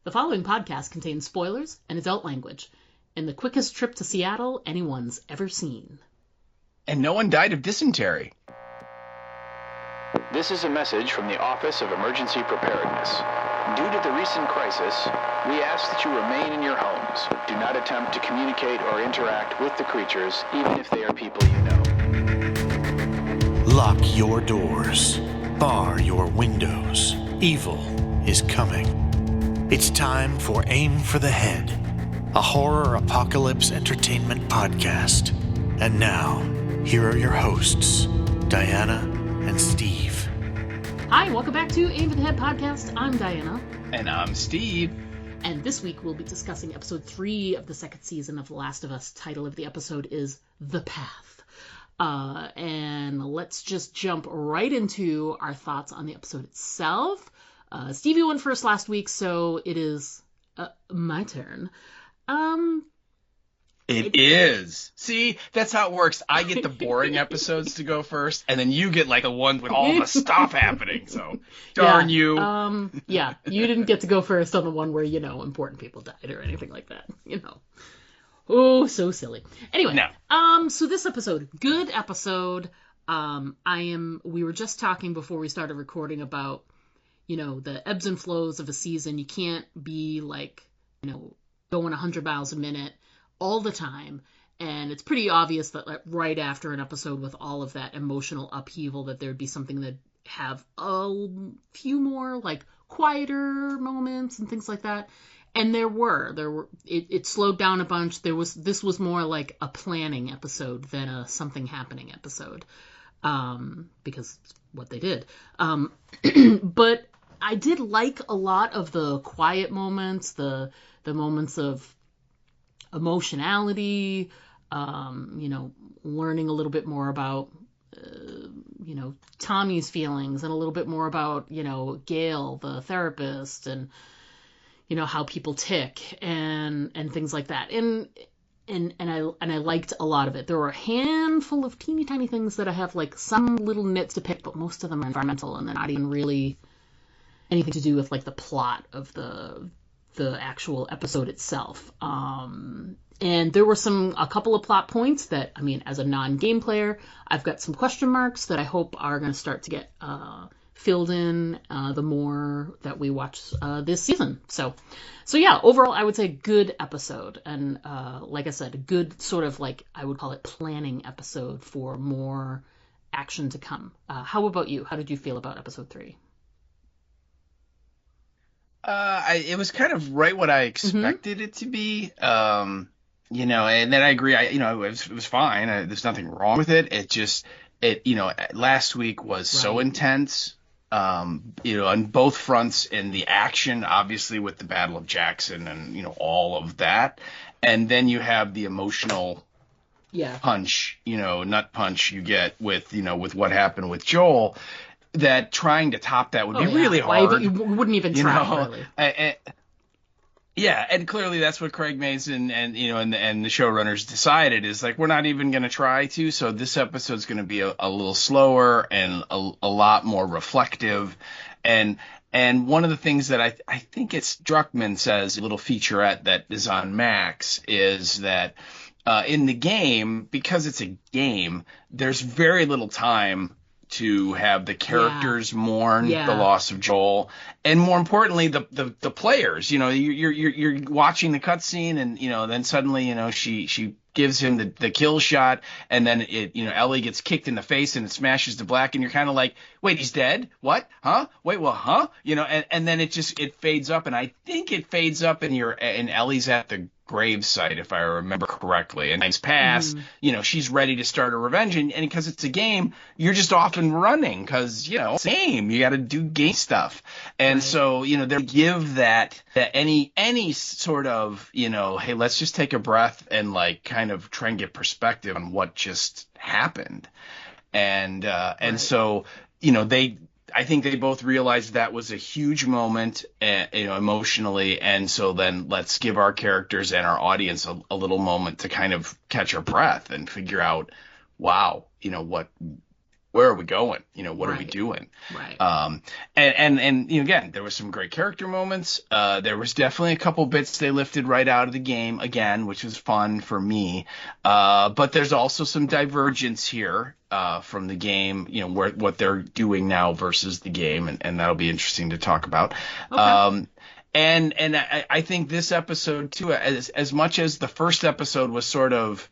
The following podcast contains spoilers and adult language, and the quickest trip to Seattle anyone's ever seen. And no one died of dysentery. This is a message from the Office of Emergency Preparedness. Due to the recent crisis, we ask that you remain in your homes. Do not attempt to communicate or interact with the creatures, even if they are people you know. Lock your doors. Bar your windows. Evil is coming. It's time for Aim for the Head, a horror apocalypse entertainment podcast. And now, here are your hosts, Diana and Steve. Hi, and welcome back to Aim for the Head podcast. I'm Diana. And I'm Steve. And this week we'll be discussing episode 3 of the second season of The Last of Us. Title of the episode is The Path. And let's just jump right into our thoughts on the episode itself. Stevie went first last week, so it is my turn. It is. See, that's how it works. I get the boring episodes to go first, and then you get like the ones with all the stuff happening. So, darn you. Yeah, you didn't get to go first on the one where, important people died or anything like that. Oh, so silly. Anyway, no. So this episode, good episode. We were just talking before we started recording about, the ebbs and flows of a season. You can't be going 100 miles a minute all the time. And it's pretty obvious that right after an episode with all of that emotional upheaval, that there'd be something that have a few more quieter moments and things like that. And there were, it slowed down a bunch. This was more like a planning episode than a something happening episode. Because it's what they did. But I did like a lot of the quiet moments, the moments of emotionality, learning a little bit more about, Tommy's feelings and a little bit more about, Gail, the therapist, and, how people tick and things like that. And I liked a lot of it. There were a handful of teeny tiny things that I have some little nits to pick, but most of them are environmental and they're not even really anything to do with the plot of the actual episode itself. And there were a couple of plot points that, as a non-game player, I've got some question marks that I hope are going to start to get filled in the more that we watch this season. So yeah, overall, I would say good episode. And like I said, a good sort of I would call it planning episode for more action to come. How about you? How did you feel about episode 3? It was kind of right what I expected it to be. And then I agree. It was fine. There's nothing wrong with it. Last week was so intense. On both fronts, in the action, obviously with the Battle of Jackson and, all of that. And then you have the emotional punch, nut punch you get with what happened with Joel, that trying to top that would be really hard. You wouldn't even try, really. And clearly that's what Craig Mazin and the showrunners decided is we're not even going to try to. So this episode's going to be a little slower and a lot more reflective. And one of the things that I think it's Druckmann says, a little featurette that is on Max, is that in the game, because it's a game, there's very little time to have the characters mourn the loss of Joel, and more importantly, the players. You're watching the cutscene, and then suddenly she gives him the kill shot, and then Ellie gets kicked in the face and it smashes to black, and you're kind of like, wait, he's dead? What? Huh? Wait, well, huh? And then it fades up, and I think it fades up, and Ellie's at the gravesite, if I remember correctly, and times pass, she's ready to start a revenge, and because it's a game, you're just off and running, because it's a game, you got to do game stuff, and so they give that any sort of hey, let's just take a breath and kind of try and get perspective on what just happened, and so I think they both realized that was a huge moment, emotionally, and so then let's give our characters and our audience a little moment to kind of catch our breath and figure out, wow, where are we going? What are we Right. doing? Right. And again, there was some great character moments. There was definitely a couple bits they lifted right out of the game again, which was fun for me. But there's also some divergence here from the game, what they're doing now versus the game, and that'll be interesting to talk about. Okay. And I think this episode too, as much as the first episode was sort of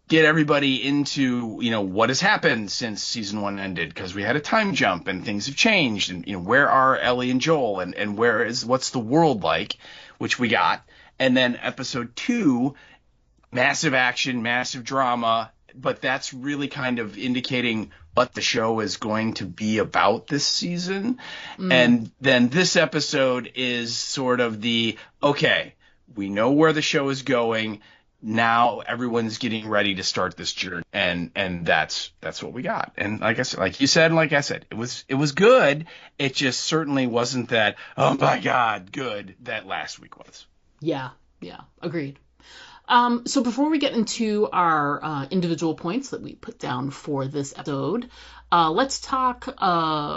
get everybody into, what has happened since season 1 ended, because we had a time jump and things have changed, and, where are Ellie and Joel, and what's the world like, which we got. And then episode 2, massive action, massive drama, but that's really kind of indicating what the show is going to be about this season. And then this episode is sort of okay, we know where the show is going. Now everyone's getting ready to start this journey, and that's what we got. And like you said, it was good. It just certainly wasn't that, oh my God, good that last week was. Yeah, agreed. So before we get into our individual points that we put down for this episode, let's talk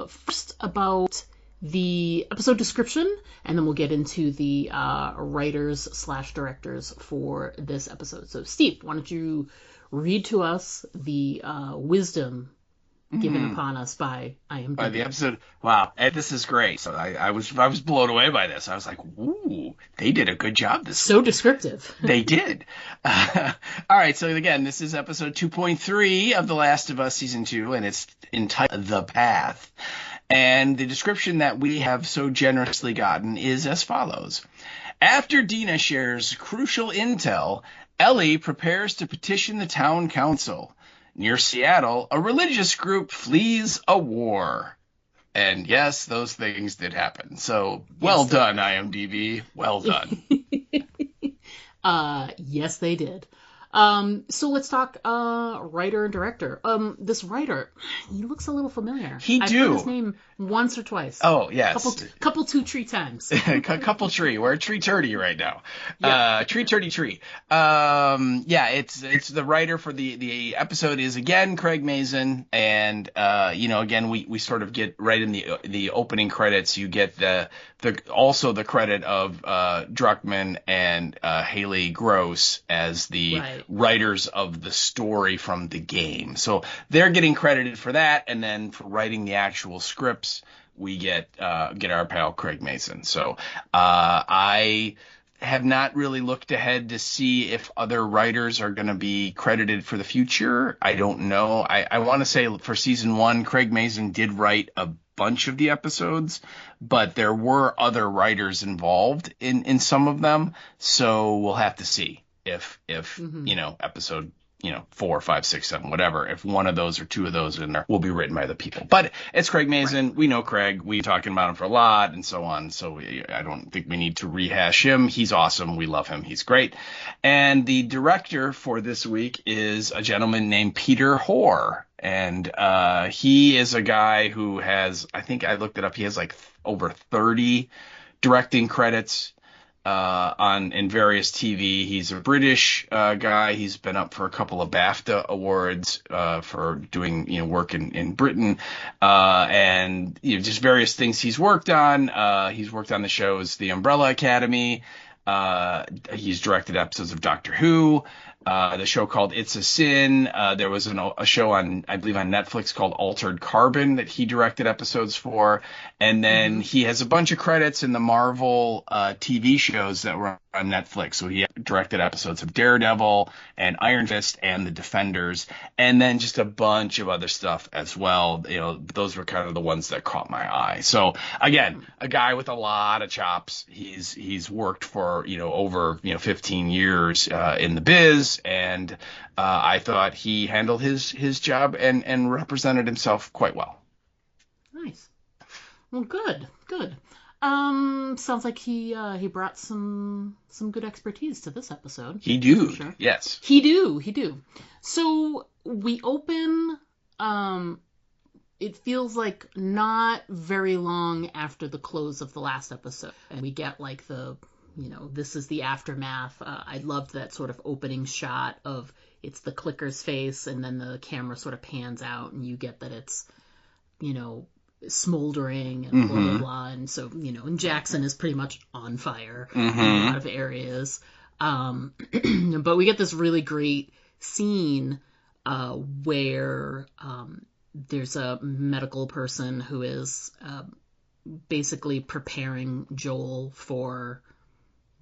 first about the episode description, and then we'll get into the writers/directors for this episode. So, Steve, why don't you read to us the wisdom given upon us by IMDb? By the episode. Wow, this is great. So I was blown away by this. I was like, ooh, they did a good job this So descriptive. They did. All right, so again, this is episode 2.3 of The Last of Us Season 2, and it's entitled The Path. And the description that we have so generously gotten is as follows. After Dina shares crucial intel, Ellie prepares to petition the town council. Near Seattle, a religious group flees a war. And yes, those things did happen. So, well done, IMDb. Well done. Yes, they did. So let's talk writer and director. This writer, he looks a little familiar. I've heard his name once or twice. Oh, yes. Couple 2-3 times. Couple tree. We're at Tree Turdy right now. Yeah. Tree Turdy Tree. It's the writer for the episode is again Craig Mazin, and again we sort of get right in the opening credits. You get also the credit of Druckmann and Haley Gross as the writers of the story from the game. So they're getting credited for that, and then for writing the actual scripts, we get our pal Craig Mazin. So I have not really looked ahead to see if other writers are going to be credited for the future. I don't know. I want to say for season 1, Craig Mazin did write a bunch of the episodes, but there were other writers involved in some of them. So we'll have to see if episode 4, 5, 6, 7, whatever, if one of those or two of those in there will be written by the people. But it's Craig Mazin. Right. We know Craig. We're talking about him for a lot and so on. So I don't think we need to rehash him. He's awesome. We love him. He's great. And the director for this week is a gentleman named Peter Hoare. And he is a guy who has, I think I looked it up, he has like over 30 directing credits in various TV. He's a British guy. He's been up for a couple of BAFTA awards for doing work in Britain, and just various things he's worked on. He's worked on the shows The Umbrella Academy. He's directed episodes of Doctor Who. The show called It's a Sin. There was a show I believe on Netflix called Altered Carbon that he directed episodes for. And then he has a bunch of credits in the Marvel TV shows that were on Netflix. So he directed episodes of Daredevil and Iron Fist and The Defenders, and then just a bunch of other stuff as well. Those were kind of the ones that caught my eye. So again, a guy with a lot of chops. He's worked for over 15 years in the biz, and I thought he handled his job and represented himself quite well. Nice. Well, good. Sounds like he brought some good expertise to this episode. He do, sure. Yes. He do. So we open. It feels like not very long after the close of the last episode, and we get like the this is the aftermath. I loved that sort of opening shot of it's the clicker's face, and then the camera sort of pans out, and you get that it's, smoldering and blah, blah, blah. And so, and Jackson is pretty much on fire in a lot of areas. But we get this really great scene where there's a medical person who is basically preparing Joel for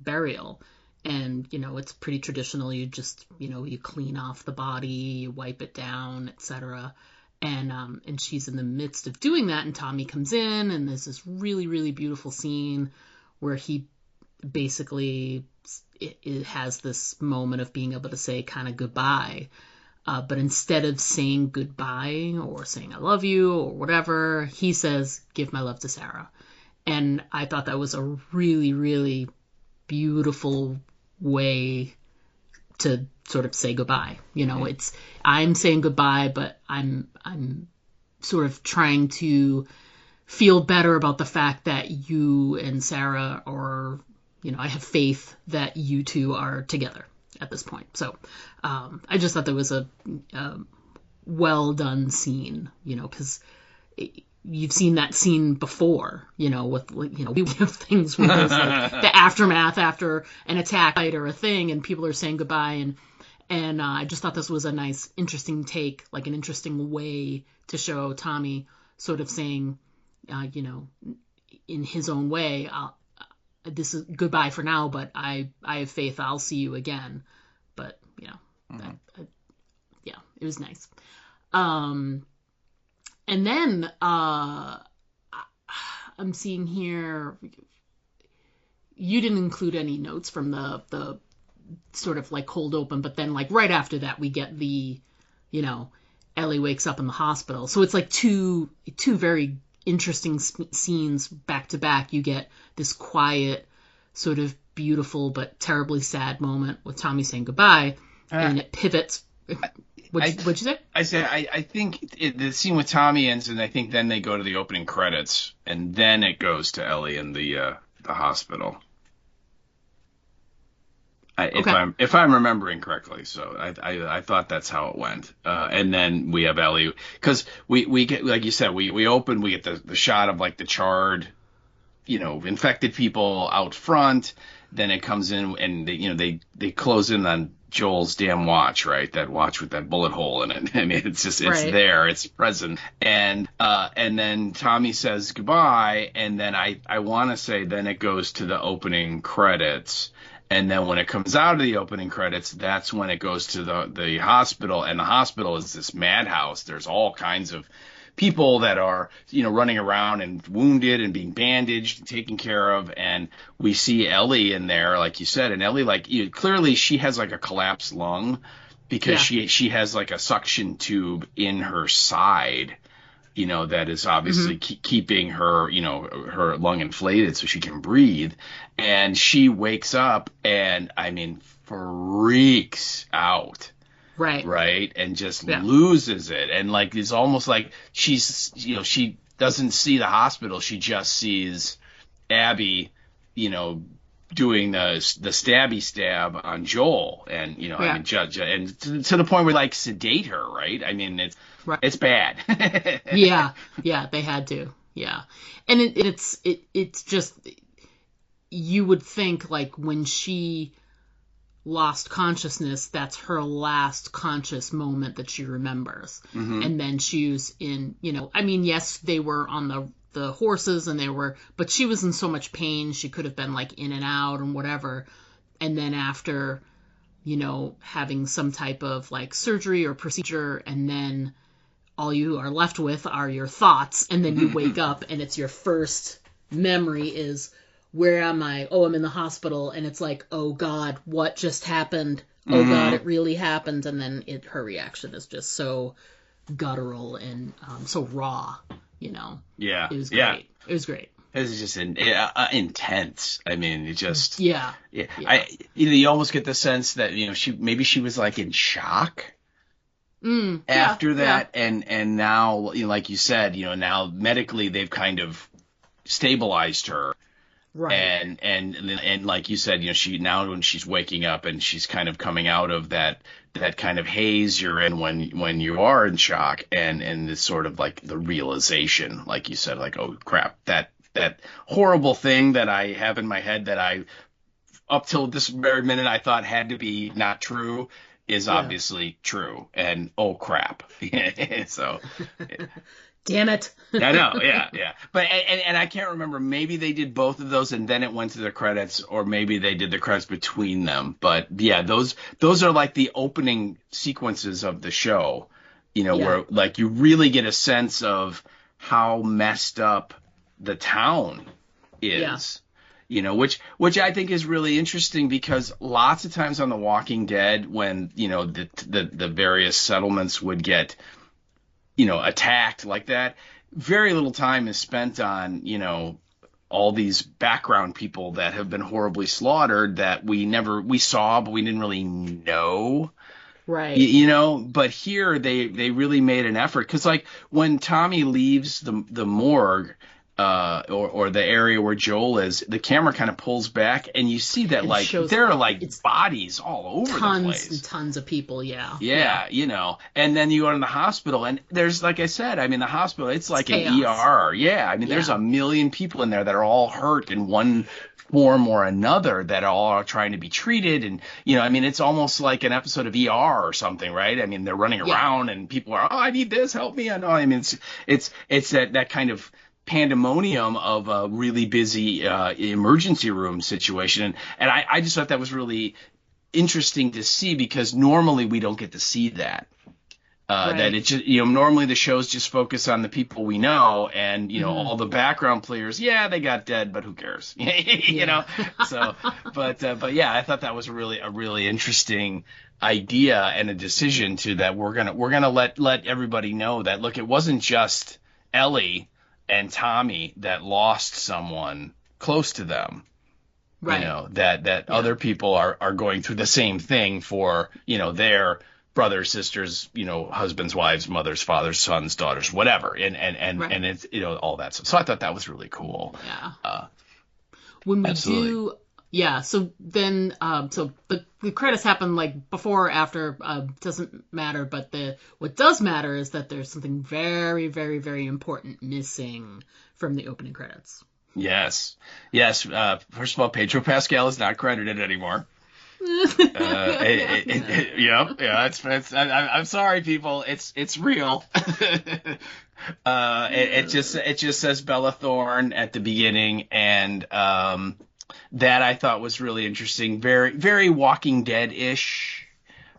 burial. And, it's pretty traditional. You just, you clean off the body, you wipe it down, etc. And she's in the midst of doing that, and Tommy comes in, and there's this really, really beautiful scene where he basically it has this moment of being able to say kind of goodbye. But instead of saying goodbye or saying I love you or whatever, he says, give my love to Sarah. And I thought that was a really, really beautiful way to sort of say goodbye. It's I'm saying goodbye, but I'm sort of trying to feel better about the fact that you and Sarah are, I have faith that you two are together at this point. So I just thought that was a well done scene, because you've seen that scene before, with, we have things where there's like the aftermath after an attack or a thing, and people are saying goodbye, and I just thought this was a nice, interesting take, like an interesting way to show Tommy sort of saying, in his own way, this is goodbye for now, but I have faith I'll see you again. But, it was nice. And then I'm seeing here, you didn't include any notes from the sort of like cold open, but then like right after that we get the, Ellie wakes up in the hospital. So it's like two very interesting scenes back to back. You get this quiet, sort of beautiful but terribly sad moment with Tommy saying goodbye, and it pivots. What'd you say? I said I think the scene with Tommy ends, and I think then they go to the opening credits, and then it goes to Ellie in the hospital. If I'm remembering correctly, so I thought that's how it went, and then we have Ellie, because we get, like you said, we open, we get the shot of like the charred, infected people out front. Then it comes in, and they close in on Joel's damn watch, right? That watch with that bullet hole in it. I mean, it's right there, it's present, and then Tommy says goodbye, and then I want to say then it goes to the opening credits. And then when it comes out of the opening credits, that's when it goes to the hospital. And the hospital is this madhouse. There's all kinds of people that are, running around and wounded and being bandaged and taken care of. And we see Ellie in there, like you said. And Ellie, clearly she has like a collapsed lung because she has like a suction tube in her side, that is obviously keeping her, her lung inflated so she can breathe. And she wakes up and, freaks out. Right. And just loses it. And it's almost like she's, she doesn't see the hospital. She just sees Abby, doing the stabby stab on Joel, and judge, and to the point where sedate her, right? It's bad. yeah, they had to, and it's just, you would think when she lost consciousness, that's her last conscious moment that she remembers, and then she was in, yes, they were on the horses and but she was in so much pain, she could have been in and out and whatever. And then after, having some type of surgery or procedure, and then all you are left with are your thoughts. And then you wake up and it's your first memory is, where am I? Oh, I'm in the hospital. And it's oh God, what just happened? Oh God, it really happened. And then her reaction is just so guttural and so raw. Yeah, it was great. It was great. It was just intense. It just you almost get the sense that she was in shock after that, and now like you said, now medically they've kind of stabilized her, Right. And like you said, she now when she's waking up and she's kind of coming out of that kind of haze you're in when you are in shock, and this sort of like the realization, like you said, like, oh crap, that horrible thing that I have in my head that I up till this very minute I thought had to be not true is obviously true, and oh crap. So damn it. I know, yeah. But and I can't remember, maybe they did both of those and then it went to the credits, or maybe they did the credits between them. But yeah, those are like the opening sequences of the show, where like you really get a sense of how messed up the town is. Which I think is really interesting, because lots of times on The Walking Dead, when the various settlements would get attacked like that, very little time is spent on all these background people that have been horribly slaughtered that we saw but we didn't really know. Right. But here they really made an effort, because like when Tommy leaves the morgue, or the area where Joel is, the camera kind of pulls back and you see that like there are like bodies all over the place. Tons and tons of people, yeah. Yeah, and then you go to the hospital and there's, like I said, I mean, the hospital, it's like an ER. Yeah, I mean, there's a million people in there that are all hurt in one form or another, that all are trying to be treated. And, I mean, it's almost like an episode of ER or something, right? I mean, they're running around and people are, I need this, help me. I know. I mean, it's that kind of pandemonium of a really busy emergency room situation. And I just thought that was really interesting to see, because normally we don't get to see that. That it just, normally the shows just focus on the people we know, and, all the background players, they got dead, but who cares? So, but yeah, I thought that was a really interesting idea and a decision to that. We're going to let everybody know that, look, it wasn't just Ellie and Tommy that lost someone close to them. Right. That other people are going through the same thing for, their brothers, sisters, husbands, wives, mothers, fathers, sons, daughters, whatever. And it's, all that stuff. So I thought that was really cool. Yeah. When we do, so then, so the credits happen like before or after, doesn't matter, but what does matter is that there's something very, very, very important missing from the opening credits. Yes. First of all, Pedro Pascal is not credited anymore. I'm sorry, people. It's real. It just says Bella Thorne at the beginning, and that I thought was really interesting. Very, very Walking Dead-ish,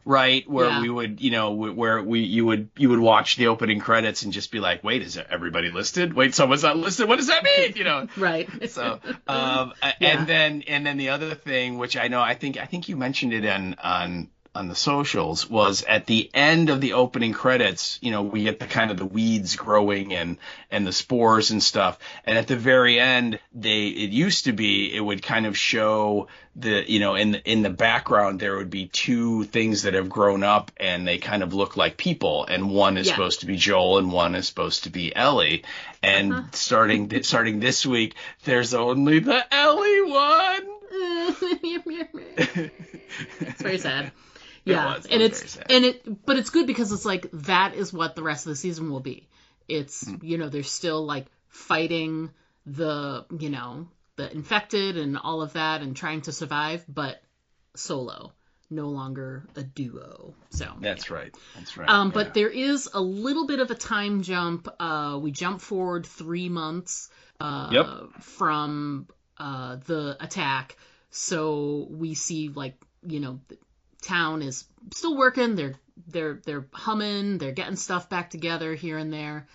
right? Where we would, you would watch the opening credits and just be like, wait, is everybody listed? Wait, someone's not listed. What does that mean? Right. So, and then the other thing, which I think you mentioned it on the socials, was at the end of the opening credits, we get the kind of the weeds growing and the spores and stuff. And at the very end, it used to be, it would kind of show in the background, there would be two things that have grown up and they kind of look like people. And one is supposed to be Joel and one is supposed to be Ellie. And starting this week, there's only the Ellie one. It's very sad. Yeah, but it's good, because it's like that is what the rest of the season will be. It's they're still like fighting the infected and all of that and trying to survive, but solo, no longer a duo. So that's right. But there is a little bit of a time jump. We jump forward 3 months from the attack, so we see like the town is still working. They're humming. They're getting stuff back together here and there.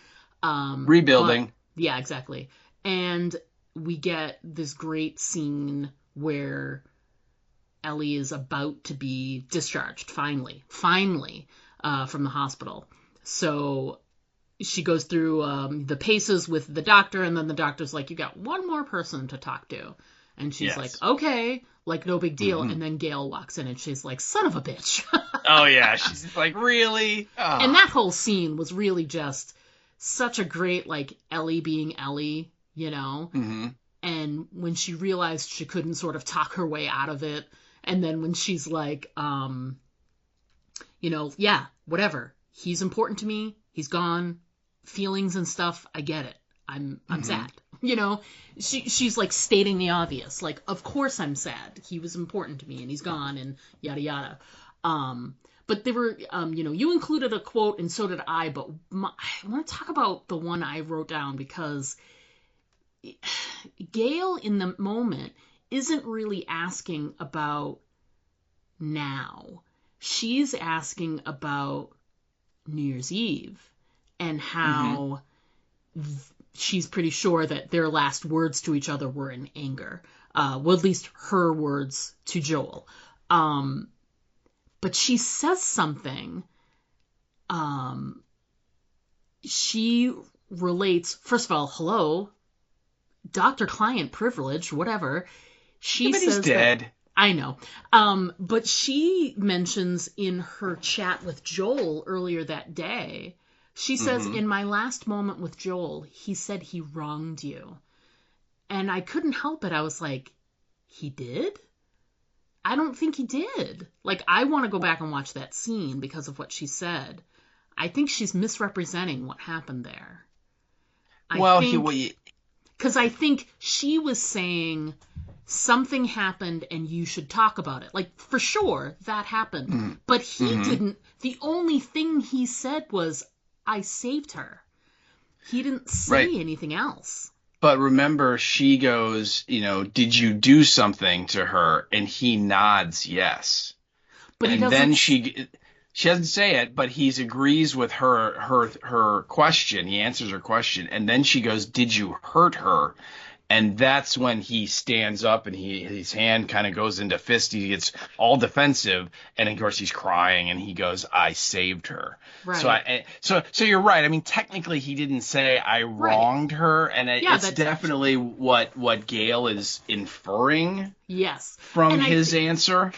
Rebuilding. Yeah, exactly. And we get this great scene where Ellie is about to be discharged, finally, from the hospital. So she goes through the paces with the doctor, and then the doctor's like, you got one more person to talk to. And she's like, okay, like no big deal. And then Gail walks in and she's like, son of a bitch. Oh, yeah. She's just like, really? Oh. And that whole scene was really just such a great, like, Ellie being Ellie, And when she realized she couldn't sort of talk her way out of it, and then when she's like, yeah, whatever. He's important to me. He's gone. Feelings and stuff. I get it. I'm sad. She's like stating the obvious. Like, of course I'm sad. He was important to me and he's gone and yada yada. But there were, you included a quote and so did I, but I want to talk about the one I wrote down because Gail in the moment isn't really asking about now. She's asking about New Year's Eve and how she's pretty sure that their last words to each other were in anger. Well, at least her words to Joel. But she says something. She relates, first of all, hello, doctor-client privilege, whatever. She says he's dead. I know. But she mentions in her chat with Joel earlier that day, she says, in my last moment with Joel, he said he wronged you. And I couldn't help it. I was like, he did? I don't think he did. Like, I want to go back and watch that scene because of what she said. I think she's misrepresenting what happened there. Because I think she was saying something happened and you should talk about it. Like, for sure, that happened. But he didn't. The only thing he said was, I saved her. He didn't say anything else. But remember, she goes, did you do something to her? And he nods yes. But and then she doesn't say it, but he agrees with her question. He answers her question. And then she goes, did you hurt her? And that's when he stands up and his hand kind of goes into fist. He gets all defensive. And of course he's crying and he goes, I saved her. Right. So you're right. I mean, technically he didn't say I wronged her. And it's definitely what Gail is inferring. Yes. From his answer.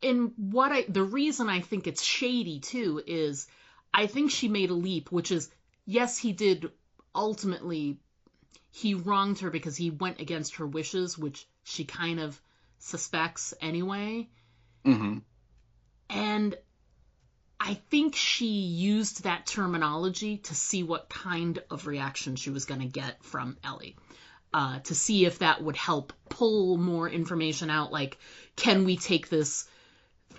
And the reason I think it's shady too is I think she made a leap, which is, yes, he did ultimately. He wronged her because he went against her wishes, which she kind of suspects anyway. And I think she used that terminology to see what kind of reaction she was going to get from Ellie. To see if that would help pull more information out. Like, can we take this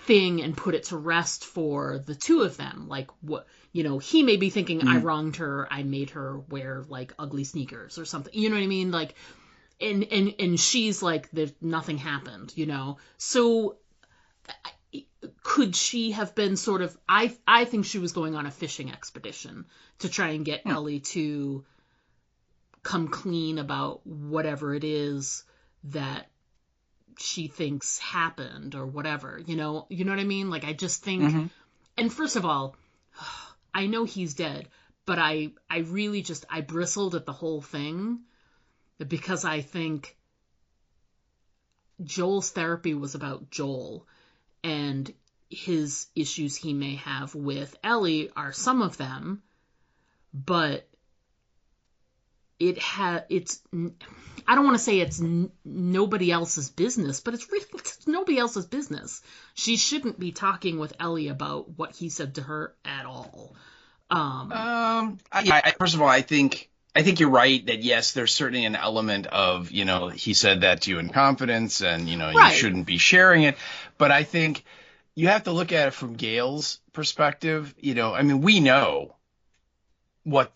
thing and put it to rest for the two of them? Like, what, he may be thinking, I wronged her, I made her wear like ugly sneakers or something, you know what I mean? Like, and she's like, there's nothing happened, so could she have been sort of, I think she was going on a fishing expedition to try and get Ellie to come clean about whatever it is that she thinks happened or whatever, you know what I mean? Like, I just think, and first of all, I know he's dead, but I really just, I bristled at the whole thing because I think Joel's therapy was about Joel, and his issues he may have with Ellie are some of them, but it's I don't want to say it's nobody else's business, but it's nobody else's business. She shouldn't be talking with Ellie about what he said to her at all. First of all, I think you're right that yes, there's certainly an element of, he said that to you in confidence and, you shouldn't be sharing it. But I think you have to look at it from Gail's perspective. I mean, we know what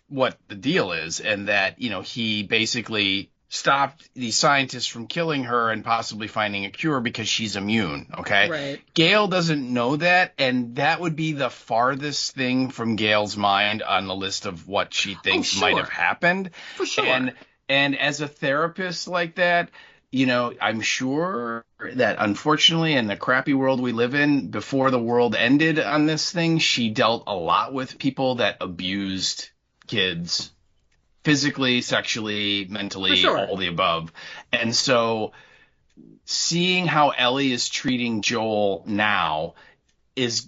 the deal is, and that, he basically stopped these scientists from killing her and possibly finding a cure because she's immune. Okay. Right. Gail doesn't know that. And that would be the farthest thing from Gail's mind on the list of what she thinks might have happened. For sure. And as a therapist like that, I'm sure that unfortunately in the crappy world we live in, before the world ended on this thing, she dealt a lot with people that abused kids physically, sexually, mentally, all the above. And so seeing how Ellie is treating Joel now, is,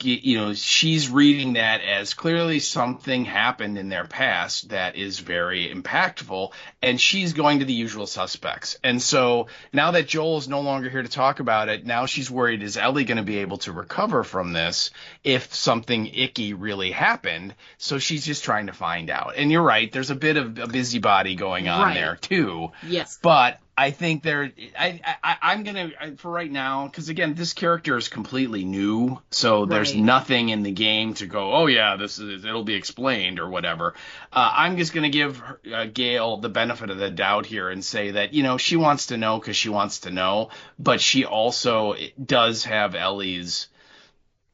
she's reading that as clearly something happened in their past that is very impactful, and she's going to the usual suspects. And so now that Joel is no longer here to talk about it, now she's worried, is Ellie going to be able to recover from this if something icky really happened? So she's just trying to find out. And you're right, there's a bit of a busybody going on there too. Yes. But I think I'm going to, for right now, because again, this character is completely new, so there's nothing in the game to go, oh yeah, it'll be explained or whatever. I'm just going to give Gail the benefit of the doubt here and say that, she wants to know because she wants to know, but she also does have Ellie's,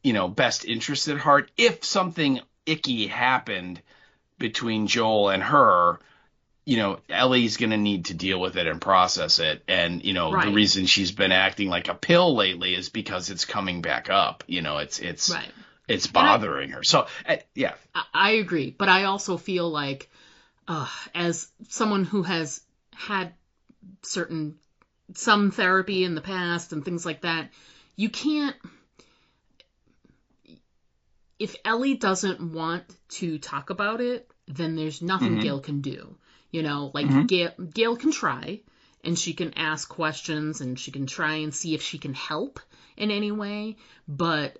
best interest at heart. If something icky happened between Joel and her, Ellie's going to need to deal with it and process it. And, the reason she's been acting like a pill lately is because it's coming back up. It's bothering her. So, yeah. I agree. But I also feel like, as someone who has had some therapy in the past and things like that, you can't, if Ellie doesn't want to talk about it, then there's nothing Gail can do. Gail can try, and she can ask questions, and she can try and see if she can help in any way. But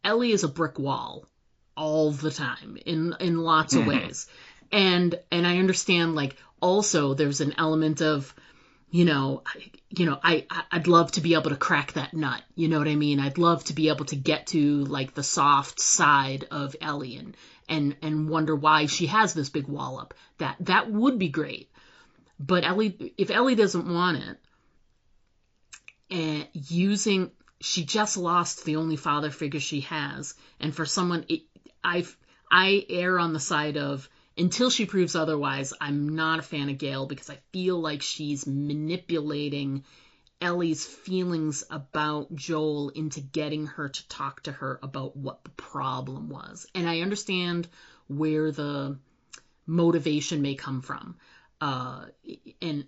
Ellie is a brick wall all the time in lots of ways. And I understand, also there's an element of, I'd love to be able to crack that nut. You know what I mean? I'd love to be able to get to the soft side of Ellie and wonder why she has this big wallop. That would be great. But if Ellie doesn't want it, she just lost the only father figure she has. And for someone, I err on the side of, until she proves otherwise, I'm not a fan of Gail, because I feel like she's manipulating Ellie's feelings about Joel into getting her to talk to her about what the problem was. And I understand where the motivation may come from. And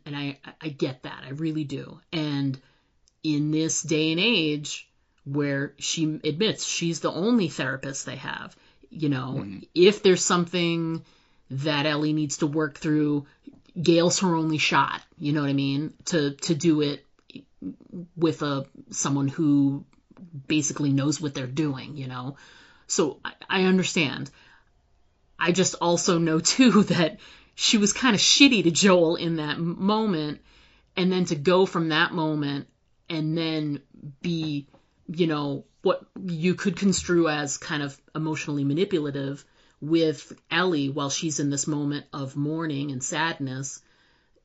I get that. I really do. And in this day and age where she admits she's the only therapist they have, if there's something that Ellie needs to work through, Gail's her only shot, you know what I mean? To do it with someone who basically knows what they're doing, So I understand. I just also know too that she was kind of shitty to Joel in that moment, and then to go from that moment and then be, what you could construe as kind of emotionally manipulative with Ellie while she's in this moment of mourning and sadness.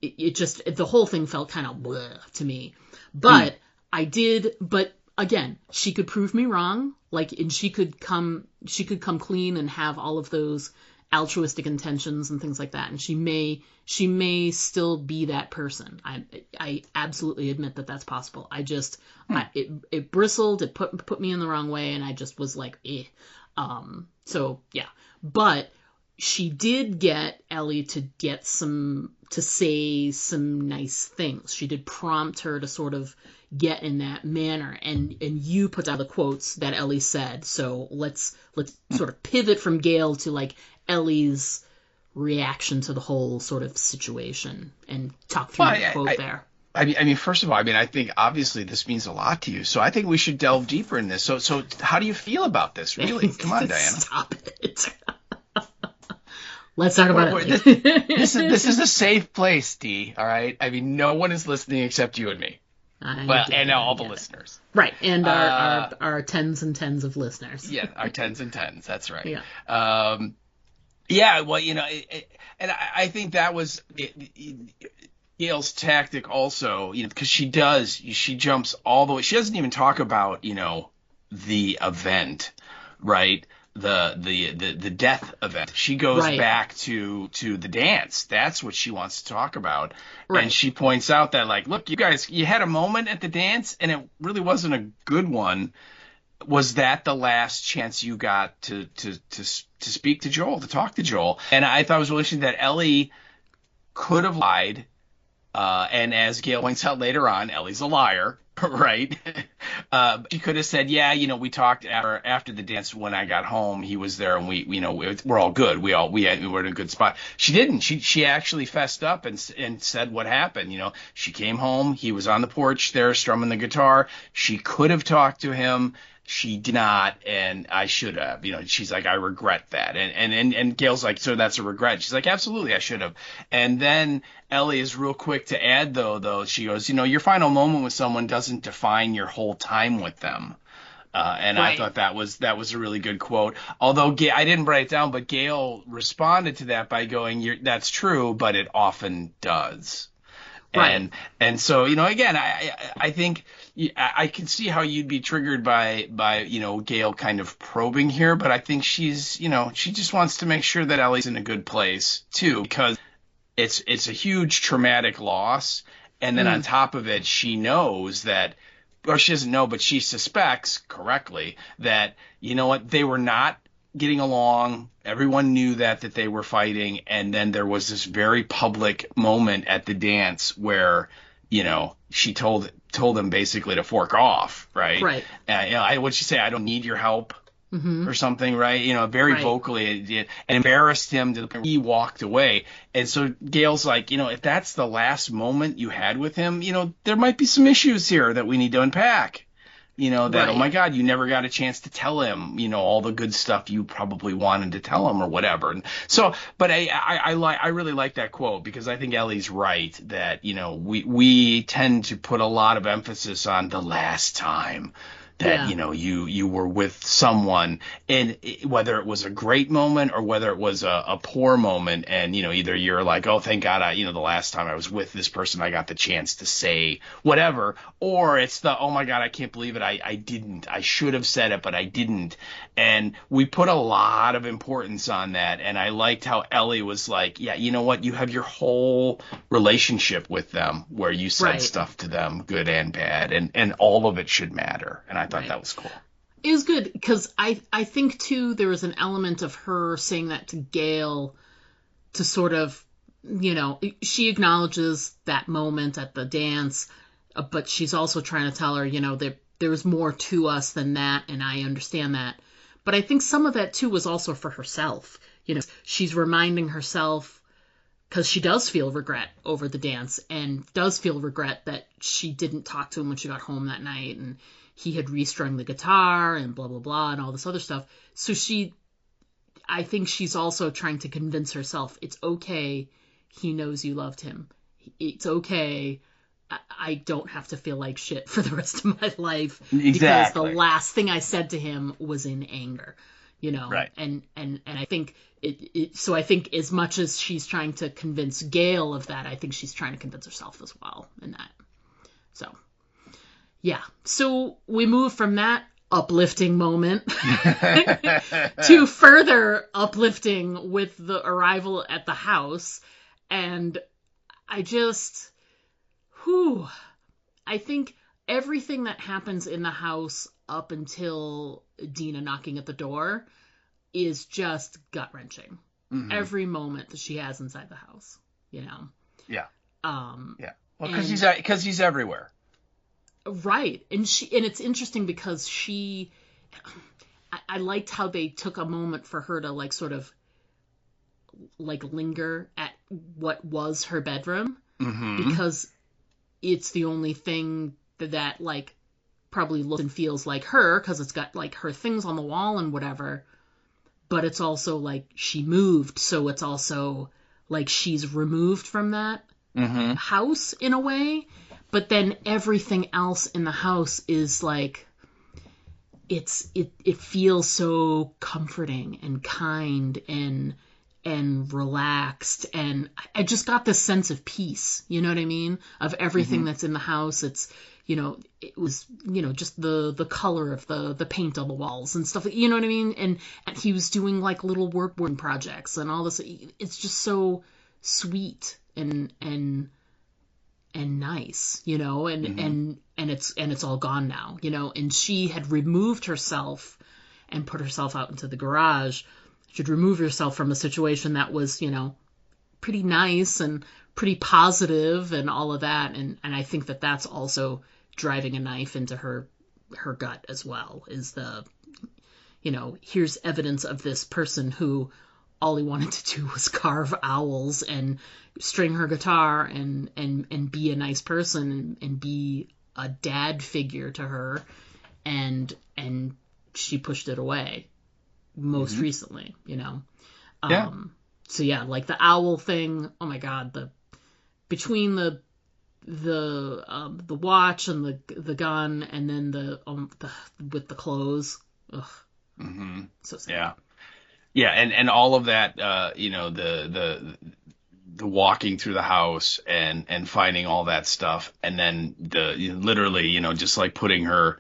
The whole thing felt kind of bleh to me. But but again, she could prove me wrong, and she could come clean and have all of those altruistic intentions and things like that. And she may still be that person. I absolutely admit that that's possible. It bristled, it put me in the wrong way, and I just was like, eh. So yeah, but she did get Ellie to say some nice things. She did prompt her to sort of get in that manner, and you put out the quotes that Ellie said. So let's sort of pivot from Gail to Ellie's reaction to the whole sort of situation and talk through the quote there. I mean, first of all, I think obviously this means a lot to you, so I think we should delve deeper in this. So how do you feel about this, really? Come on, Diana. Stop it. Let's talk about it. This is a safe place, Dee, all right? No one is listening except you and me. And all the listeners. Right, and our tens and tens of listeners. Yeah, our tens and tens, that's right. Yeah. Well, and I think that was Gail's tactic also, because she jumps all the way. She doesn't even talk about, the event, right? The death event. She goes back to the dance. That's what she wants to talk about. Right. And she points out that, look, you guys, you had a moment at the dance and it really wasn't a good one. Was that the last chance you got to speak to Joel, to talk to Joel? And I thought it was really interesting that Ellie could have lied. And as Gail points out later on, Ellie's a liar. Right. She could have said, yeah, we talked after the dance when I got home. He was there, and we're all good. We're in a good spot. She didn't. She actually fessed up and said what happened. She came home. He was on the porch there strumming the guitar. She could have talked to him. She did not, and I should have. She's like, I regret that. And Gail's like, so that's a regret. She's like, absolutely, I should have. And then Ellie is real quick to add, though, she goes, your final moment with someone doesn't define your whole time with them. And Right. I thought that was a really good quote. Although I didn't write it down, but Gail responded to that by going, that's true, but it often does. Right. And so, again, I think I can see how you'd be triggered by Gail kind of probing here, but I think she just wants to make sure that Ellie's in a good place too, because it's a huge traumatic loss. And then on top of it, she knows that, or she doesn't know, but she suspects correctly that, they were not getting along. Everyone knew that they were fighting. And then there was this very public moment at the dance where, she told him basically to fork off. Right. Right. What'd she say? I don't need your help. Mm-hmm. Or something, right? Very Right. vocally, and embarrassed him to the point where he walked away. And so Gail's like, if that's the last moment you had with him, there might be some issues here that we need to unpack. That, Right. oh my God, you never got a chance to tell him, all the good stuff you probably wanted to tell him or whatever. And so, but I really like that quote, because I think Ellie's right that, we tend to put a lot of emphasis on the last time that, Yeah. you were with someone, and whether it was a great moment or whether it was a poor moment, and, either you're like, oh, thank God, the last time I was with this person, I got the chance to say whatever, or it's the, oh my God, I can't believe it. I didn't, I should have said it, but I didn't. And we put a lot of importance on that. And I liked how Ellie was like, yeah, you know what? You have your whole relationship with them where you said Right. stuff to them, good and bad, and all of it should matter. And I thought Right. that was cool. It was good because I think too there was an element of her saying that to Gail to sort of, she acknowledges that moment at the dance, but she's also trying to tell her, there's more to us than that, and I understand that. But I think some of that too was also for herself. She's reminding herself, because she does feel regret over the dance and does feel regret that she didn't talk to him when she got home that night, and he had restrung the guitar and blah, blah, blah, and all this other stuff. So I think she's also trying to convince herself it's okay. He knows you loved him. It's okay. I don't have to feel like shit for the rest of my life because Exactly. the last thing I said to him was in anger, Right. And I think so I think as much as she's trying to convince Gail of that, I think she's trying to convince herself as well in that. So, yeah. So we move from that uplifting moment to further uplifting with the arrival at the house. And I just, I think everything that happens in the house up until Dina knocking at the door is just gut-wrenching. Mhm. Every moment that she has inside the house, Yeah. Yeah. Well, and- because he's everywhere. Right. And it's interesting because I liked how they took a moment for her to like sort of like linger at what was her bedroom, Mm-hmm. because it's the only thing that like probably looks and feels like her, because it's got like her things on the wall and whatever, but it's also like she moved, so it's also like she's removed from that Mm-hmm. house in a way. But then everything else in the house is like it feels so comforting and kind and relaxed, and I just got this sense of peace, you know what I mean, of everything that's in the house. It's it was just the color of the paint on the walls and stuff, you know what I mean, and he was doing like little workboard projects and all this. It's just so sweet and nice, and it's all gone now, and she had removed herself and put herself out into the garage. She'd remove herself from a situation that was, pretty nice and pretty positive and all of that. And I think that that's also driving a knife into her gut as well, is here's evidence of this person who all he wanted to do was carve owls and string her guitar and be a nice person and be a dad figure to her, and she pushed it away most recently, Yeah. So yeah, like the owl thing, oh my God, between the watch and the gun, and then the with the clothes, ugh. Mm-hmm. So sad. Yeah. Yeah, and all of that, the walking through the house and finding all that stuff, and then literally, just like putting her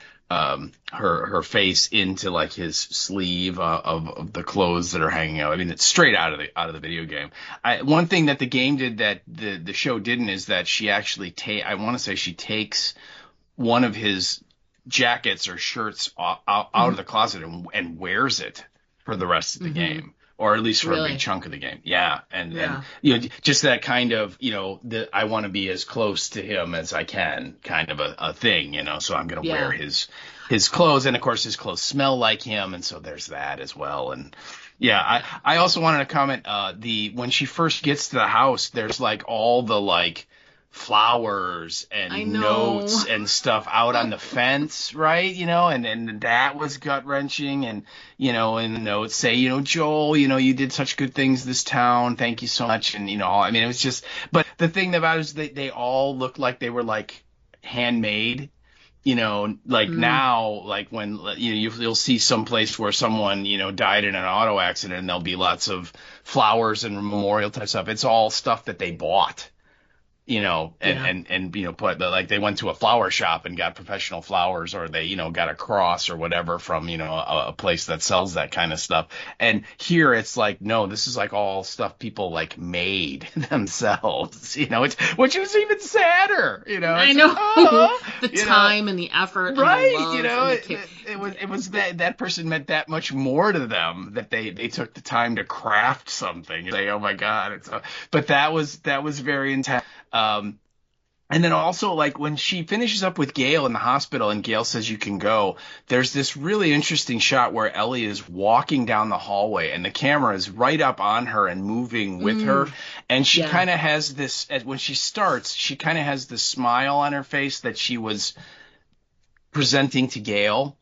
face into like his sleeve of the clothes that are hanging out. I mean, it's straight out of the video game. One thing that the game did that the show didn't is that she actually I want to say she takes one of his jackets or shirts out of the closet and wears it for the rest of the game, or at least for a big chunk of the game. Yeah. And just that kind of, I want to be as close to him as I can kind of a thing, so I'm going to wear his clothes. And of course his clothes smell like him. And so there's that as well. And yeah, I also wanted to comment, when she first gets to the house, there's like all the like flowers and notes and stuff out on the fence, right? And that was gut wrenching. And, and the notes say, Joel, you did such good things this town. Thank you so much. And, I mean, it was just, but the thing about it is they all looked like they were like handmade, now, like when, you'll see some place where someone, died in an auto accident, and there'll be lots of flowers and memorial type stuff. It's all stuff that they bought. Put like they went to a flower shop and got professional flowers, or they, got a cross or whatever from, a place that sells that kind of stuff. And here it's like, no, this is like all stuff people like made themselves, which is even sadder, I know. The time and the effort. Right. And the love it was that person meant that much more to them that they took the time to craft something. Say, oh my God. But that was very intense. And then also, like, when she finishes up with Gail in the hospital and Gail says you can go, there's this really interesting shot where Ellie is walking down the hallway and the camera is right up on her and moving with her. And she kind of has this, when she starts, she kind of has this smile on her face that she was presenting to Gail.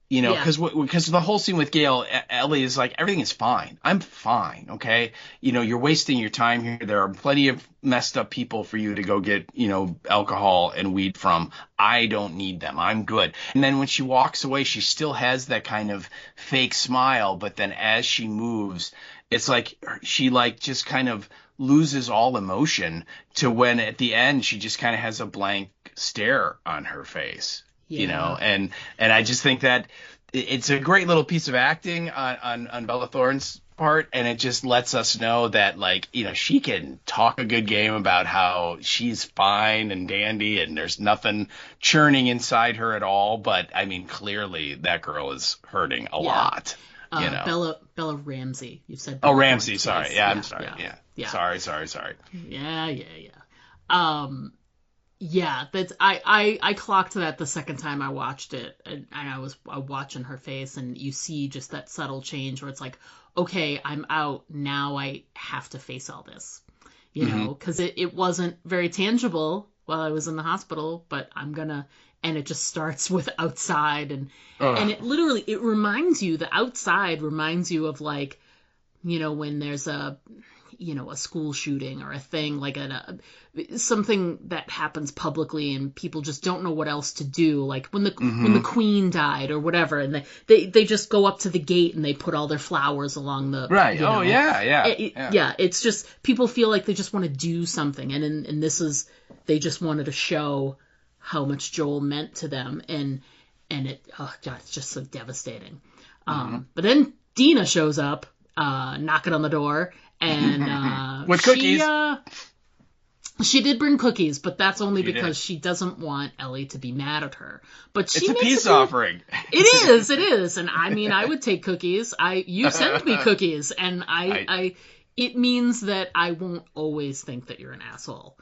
Because the whole scene with Gail, Ellie is like, everything is fine. I'm fine. Okay. You're wasting your time here. There are plenty of messed up people for you to go get, alcohol and weed from. I don't need them. I'm good. And then when she walks away, she still has that kind of fake smile. But then as she moves, it's like she like just kind of loses all emotion to when at the end, she just kind of has a blank stare on her face. And I just think that it's a great little piece of acting on Bella Thorne's part, and it just lets us know that, like, she can talk a good game about how she's fine and dandy and there's nothing churning inside her at all. But I mean, clearly that girl is hurting a lot. Bella Ramsey. You said Bella Ramsey. Sorry. Yeah, I'm sorry. Yeah. Sorry. Yeah, that's I clocked that the second time I watched it, and I was watching her face, and you see just that subtle change where it's like, okay, I'm out now, I have to face all this, because it wasn't very tangible while I was in the hospital, but and it just starts with outside, and it literally, the outside reminds you of, like, when there's a school shooting or a thing like something that happens publicly and people just don't know what else to do. Like when the Queen died or whatever, and they just go up to the gate and they put all their flowers along the right. Yeah. It's just people feel like they just want to do something, and they just wanted to show how much Joel meant to them, and it, oh God, it's just so devastating. But then Dina shows up, knocking on the door. And with cookies. She did bring cookies, but that's only because she doesn't want Ellie to be mad at her. But it's a peace offering. It is. And I mean, I would take cookies. You send me cookies, and it means that I won't always think that you're an asshole.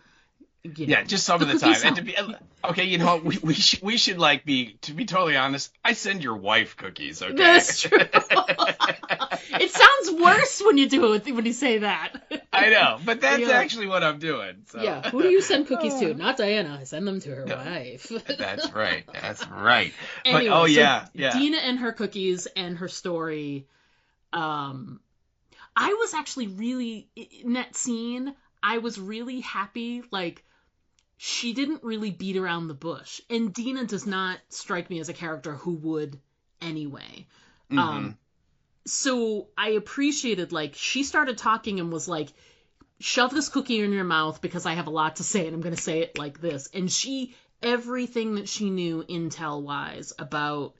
Yeah, just some of the time. And to be okay, you know, we should like to be totally honest. I send your wife cookies. Okay, that's true. It sounds worse when you do it when you say that. I know, but that's actually what I'm doing. So. Yeah, who do you send cookies to? Not Diana. I send them to her wife. That's right. That's right. Anyway, but yeah. Dina and her cookies and her story. I was actually really in that scene. I was really happy. Like, she didn't really beat around the bush, and Dina does not strike me as a character who would anyway. Mm-hmm. So I appreciated, like, she started talking and was like, shove this cookie in your mouth because I have a lot to say and I'm going to say it like this. And everything that she knew intel-wise about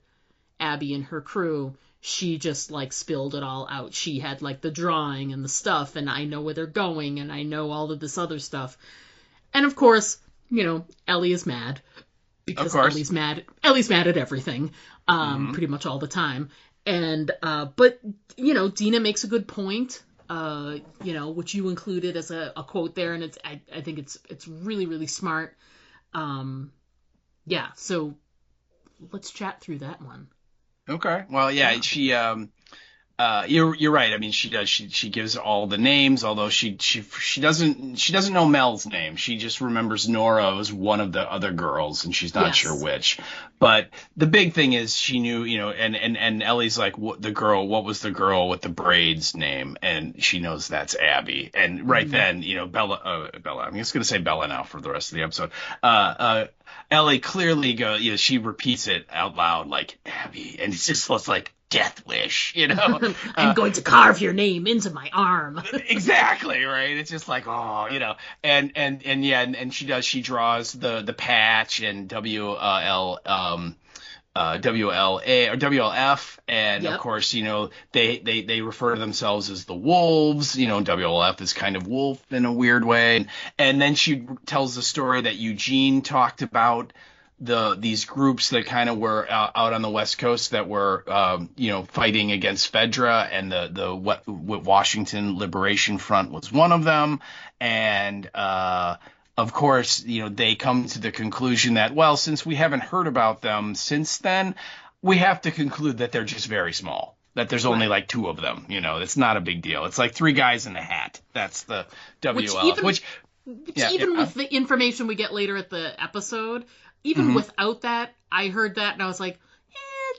Abby and her crew, she just, like, spilled it all out. She had, like, the drawing and the stuff, and I know where they're going, and I know all of this other stuff. And, of course, you know, Ellie is mad. Because Ellie's mad at everything, pretty much all the time. And, but, you know, Dina makes a good point, you know, which you included as a quote there, and I think it's really, really smart. Yeah, so let's chat through that one. Okay. Well, yeah, she, you're right. I mean, she does. She gives all the names, although she doesn't know Mel's name. She just remembers Nora as one of the other girls, and she's not sure which. But the big thing is she knew, you know, and Ellie's like, what was the girl with the braids name? And she knows that's Abby. And right then, you know, Bella, I'm just gonna say Bella now for the rest of the episode. Ellie clearly she repeats it out loud like Abby, and it's just like death wish, you know. I'm going to carve your name into my arm. Exactly, right. It's just like, oh, you know, and she draws the patch and WLA or WLF, and of course, you know, they refer to themselves as the wolves. You know, WLF is kind of wolf in a weird way, and then she tells the story that Eugene talked about these groups that kind of were out on the West Coast that were you know, fighting against Fedra, and the Washington Liberation Front was one of them, and of course, you know, they come to the conclusion that, well, since we haven't heard about them since then, we have to conclude that they're just very small. That there's only like two of them. You know, it's not a big deal. It's like three guys in a hat. That's the WL. Which even with the information we get later at the episode, even without that, I heard that and I was like,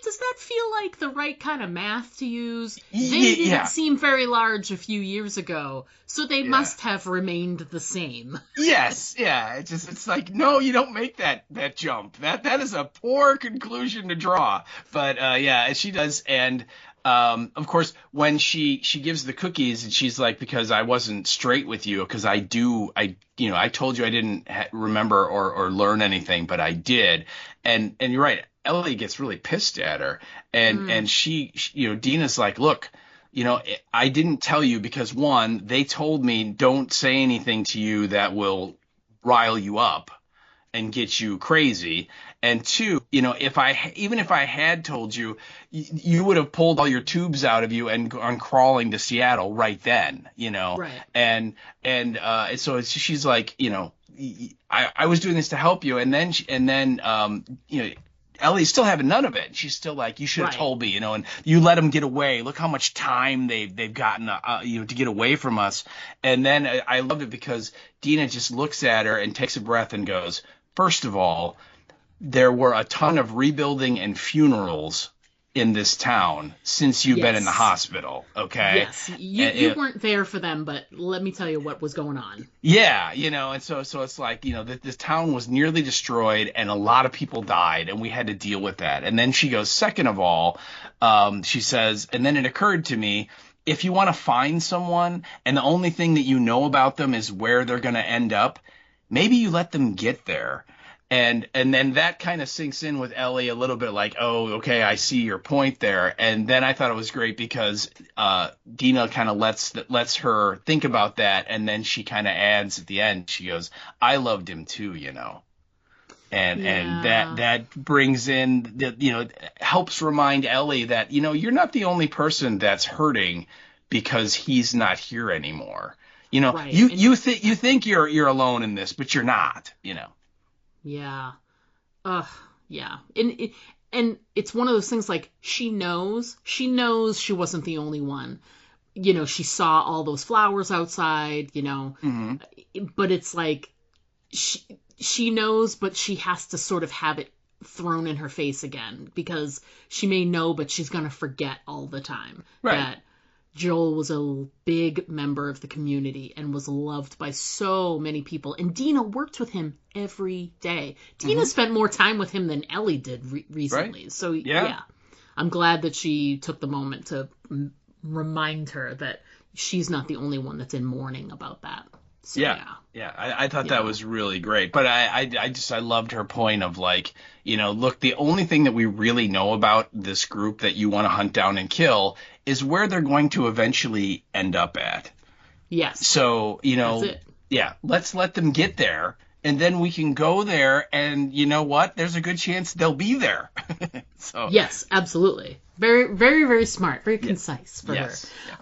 does that feel like the right kind of math to use? They didn't seem very large a few years ago, so they must have remained the same. Yes, yeah. It's like, no, you don't make that jump. That is a poor conclusion to draw. But yeah, she does. And of course, when she gives the cookies, and she's like, because I wasn't straight with you, because I told you I didn't remember or learn anything, but I did. And you're right. Ellie gets really pissed at her, and she, you know, Dina's like, look, you know, I didn't tell you because, one, they told me don't say anything to you that will rile you up and get you crazy. And two, you know, even if I had told you, you would have pulled all your tubes out of you and gone crawling to Seattle right then, you know. Right. And so she's like, you know, I was doing this to help you, and then you know, Ellie's still having none of it. She's still like, you should have told me, you know, and you let them get away. Look how much time they've gotten, you know, to get away from us. And then I loved it because Dina just looks at her and takes a breath and goes, first of all, there were a ton of rebuilding and funerals in this town since you've been in the hospital, okay? Yes, you weren't there for them, but let me tell you what was going on. Yeah, you know, and so it's like, you know, this town was nearly destroyed and a lot of people died, and we had to deal with that. And then she goes, second of all, she says, and then it occurred to me, if you want to find someone and the only thing that you know about them is where they're going to end up, maybe you let them get there. And then that kind of sinks in with Ellie a little bit, like, oh, okay, I see your point there. And then I thought it was great because Dina kind of lets her think about that, and then she kind of adds at the end, she goes, I loved him too, you know. And that brings in, you know, helps remind Ellie that, you know, you're not the only person that's hurting because he's not here anymore. You know, Right. you think you're alone in this, but you're not, you know. Yeah. Yeah. And it's one of those things like she knows she wasn't the only one. You know, she saw all those flowers outside, you know, but it's like she knows, but she has to sort of have it thrown in her face again because she may know, but she's going to forget all the time that Joel was a big member of the community and was loved by so many people. And Dina worked with him every day. Dina spent more time with him than Ellie did recently. Right. So, yeah, I'm glad that she took the moment to remind her that she's not the only one that's in mourning about that. So, I thought that was really great. But I loved her point of like, you know, look, the only thing that we really know about this group that you want to hunt down and kill is where they're going to eventually end up at. Yes. So, you know, let's let them get there. And then we can go there, and you know what? There's a good chance they'll be there. So yes, absolutely. Very, very, very smart. Very concise for her.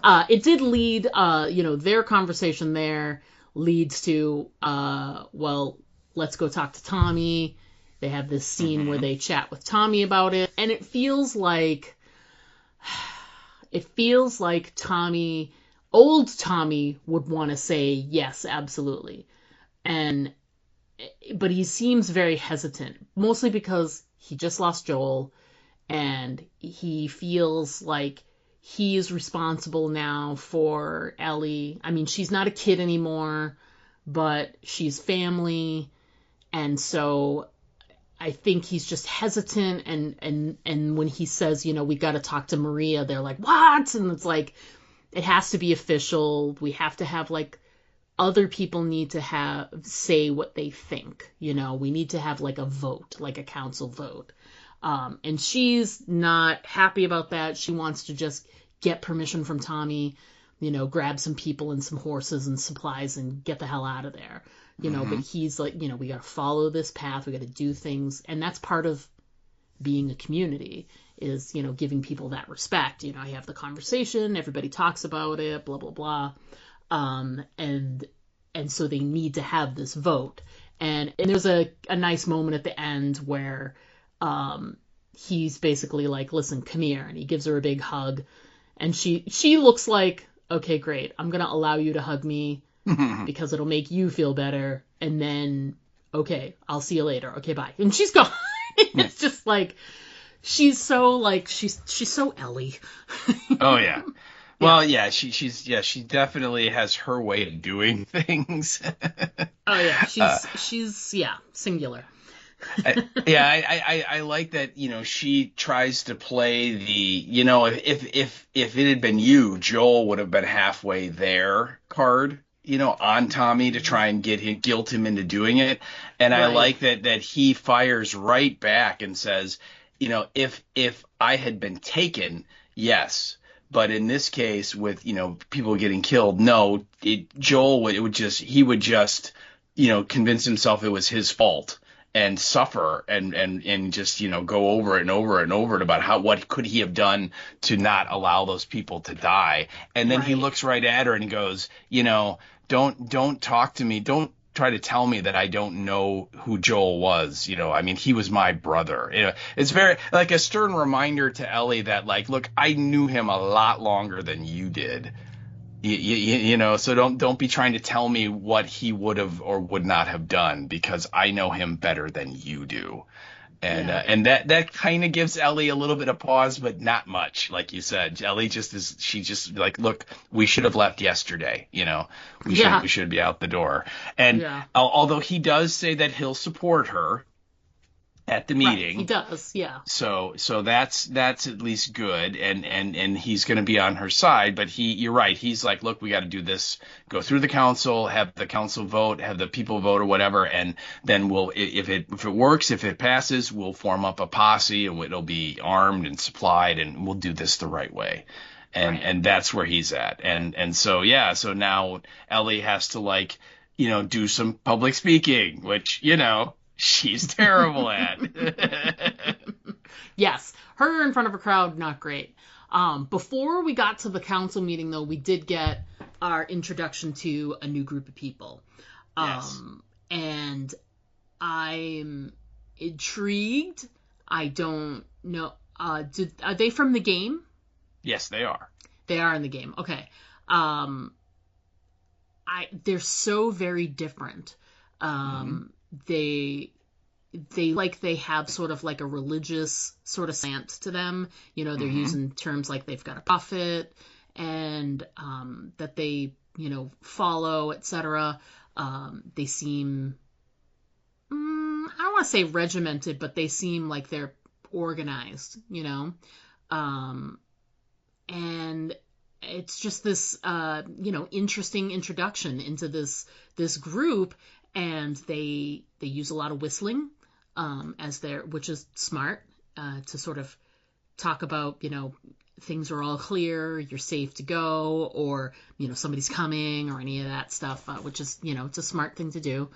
Yeah. It did lead, you know, their conversation there leads to, well, let's go talk to Tommy. They have this scene where they chat with Tommy about it, and it feels like Tommy, old Tommy, would want to say yes, absolutely, but he seems very hesitant, mostly because he just lost Joel, and he feels like he is responsible now for Ellie. I mean, she's not a kid anymore, but she's family, and so I think he's just hesitant, and when he says, you know, we got to talk to Maria, they're like, what? And it's like, it has to be official. We have to have, like, other people need to say what they think, you know, we need to have like a vote, like a council vote. And she's not happy about that. She wants to just get permission from Tommy, you know, grab some people and some horses and supplies and get the hell out of there, you know, but he's like, you know, we got to follow this path. We got to do things. And that's part of being a community is, you know, giving people that respect. You know, you have the conversation, everybody talks about it, blah, blah, blah. And so they need to have this vote. And there's a nice moment at the end where he's basically like, listen, come here. And he gives her a big hug. And she looks like, okay, great. I'm going to allow you to hug me because it'll make you feel better. And then, okay, I'll see you later. Okay, bye. And she's gone. It's just like, she's so Ellie. Oh, yeah. Well, yeah, she definitely has her way of doing things. Oh yeah, she's singular. I like that, you know, she tries to play the, you know, if it had been you, Joel would have been halfway there card, you know, on Tommy to try and guilt him into doing it. And I like that he fires right back and says, you know, if I had been taken, yes. But in this case, with, you know, people getting killed, no, Joel would just, you know, convince himself it was his fault and suffer and just, you know, go over it and over and over about what could he have done to not allow those people to die. And then he looks right at her and he goes, you know, don't talk to me. Don't try to tell me that I don't know who Joel was. You know, I mean, he was my brother. You know, it's very like a stern reminder to Ellie that, like, look, I knew him a lot longer than you did. You know, so don't be trying to tell me what he would have or would not have done because I know him better than you do. And that kind of gives Ellie a little bit of pause, but not much. Like you said, Ellie she's like, look, we should have left yesterday. You know, we should be out the door. And although he does say that he'll support her at the meeting, he does, yeah. So that's at least good, and he's going to be on her side. But you're right. He's like, look, we got to do this. Go through the council, have the council vote, have the people vote or whatever, and then if it works, if it passes, we'll form up a posse and it'll be armed and supplied, and we'll do this the right way. And that's where he's at. And so now Ellie has to, like, you know, do some public speaking, which, you know, she's terrible at. Yes, her in front of a crowd, not great. Before we got to the council meeting, though, we did get our introduction to a new group of people. Yes. And I'm intrigued. I don't know. Are they from the game? Yes, they are. They are in the game. Okay. They're so very different. They have sort of like a religious sort of slant to them. You know, they're using terms like they've got a prophet and that they, you know, follow, etc. They seem, I don't want to say regimented, but they seem like they're organized, you know. And it's just this, you know, interesting introduction into this group, and they use a lot of whistling which is smart, to sort of talk about, you know, things are all clear, you're safe to go, or, you know, somebody's coming, or any of that stuff, which is, you know, it's a smart thing to do.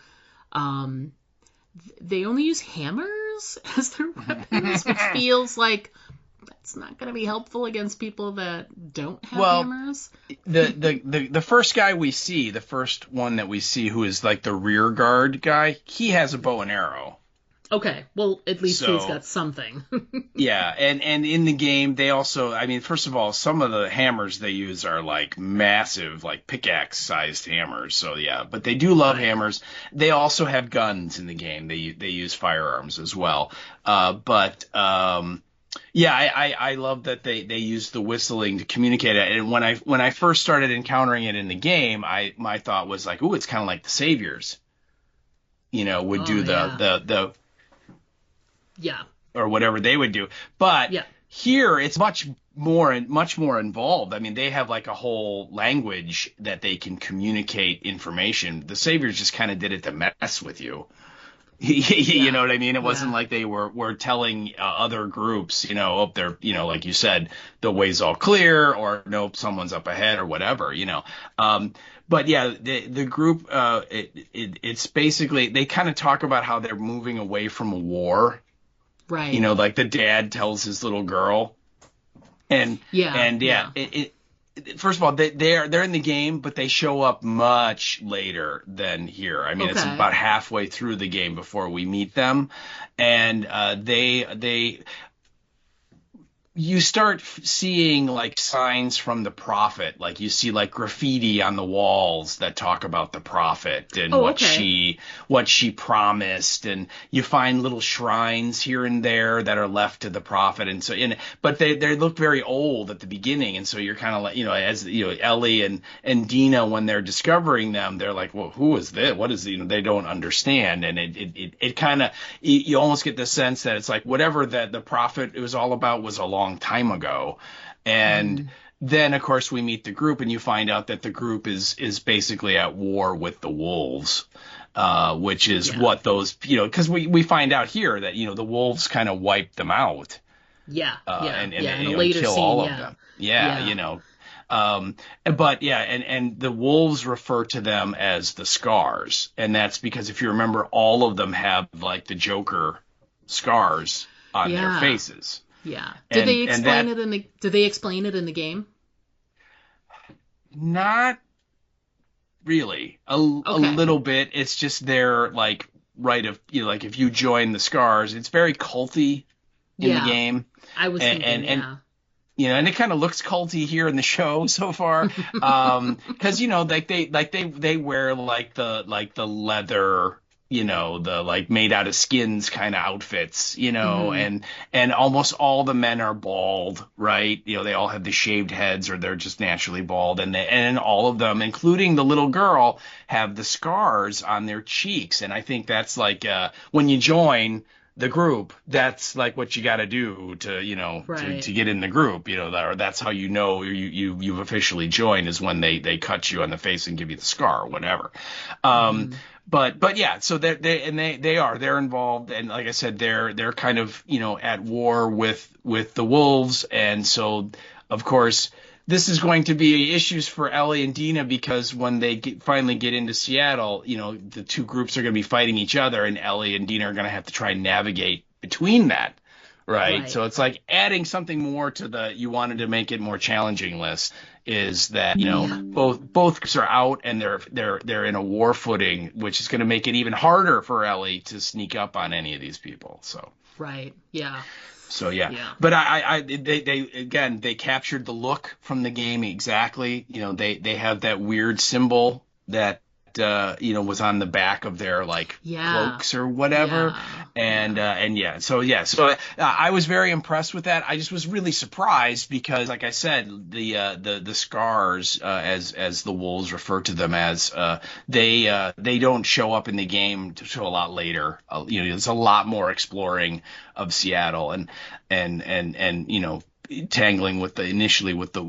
They only use hammers as their weapons, which feels like that's not going to be helpful against people that don't have hammers. The first guy we see, the first one that we see, who is like the rear guard guy, he has a bow and arrow. Okay, well, at least he's got something. Yeah, and in the game, they also, I mean, first of all, some of the hammers they use are like massive, like pickaxe-sized hammers. So yeah, but they do love hammers. They also have guns in the game. They use firearms as well. Yeah, I love that they use the whistling to communicate it. And when I first started encountering it in the game, my thought was like, ooh, it's kind of like the Saviors, you know, would do the yeah, or whatever they would do. But here it's much more involved. I mean, they have like a whole language that they can communicate information. The Saviors just kind of did it to mess with you. You know what I mean? It wasn't like they were telling other groups, you know, oh, they're, you know, like you said, the way's all clear, or nope, someone's up ahead, or whatever, you know. But yeah, the group, it's basically, they kind of talk about how they're moving away from a war. Right. You know, like the dad tells his little girl. First of all, they're in the game, but they show up much later than here. I mean, it's about halfway through the game before we meet them, and you start seeing like signs from the prophet. Like you see like graffiti on the walls that talk about the prophet and what she promised, and you find little shrines here and there that are left to the prophet. And so, but they look very old at the beginning, and so you're kind of like, you know, as you know, Ellie and Dina, when they're discovering them, they're like, well, who is this? What is, you know, they don't understand, and it kind of, you almost get the sense that it's like whatever that the prophet it was all about was a long time ago. And then of course we meet the group, and you find out that the group is basically at war with the wolves, which is what those, you know, because we find out here that, you know, the wolves kind of wiped them out, and you know, kill all of them, you know, but and the wolves refer to them as the scars, and that's because if you remember, all of them have like the Joker scars on their faces. Yeah. Do they explain it in the game? Not really. A little bit. It's just their like right of, you know, like if you join the scars, it's very culty in the game. I was thinking, you know, and it kind of looks culty here in the show so far, because you know, like they wear like the leather, you know, the like made out of skins kind of outfits, you know, and almost all the men are bald, right? You know, they all have the shaved heads, or they're just naturally bald, and all of them, including the little girl, have the scars on their cheeks. And I think that's like when you join the group, that's like what you got to do to, you know, to get in the group, you know, or that's how you know you've officially joined, is when they cut you on the face and give you the scar or whatever. But yeah, so they're involved, and like I said, they're kind of, you know, at war with the wolves, and so of course this is going to be issues for Ellie and Dina, because when they finally get into Seattle, you know, the two groups are going to be fighting each other, and Ellie and Dina are going to have to try and navigate between that, Right. So it's like adding something more to you wanted to make it more challenging list is that, both groups are out and they're in a war footing, which is going to make it even harder for Ellie to sneak up on any of these people. So. Right. Yeah. So yeah. But they captured the look from the game exactly. They have that weird symbol that was on the back of their cloaks or whatever. So I was very impressed with that. I just was really surprised because, like I said, the scars, as the wolves refer to them as, they don't show up in the game until a lot later. There's a lot more exploring of Seattle and tangling with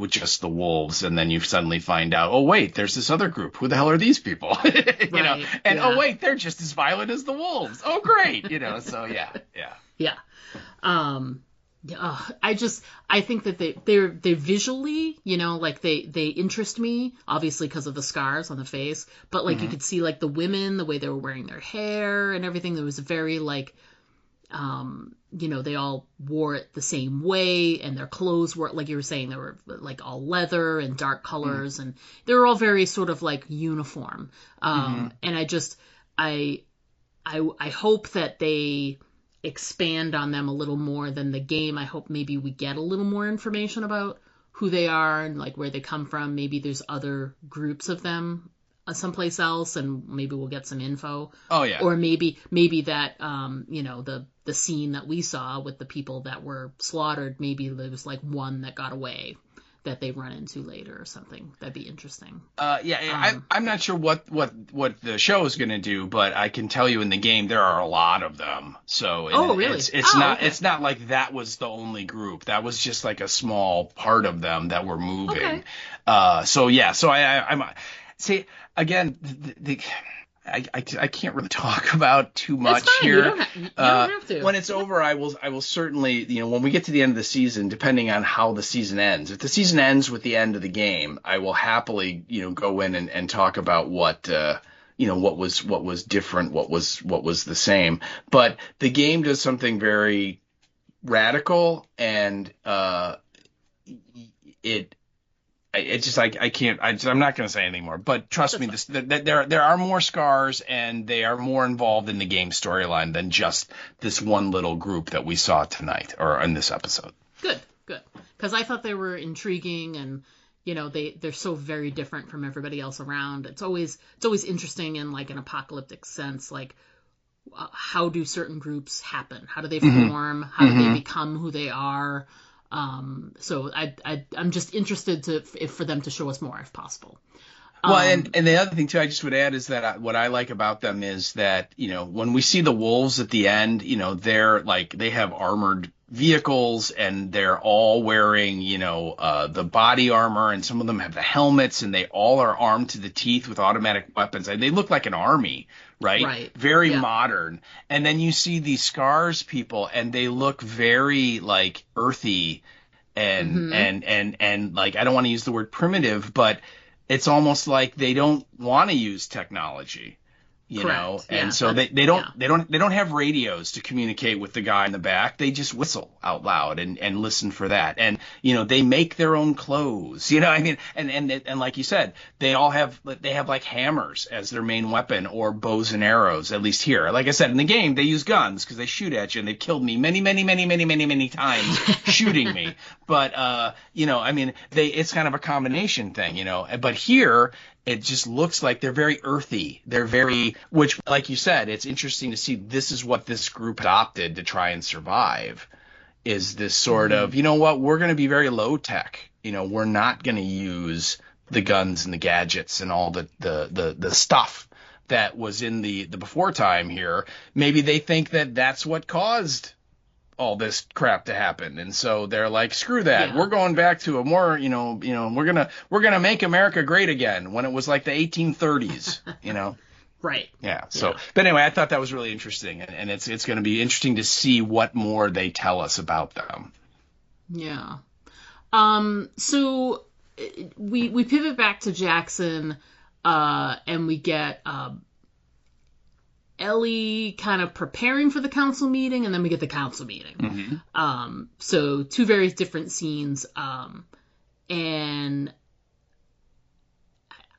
just the wolves, and then you suddenly find out, oh wait, there's this other group. Who the hell are these people? Oh wait, they're just as violent as the wolves. Oh great, So yeah. I think that they're visually, they interest me, obviously because of the scars on the face, but you could see the women, the way they were wearing their hair and everything. There was a very they all wore it the same way, and their clothes were, like you were saying, they were all leather and dark colors, and they were all very sort of uniform. And I hope that they expand on them a little more than the game. I hope maybe we get a little more information about who they are and where they come from. Maybe there's other groups of them someplace else, and maybe we'll get some info. Oh yeah. Or maybe that the scene that we saw with the people that were slaughtered, maybe there was one that got away that they run into later or something. That'd be interesting. I'm not sure what the show is going to do, but I can tell you in the game there are a lot of them. So really? It's not like that was the only group. That was just a small part of them that were moving. Okay. So I'm see again. I can't really talk about too much here. You don't have to. When it's over, I will certainly, when we get to the end of the season, depending on how the season ends. If the season ends with the end of the game, I will happily, go in and talk about what was different, what was the same. But the game does something very radical, and I'm not going to say anything more, but trust me, there are more scars, and they are more involved in the game storyline than just this one little group that we saw tonight or in this episode. Good. Because I thought they were intriguing, and they're so very different from everybody else around. It's always interesting in an apocalyptic sense, how do certain groups happen? How do they form? How do they become who they are? So I'm just interested for them to show us more if possible. Well, and the other thing too, I just would add is that what I like about them is that, when we see the wolves at the end, they're they have armored vehicles, and they're all wearing, the body armor, and some of them have the helmets, and they all are armed to the teeth with automatic weapons. And they look like an army, right? Very modern. And then you see these scars people, and they look very earthy and I don't want to use the word primitive, but it's almost like they don't want to use technology. And so they don't have radios to communicate with the guy in the back. They just whistle out loud and listen for that. And they make their own clothes. And like you said, they have hammers as their main weapon, or bows and arrows. At least here, like I said, in the game they use guns because they shoot at you, and they've killed me many times shooting me. But it's kind of a combination thing. But here, it just looks like they're very earthy. Which, like you said, it's interesting to see this is what this group adopted to try and survive, is this sort of, we're going to be very low tech. We're not going to use the guns and the gadgets and all the stuff that was in the before time here. Maybe they think that that's what caused all this crap to happen, and so they're like, screw that. We're going back to a more, we're gonna make America great again, when it was the 1830s. Right. Yeah. So, but anyway, I thought that was really interesting, and it's going to be interesting to see what more they tell us about them. Yeah. So we pivot back to Jackson, and we get Ellie kind of preparing for the council meeting, and then we get the council meeting. Mm-hmm. So two very different scenes. And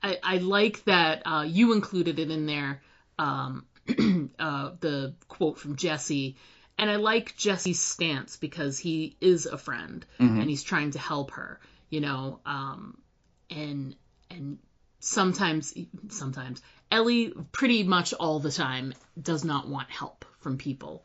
I like that you included it in there, the quote from Jesse. And I like Jesse's stance because he is a friend, and he's trying to help her, and sometimes Ellie pretty much all the time does not want help from people.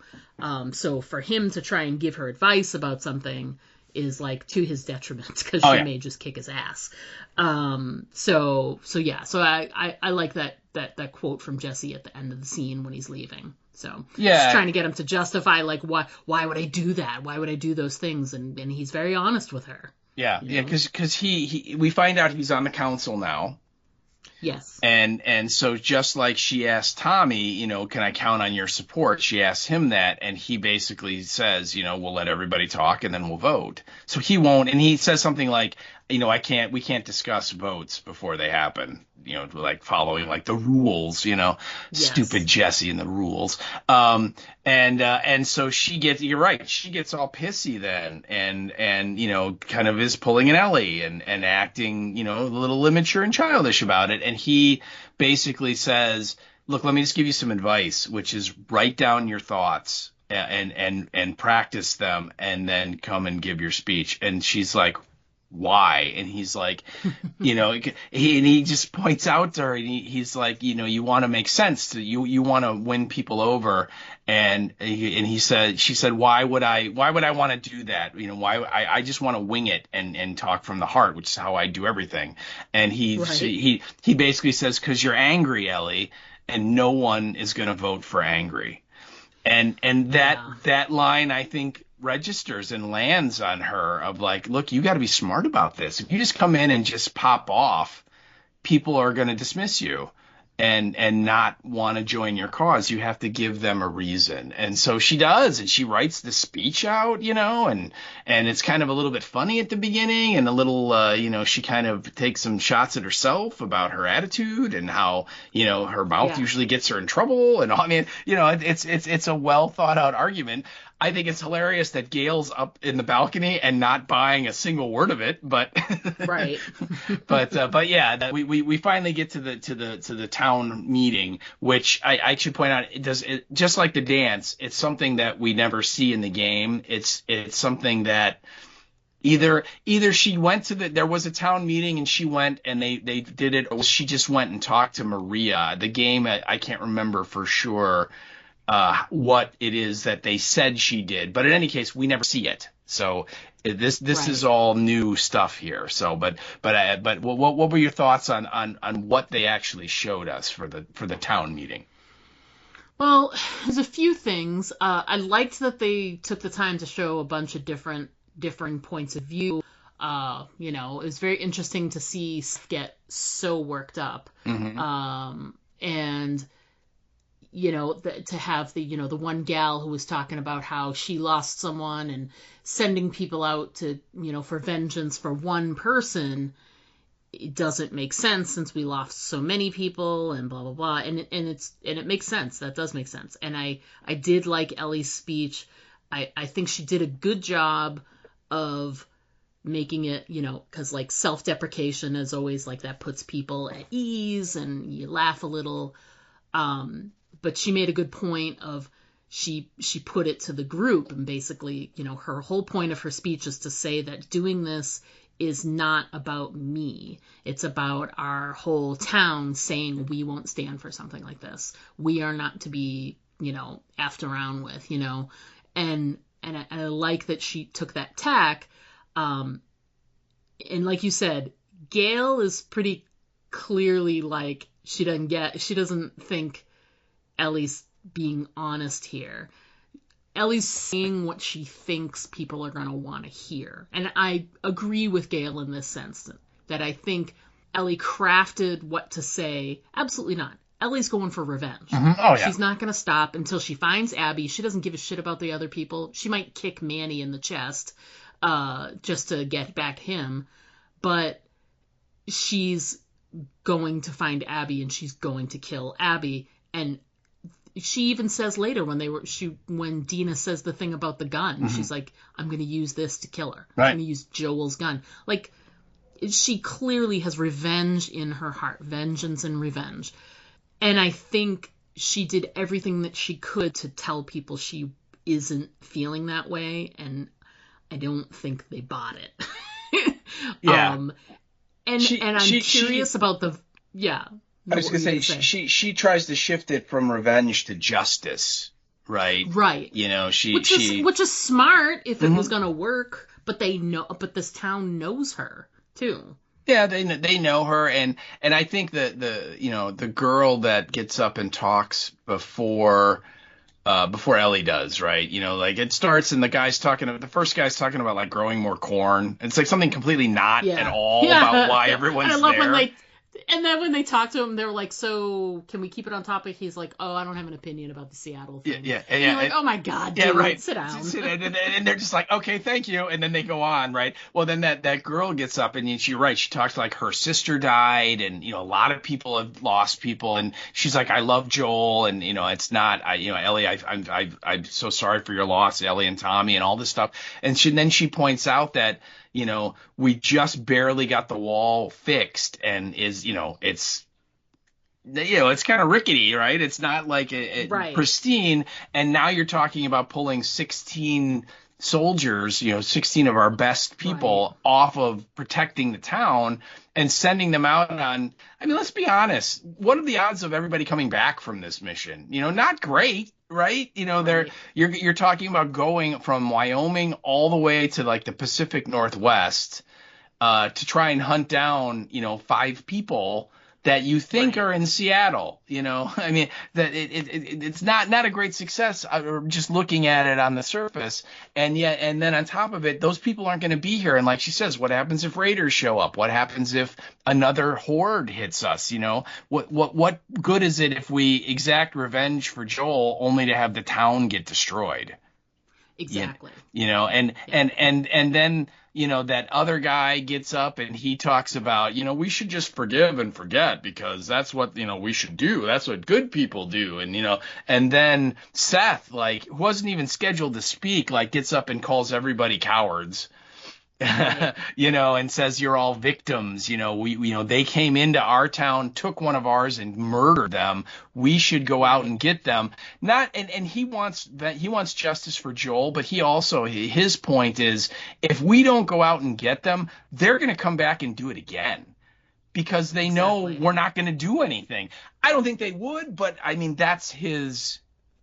So for him to try and give her advice about something is like to his detriment because she may just kick his ass. So I like that quote from Jesse at the end of the scene when he's leaving. So just trying to get him to justify like why would I do that? Why would I do those things? And he's very honest with her. Yeah, because we find out he's on the council now. Yes. And so just like she asked Tommy, can I count on your support? She asked him that, and he basically says, we'll let everybody talk and then we'll vote. So he won't, and he says something like, we can't discuss votes before they happen, like following like the rules, Yes. Stupid Jesse and the rules. And so you're right, she gets all pissy then and kind of is pulling an Ellie and acting, a little immature and childish about it. And he basically says, look, let me just give you some advice, which is write down your thoughts and practice them and then come and give your speech. And she's like, why? And he's like, he just points out to her, and he's like, you want to make sense to you want to win people over. And she said, why would I want to do that? Why I just want to wing it and talk from the heart, which is how I do everything. And he basically says, 'cause you're angry, Ellie, and no one is going to vote for angry. And that line, I think, registers and lands on her of like, look, you got to be smart about this. If you just come in and just pop off, people are going to dismiss you and not want to join your cause. You have to give them a reason. And so she does, and she writes the speech out, and it's kind of a little bit funny at the beginning and a little, she kind of takes some shots at herself about her attitude and how, her mouth usually gets her in trouble. And I mean, it's a well thought out argument. I think it's hilarious that Gail's up in the balcony and not buying a single word of it, but right. but yeah, we finally get to the town meeting, which I should point out, it just like the dance, it's something that we never see in the game. It's something that either she went to there was a town meeting and she went and they did it, or she just went and talked to Maria. The game, I can't remember for sure what it is that they said she did, but in any case, we never see it. So this is all new stuff here. So, but what were your thoughts on what they actually showed us for the town meeting? Well, there's a few things. I liked that they took the time to show a bunch of different points of view. It was very interesting to see Seth get so worked up. Mm-hmm. And to have the one gal who was talking about how she lost someone and sending people out to, for vengeance for one person, it doesn't make sense since we lost so many people and blah, blah, blah. And it makes sense. That does make sense. And I did like Ellie's speech. I think she did a good job of making it, because like self-deprecation is always like that puts people at ease and you laugh a little. But she made a good point of she put it to the group, and basically, her whole point of her speech is to say that doing this is not about me. It's about our whole town saying we won't stand for something like this. We are not to be, effed around with, and I like that she took that tack. And like you said, Gail is pretty clearly like, she doesn't think Ellie's being honest here. Ellie's saying what she thinks people are going to want to hear. And I agree with Gail in this sense, that I think Ellie crafted what to say. Absolutely not. Ellie's going for revenge. Mm-hmm. Oh, yeah. She's not going to stop until she finds Abby. She doesn't give a shit about the other people. She might kick Manny in the chest just to get back him. But she's going to find Abby, and she's going to kill Abby. And she even says later when Dina says the thing about the gun, she's like, I'm going to use this to kill her. Right. I'm going to use Joel's gun. Like, she clearly has revenge in her heart, vengeance and revenge. And I think she did everything that she could to tell people she isn't feeling that way, and I don't think they bought it. Yeah. And I'm curious about the I was going to say she tries to shift it from revenge to justice, right? Right. You know, which is smart if it was going to work, but this town knows her too. Yeah, they know her, and I think that the girl that gets up and talks before Ellie does, right? You know, like it starts and the first guy's talking about like growing more corn. It's like something completely not at all about why everyone's there. I love and then when they talk to him, they're like, so can we keep it on topic? He's like, oh, I don't have an opinion about the Seattle thing. Yeah. And you're like, oh my God, dude, right. sit down. And they're just like, okay, thank you. And then they go on, right? Well, then that girl gets up and you're right. She talks like her sister died and, a lot of people have lost people. And she's like, I love Joel. And, it's not, Ellie, I'm so sorry for your loss, Ellie and Tommy and all this stuff. And then she points out that, we just barely got the wall fixed and it's kind of rickety, right? It's not like pristine. And now you're talking about pulling 16 soldiers, 16 of our best people off of protecting the town and sending them out on, let's be honest. What are the odds of everybody coming back from this mission? Not great. Right? You're talking about going from Wyoming all the way to like the Pacific Northwest to try and hunt down, 5 people that you think are in Seattle. That it's not a great success just looking at it on the surface. And then on top of it, those people aren't going to be here. And like she says, what happens if raiders show up? What happens if another horde hits us? What good is it if we exact revenge for Joel only to have the town get destroyed? Exactly. And then, that other guy gets up and he talks about, we should just forgive and forget because that's what, we should do. That's what good people do. And then Seth, like, who wasn't even scheduled to speak, like, gets up and calls everybody cowards. Right. And says you're all victims. They came into our town, took one of ours and murdered them. We should go out and get them. And he wants justice for Joel, but his point is if we don't go out and get them, they're going to come back and do it again because they know we're not going to do anything. I don't think they would, but that's his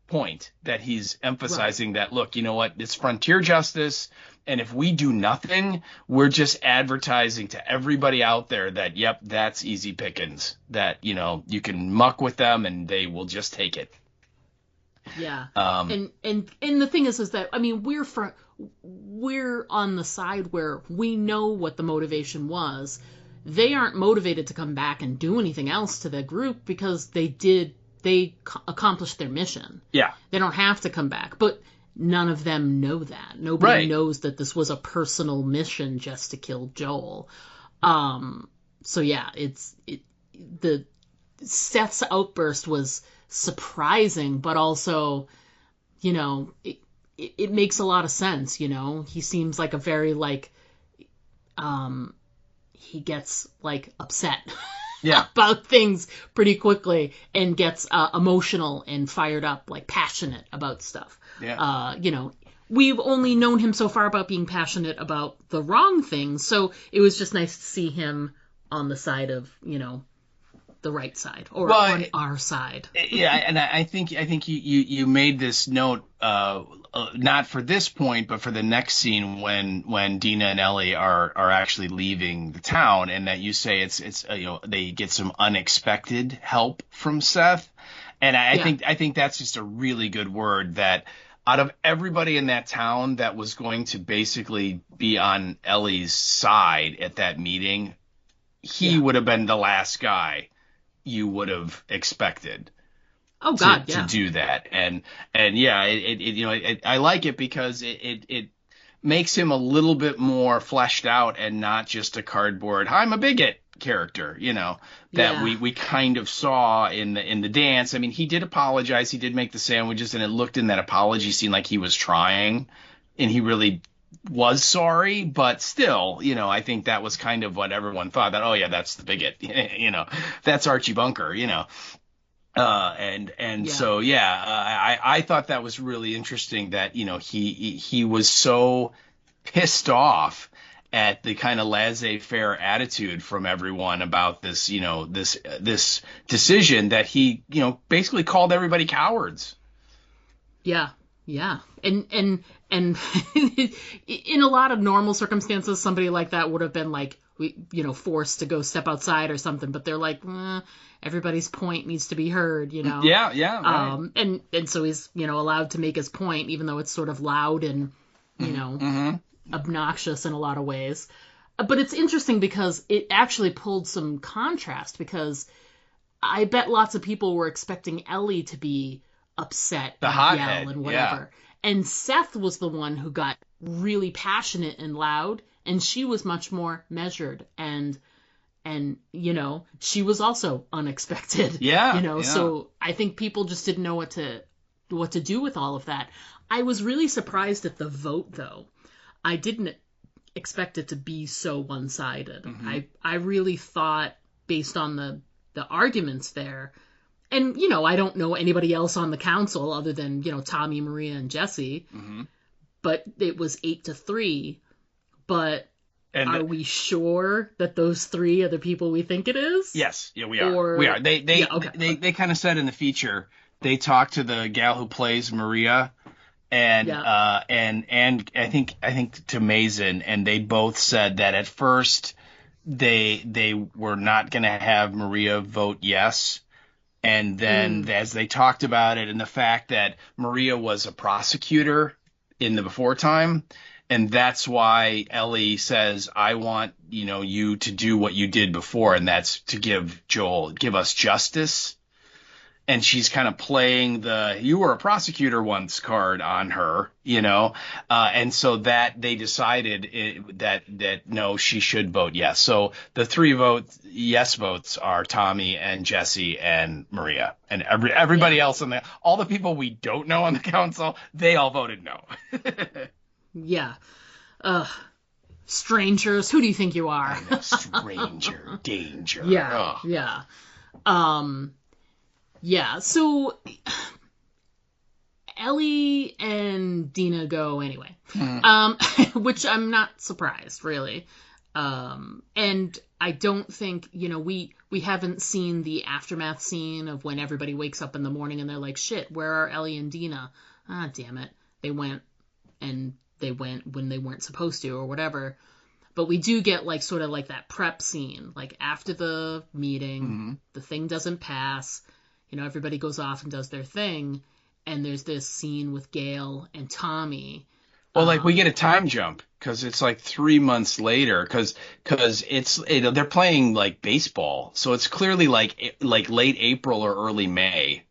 point that he's emphasizing that, look, you know what, it's frontier justice. And if we do nothing, we're just advertising to everybody out there that, yep, that's easy pickings, that, you can muck with them and they will just take it. Yeah. And the thing is that, we're on the side where we know what the motivation was. They aren't motivated to come back and do anything else to the group because they accomplished their mission. Yeah. They don't have to come back. But none of them know that. Nobody knows that this was a personal mission just to kill Joel. So yeah, the Seth's outburst was surprising, but also, it makes a lot of sense. He seems like a very he gets upset. About things pretty quickly and gets emotional and fired up, passionate about stuff. Yeah. We've only known him so far about being passionate about the wrong things, so it was just nice to see him on the side of, the right side or on our side. Yeah, and I think you made this note not for this point, but for the next scene when Dina and Ellie are actually leaving the town, and that you say it's they get some unexpected help from Seth, and I think that's just a really good word that. Out of everybody in that town that was going to basically be on Ellie's side at that meeting, he would have been the last guy you would have expected. Oh God, to do that, and yeah, I like it because it makes him a little bit more fleshed out and not just a cardboard. I'm a bigot, character, that Yeah. we kind of saw in the dance. I mean, he did apologize. He did make the sandwiches, and it looked in that apology scene like he was trying, and he really was sorry. But still, I think that was kind of what everyone thought, that, oh yeah, that's the bigot, that's Archie Bunker, and Yeah. so yeah, I thought that was really interesting that he was so pissed off at the kind of laissez-faire attitude from everyone about this this decision, that he basically called everybody cowards. Yeah. Yeah. And in a lot of normal circumstances, somebody like that would have been like, forced to go step outside or something, but they're like, everybody's point needs to be heard, Yeah, right. And so he's, allowed to make his point, even though it's sort of loud and, obnoxious in a lot of ways. But it's interesting because it actually pulled some contrast, because I bet lots of people were expecting Ellie to be upset The and hothead, yell and whatever. And Seth was the one who got really passionate and loud, and she was much more measured, and she was also unexpected. Yeah. So I think people just didn't know what to do with all of that. I was really surprised at the vote, though. I didn't expect it to be so one-sided. Mm-hmm. I really thought, based on the arguments there, and I don't know anybody else on the council other than Tommy, Maria, and Jesse, Mm-hmm. but it was 8-3. But And are we sure that those 3 are the people we think it is? yes, yeah, we are. Or- We are. Yeah, okay. They kind of said in the feature, they talked to the gal who plays Maria, and Yeah. and I think to Mason, and they both said that at first they were not going to have Maria vote yes. And then as they talked about it, and the fact that Maria was a prosecutor in the before time, and that's why Ellie says, I want, you to do what you did before, and that's to give us justice. And she's kind of playing the "you were a prosecutor once" card on her, and so that they decided that no, she should vote yes. So the 3 yes votes are Tommy and Jesse and Maria, and everybody else all the people we don't know on the council, they all voted no. Yeah. Strangers, who do you think you are? Stranger danger. Yeah. Ugh. Yeah. Yeah, so Ellie and Dina go anyway, which I'm not surprised, really. And I don't think, we haven't seen the aftermath scene of when everybody wakes up in the morning and they're like, shit, where are Ellie and Dina? Ah, damn it. They went when they weren't supposed to, or whatever. But we do get sort of that prep scene, after the meeting, the thing doesn't pass. Everybody goes off and does their thing, and there's this scene with Gail and Tommy. Well, we get a time jump, because it's 3 months later, because it's they're playing baseball, so it's clearly like late April or early May.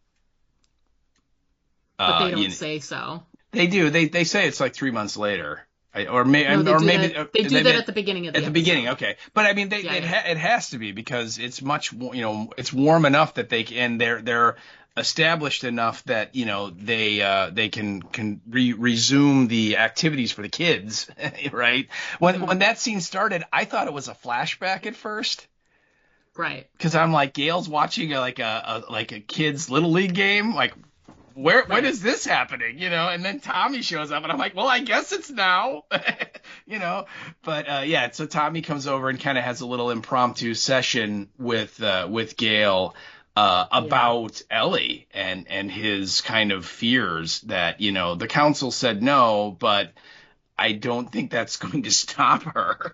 But they don't say so. They do. They say it's 3 months later. Maybe they do that at the beginning of the episode. Beginning, okay. But I mean, it has to be, because it's much, it's warm enough that they're established enough that they can resume the activities for the kids, right? When that scene started, I thought it was a flashback at first. Right. Because I'm Gail's watching a kid's little league game, when is this happening? And then Tommy shows up, and I'm like, well, I guess it's now, but so Tommy comes over and kind of has a little impromptu session with Gail about Ellie and his kind of fears that, the council said no, but I don't think that's going to stop her.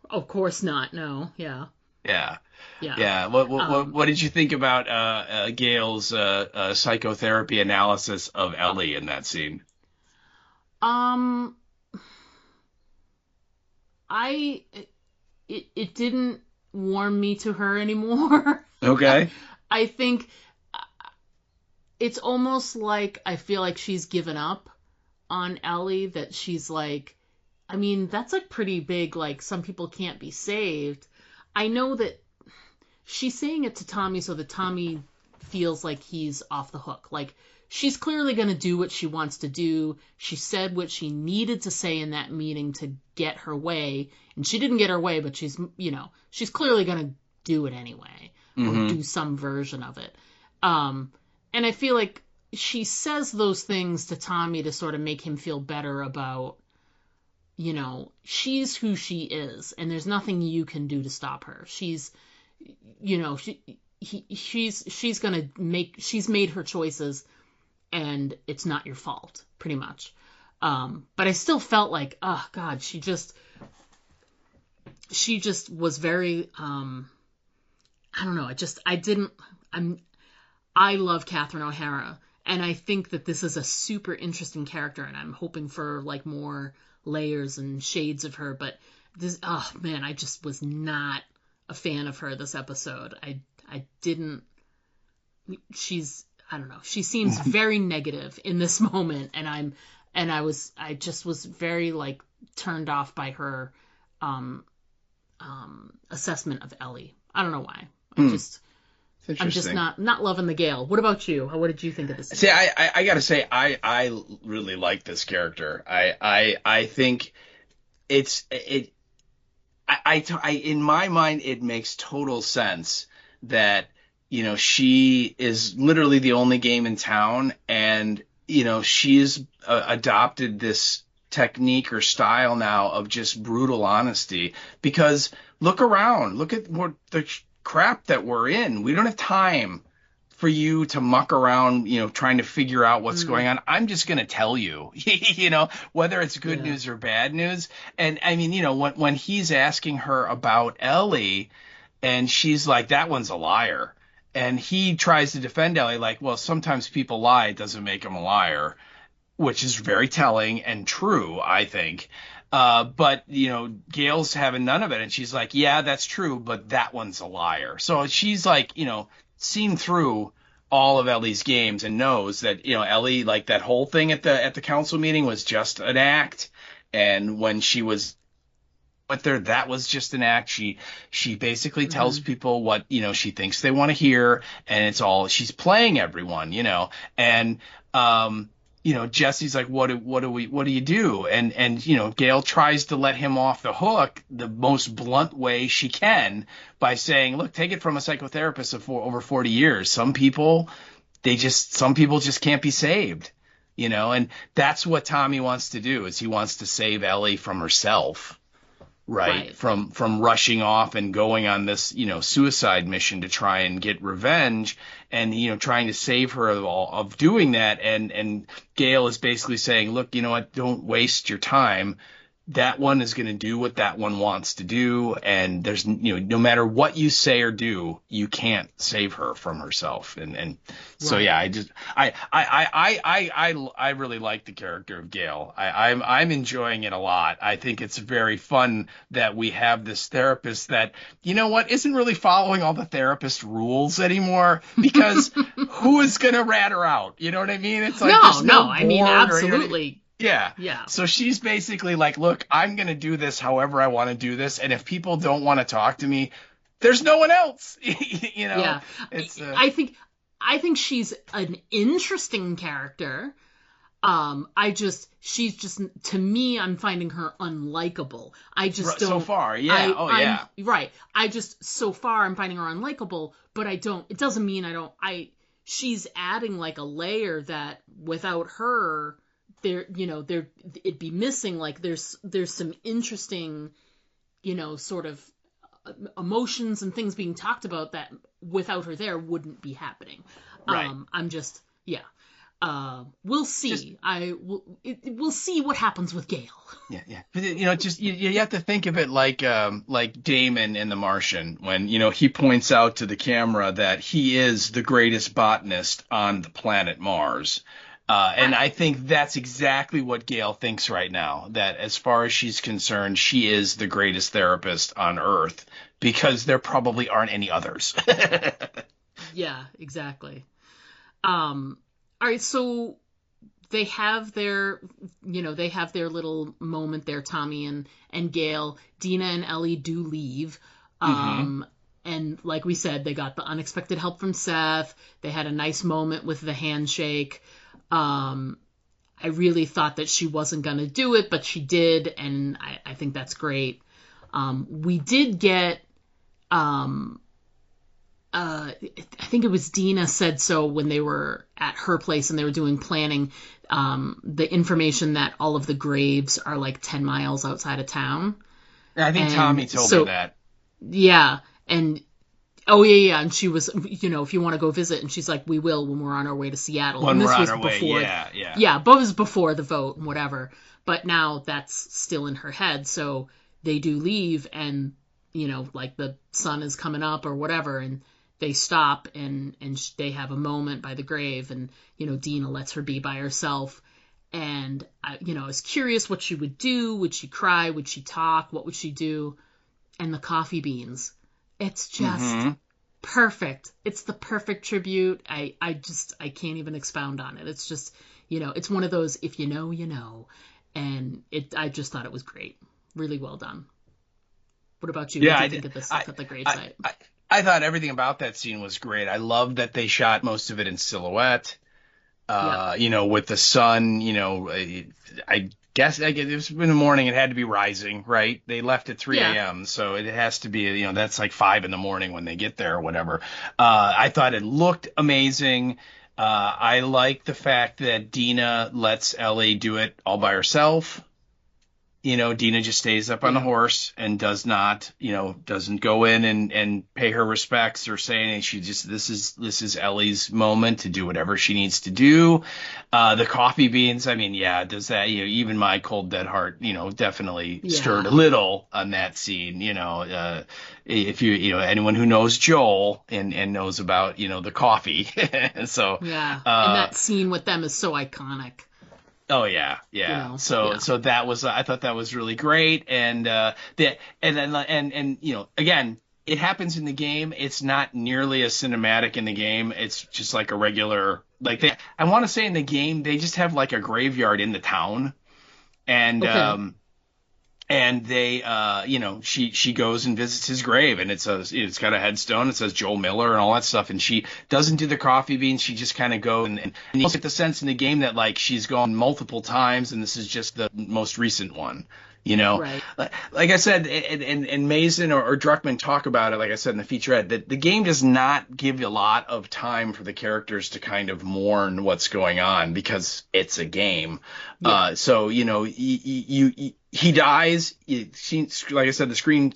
Of course not. No. Yeah. Yeah. Yeah. Yeah. What did you think about Gail's psychotherapy analysis of Ellie in that scene? It didn't warm me to her anymore. Okay. I think it's almost I feel like she's given up on Ellie, that she's I mean, that's pretty big, some people can't be saved. I know that she's saying it to Tommy so that Tommy feels like he's off the hook. Like, she's clearly going to do what she wants to do. She said what she needed to say in that meeting to get her way, and she didn't get her way, but she's clearly going to do it anyway, or do some version of it. And I feel like she says those things to Tommy to sort of make him feel better about, she's who she is, and there's nothing you can do to stop her. She's made her choices, and it's not your fault, pretty much. But I still felt like, oh God, she just was very, I don't know. I love Catherine O'Hara, and I think that this is a super interesting character, and I'm hoping for like more layers and shades of her. But this, oh man, I just was not a fan of her this episode. I don't know. She seems very negative in this moment, and I just was very like turned off by her assessment of Ellie. I don't know why. I'm just not loving the Gale. What about you? What did you think of this? See, I gotta say, I really like this character. I think in my mind, it makes total sense that, she is literally the only game in town, and, she's adopted this technique or style now of just brutal honesty, because look around, look at what the crap that we're in. We don't have time for you to muck around, trying to figure out what's going on. I'm just going to tell you, whether it's good news or bad news. And I mean, when he's asking her about Ellie, and she's like, that one's a liar. And he tries to defend Ellie like, well, sometimes people lie. It doesn't make them a liar, which is very telling and true, I think. But, Gail's having none of it. And she's like, yeah, that's true, but that one's a liar. So she's like, seen through all of Ellie's games and knows that, Ellie, like that whole thing at the council meeting was just an act. And when she was with her, that was just an act. She basically tells people what, she thinks they want to hear. And it's all, she's playing everyone, and, Jesse's like, what do you do? And Gail tries to let him off the hook the most blunt way she can by saying, look, take it from a psychotherapist of over 40 years. Some people just can't be saved, and that's what Tommy wants to do, is he wants to save Ellie from herself. Right. From rushing off and going on this, suicide mission to try and get revenge, and, trying to save her of doing that. And Gail is basically saying, look, you know what? Don't waste your time. That one is going to do what that one wants to do. And there's, no matter what you say or do, you can't save her from herself. And so, yeah, I really like the character of Gail. I'm enjoying it a lot. I think it's very fun that we have this therapist that, isn't really following all the therapist rules anymore, because who is going to rat her out? You know what I mean? It's like, no, I mean, absolutely. Yeah. So she's basically like, look, I'm going to do this however I want to do this. And if people don't want to talk to me, there's no one else. Yeah. I think she's an interesting character. She's just, to me, I'm finding her unlikable. I just don't. So far, yeah. Right. So far, I'm finding her unlikable, but it doesn't mean she's adding like a layer that without her, it'd be missing. Like there's some interesting, sort of emotions and things being talked about that without her there wouldn't be happening. Right. We'll see. We'll see what happens with Gail. Yeah. But, you have to think of it like Damon in The Martian, when, he points out to the camera that he is the greatest botanist on the planet Mars. And I think that's exactly what Gail thinks right now, that as far as she's concerned, she is the greatest therapist on Earth, because there probably aren't any others. Yeah, exactly. All right, so they have their little moment there, Tommy and Gail. Dina and Ellie do leave. And like we said, they got the unexpected help from Seth. They had a nice moment with the handshake. I really thought that she wasn't going to do it, but she did, and I think that's great. We did get, I think it was Dina said so when they were at her place and they were doing planning, the information that all of the graves are like 10 miles outside of town. I think Tommy told me that. Yeah, and yeah, and she was, if you want to go visit, and she's like, we will when we're on our way to Seattle. When and this we're on was our before, way, yeah. Yeah, but it was before the vote and whatever. But now that's still in her head, so they do leave, and, like the sun is coming up or whatever, and they stop, and they have a moment by the grave, and, Dina lets her be by herself. And, I was curious what she would do. Would she cry? Would she talk? What would she do? And the coffee beans. It's just perfect. It's the perfect tribute. I can't even expound on it. It's just, it's one of those, if you know, you know. And I just thought it was great. Really well done. What about you? Yeah, what did you think of this at the gravesite? I thought everything about that scene was great. I loved that they shot most of it in silhouette. With the sun, I guess it was in the morning. It had to be rising, right? They left at 3 a.m. So it has to be, that's like 5 a.m. when they get there or whatever. I thought it looked amazing. I like the fact that Dina lets Ellie do it all by herself. Dina just stays up on the horse and does not, doesn't go in and pay her respects or say anything. She just, this is Ellie's moment to do whatever she needs to do. The coffee beans, does that, even my cold dead heart, definitely stirred a little on that scene. If anyone who knows Joel and knows about, the coffee. So, and that scene with them is so iconic. Oh yeah. So that was, I thought that was really great, and again, it happens in the game. It's not nearly as cinematic in the game. It's just like a regular, I want to say in the game they just have like a graveyard in the town, and and they she goes and visits his grave, and it's got a headstone. It says Joel Miller and all that stuff, and she doesn't do the coffee beans. She just kind of goes, and you get the sense in the game that like she's gone multiple times, and this is just the most recent one. Right. Like I said, and Mason or Druckmann talk about it, like I said in the featurette, that the game does not give you a lot of time for the characters to kind of mourn what's going on because it's a game. Yeah. So, he dies. Like I said, the screen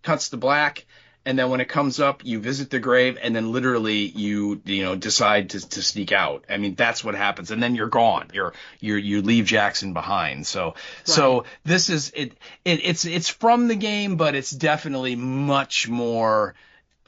cuts to black. And then when it comes up, you visit the grave, and then literally you decide to sneak out. That's what happens, and then you're gone. You leave Jackson behind. So this is it. It's from the game, but it's definitely much more.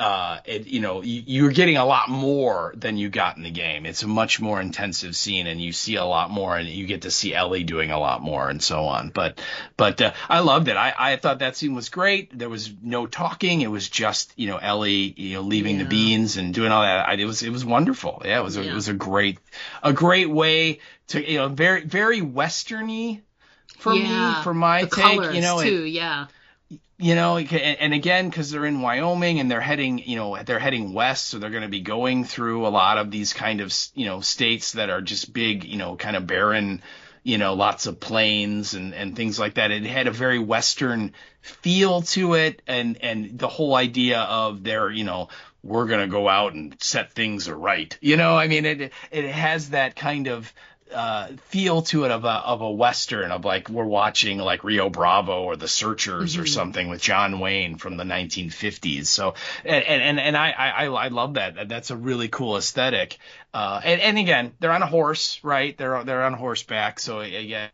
You're getting a lot more than you got in the game. It's a much more intensive scene, and you see a lot more, and you get to see Ellie doing a lot more, and so on. But I loved it. I thought that scene was great. There was no talking. It was just Ellie leaving the beans and doing all that. It was wonderful. Yeah, it was a great way to very very westerny for me, for my the take. Colors too, and again, because they're in Wyoming and they're heading west, so they're going to be going through a lot of these kind of states that are just big, kind of barren, lots of plains and things like that. It had a very western feel to it, and the whole idea of their, we're going to go out and set things right. It has that kind of feel to it of a western, of like we're watching like Rio Bravo or The Searchers or something with John Wayne from the 1950s. So and I love that. That's a really cool aesthetic. And again, they're on a horse, right? They're on horseback. So again,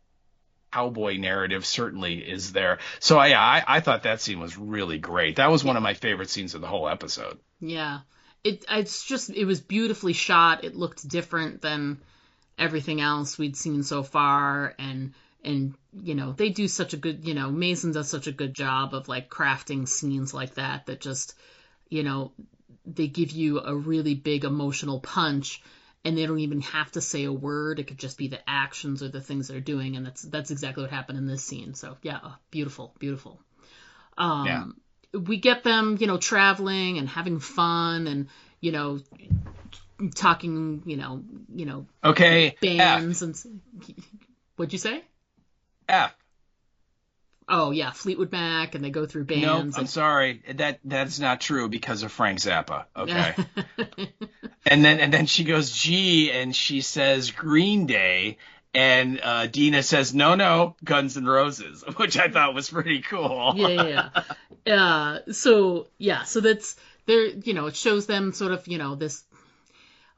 cowboy narrative certainly is there. So I thought that scene was really great. That was one of my favorite scenes of the whole episode. Yeah, it was beautifully shot. It looked different than everything else we'd seen so far, and they do such a good, Mason does such a good job of like crafting scenes like that just, they give you a really big emotional punch, and they don't even have to say a word. It could just be the actions or the things they're doing, and that's exactly what happened in this scene. So beautiful. we get them, traveling and having fun and, talking, Okay. bands F. and what'd you say? F. Oh yeah, Fleetwood Mac, and they go through Nope, bands. I'm sorry. That's not true because of Frank Zappa. Okay. And then she goes G and she says Green Day, and Dina says no, Guns N' Roses, which I thought was pretty cool. Yeah. So that's there. It shows them sort of this,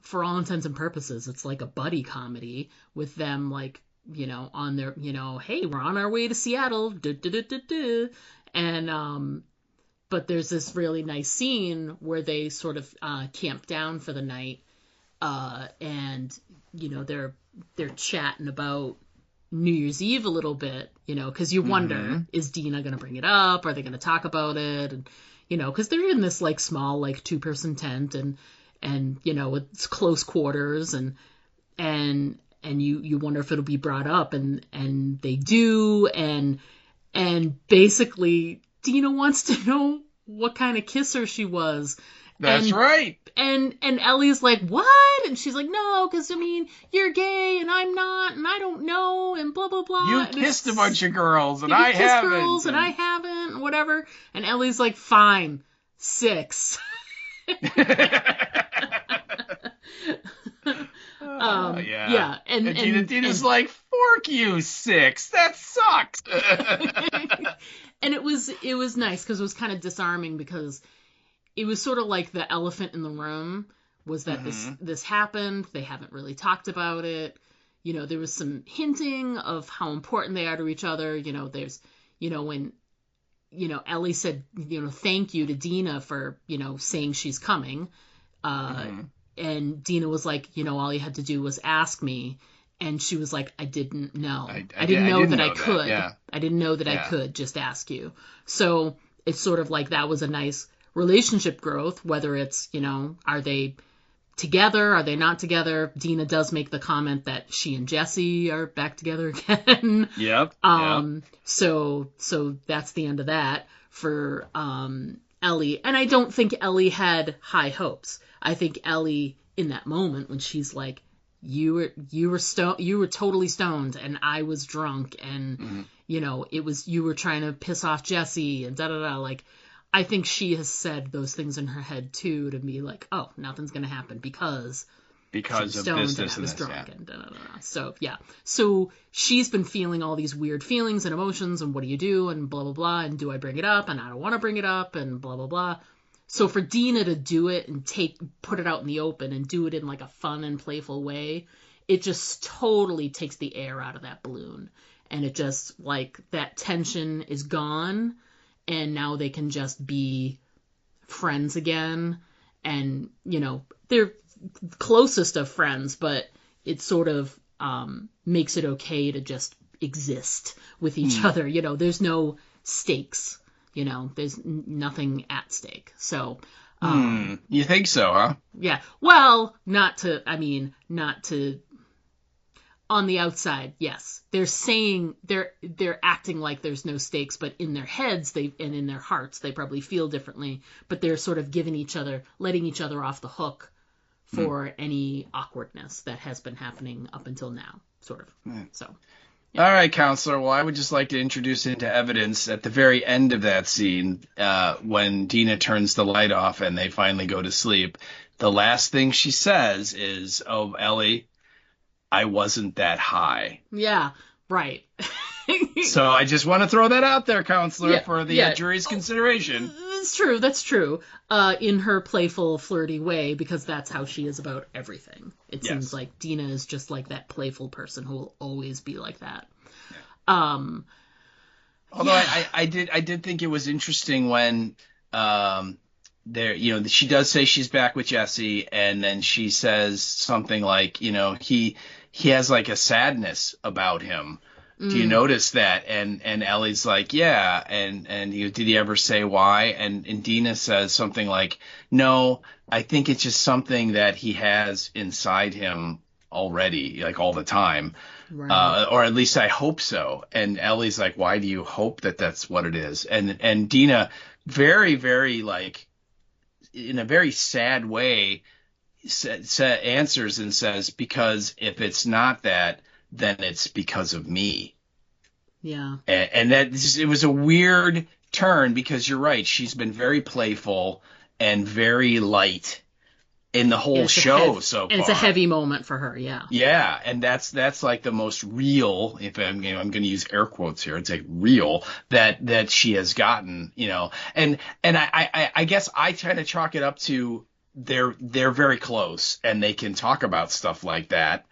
for all intents and purposes, it's like a buddy comedy with them like on their hey, we're on our way to Seattle, and but there's this really nice scene where they sort of camp down for the night, and they're chatting about New Year's Eve a little bit, because you wonder, is Dina going to bring it up? Are they going to talk about it? And, because they're in this like small, like 2-person tent and, it's close quarters and you wonder if it'll be brought up and they do. And basically Dina wants to know what kind of kisser she was. That's right. And Ellie's like, what? And she's like, no, because, you're gay and I'm not and I don't know and blah, blah, blah. You kissed a bunch of girls and I haven't. Girls and I haven't and whatever. And Ellie's like, fine, 6. Yeah. And Dina's like, fork you, 6. That sucks. And it was nice because it was kind of disarming, because it was sort of like the elephant in the room was that this happened. They haven't really talked about it. There was some hinting of how important they are to each other. There's, when, Ellie said, thank you to Dina for, saying she's coming. And Dina was like, all you had to do was ask me. And she was like, I didn't know. I didn't know that I could. Yeah. I didn't know that I could just ask you. So it's sort of like that was a nice relationship growth, whether it's, are they together? Are they not together? Dina does make the comment that she and Jesse are back together again. Yep. So that's the end of that for Ellie. And I don't think Ellie had high hopes. I think Ellie, in that moment when she's like, you were totally stoned and I was drunk and it was, you were trying to piss off Jesse and like, I think she has said those things in her head too, to be like, oh, nothing's gonna happen because of this and this. Drunk and So yeah, so she's been feeling all these weird feelings and emotions, and what do you do, and blah blah blah, and do I bring it up, and I don't want to bring it up, and blah blah blah. So for Dina to do it and put it out in the open and do it in like a fun and playful way, it just totally takes the air out of that balloon, and it just like that tension is gone. And now they can just be friends again. And, they're closest of friends, but it sort of makes it okay to just exist with each other. There's no stakes. There's nothing at stake. So. You think so, huh? Yeah. Well, not to. On the outside, yes. They're saying they're acting like there's no stakes, but in their heads and in their hearts they probably feel differently, but they're sort of letting each other off the hook for any awkwardness that has been happening up until now, sort of. So yeah. All right, counselor. Well, I would just like to introduce into evidence at the very end of that scene, when Dina turns the light off and they finally go to sleep, the last thing she says is, "Oh, Ellie, I wasn't that high." Yeah, right. So I just want to throw that out there, counselor, for the jury's consideration. That's true. In her playful, flirty way, because that's how she is about everything. It seems like Dina is just like that playful person who will always be like that. Yeah. Although I did think it was interesting when she does say she's back with Jesse, and then she says something like, he has like a sadness about him. Do you notice that? And Ellie's like, yeah. And did he ever say why? And Dina says something like, no, I think it's just something that he has inside him already, like all the time. Right. or at least I hope so. And Ellie's like, why do you hope that that's what it is? And Dina, very, very like, in a very sad way, answers and says, because if it's not that, then it's because of me. Yeah. And it was a weird turn, because you're right. She's been very playful and very light in the whole show so far. And it's a heavy moment for her. Yeah. Yeah. And that's like the most real, if I'm going to use air quotes here, it's like real that she has gotten, and I guess I try to chalk it up to they're very close and they can talk about stuff like that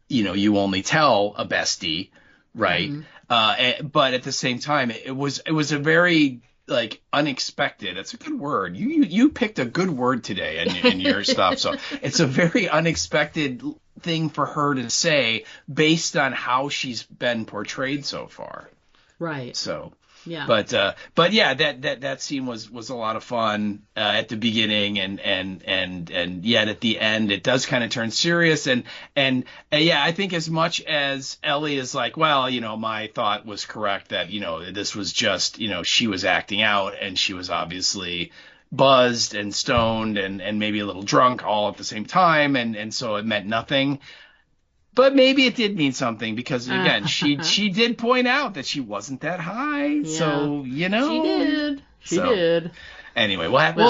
you only tell a bestie, right? Mm-hmm. But at the same time, it was a very like unexpected. It's a good word. You picked a good word today in your stuff. So it's a very unexpected thing for her to say based on how she's been portrayed so far. Right. So. Yeah. But yeah, that scene was a lot of fun at the beginning, and yet at the end it does kind of turn serious, and yeah, I think as much as Ellie is like, well, my thought was correct that this was just she was acting out, and she was obviously buzzed and stoned and maybe a little drunk all at the same time, and so it meant nothing. But maybe it did mean something, because again, she did point out that she wasn't that high. Yeah. So she did. Anyway,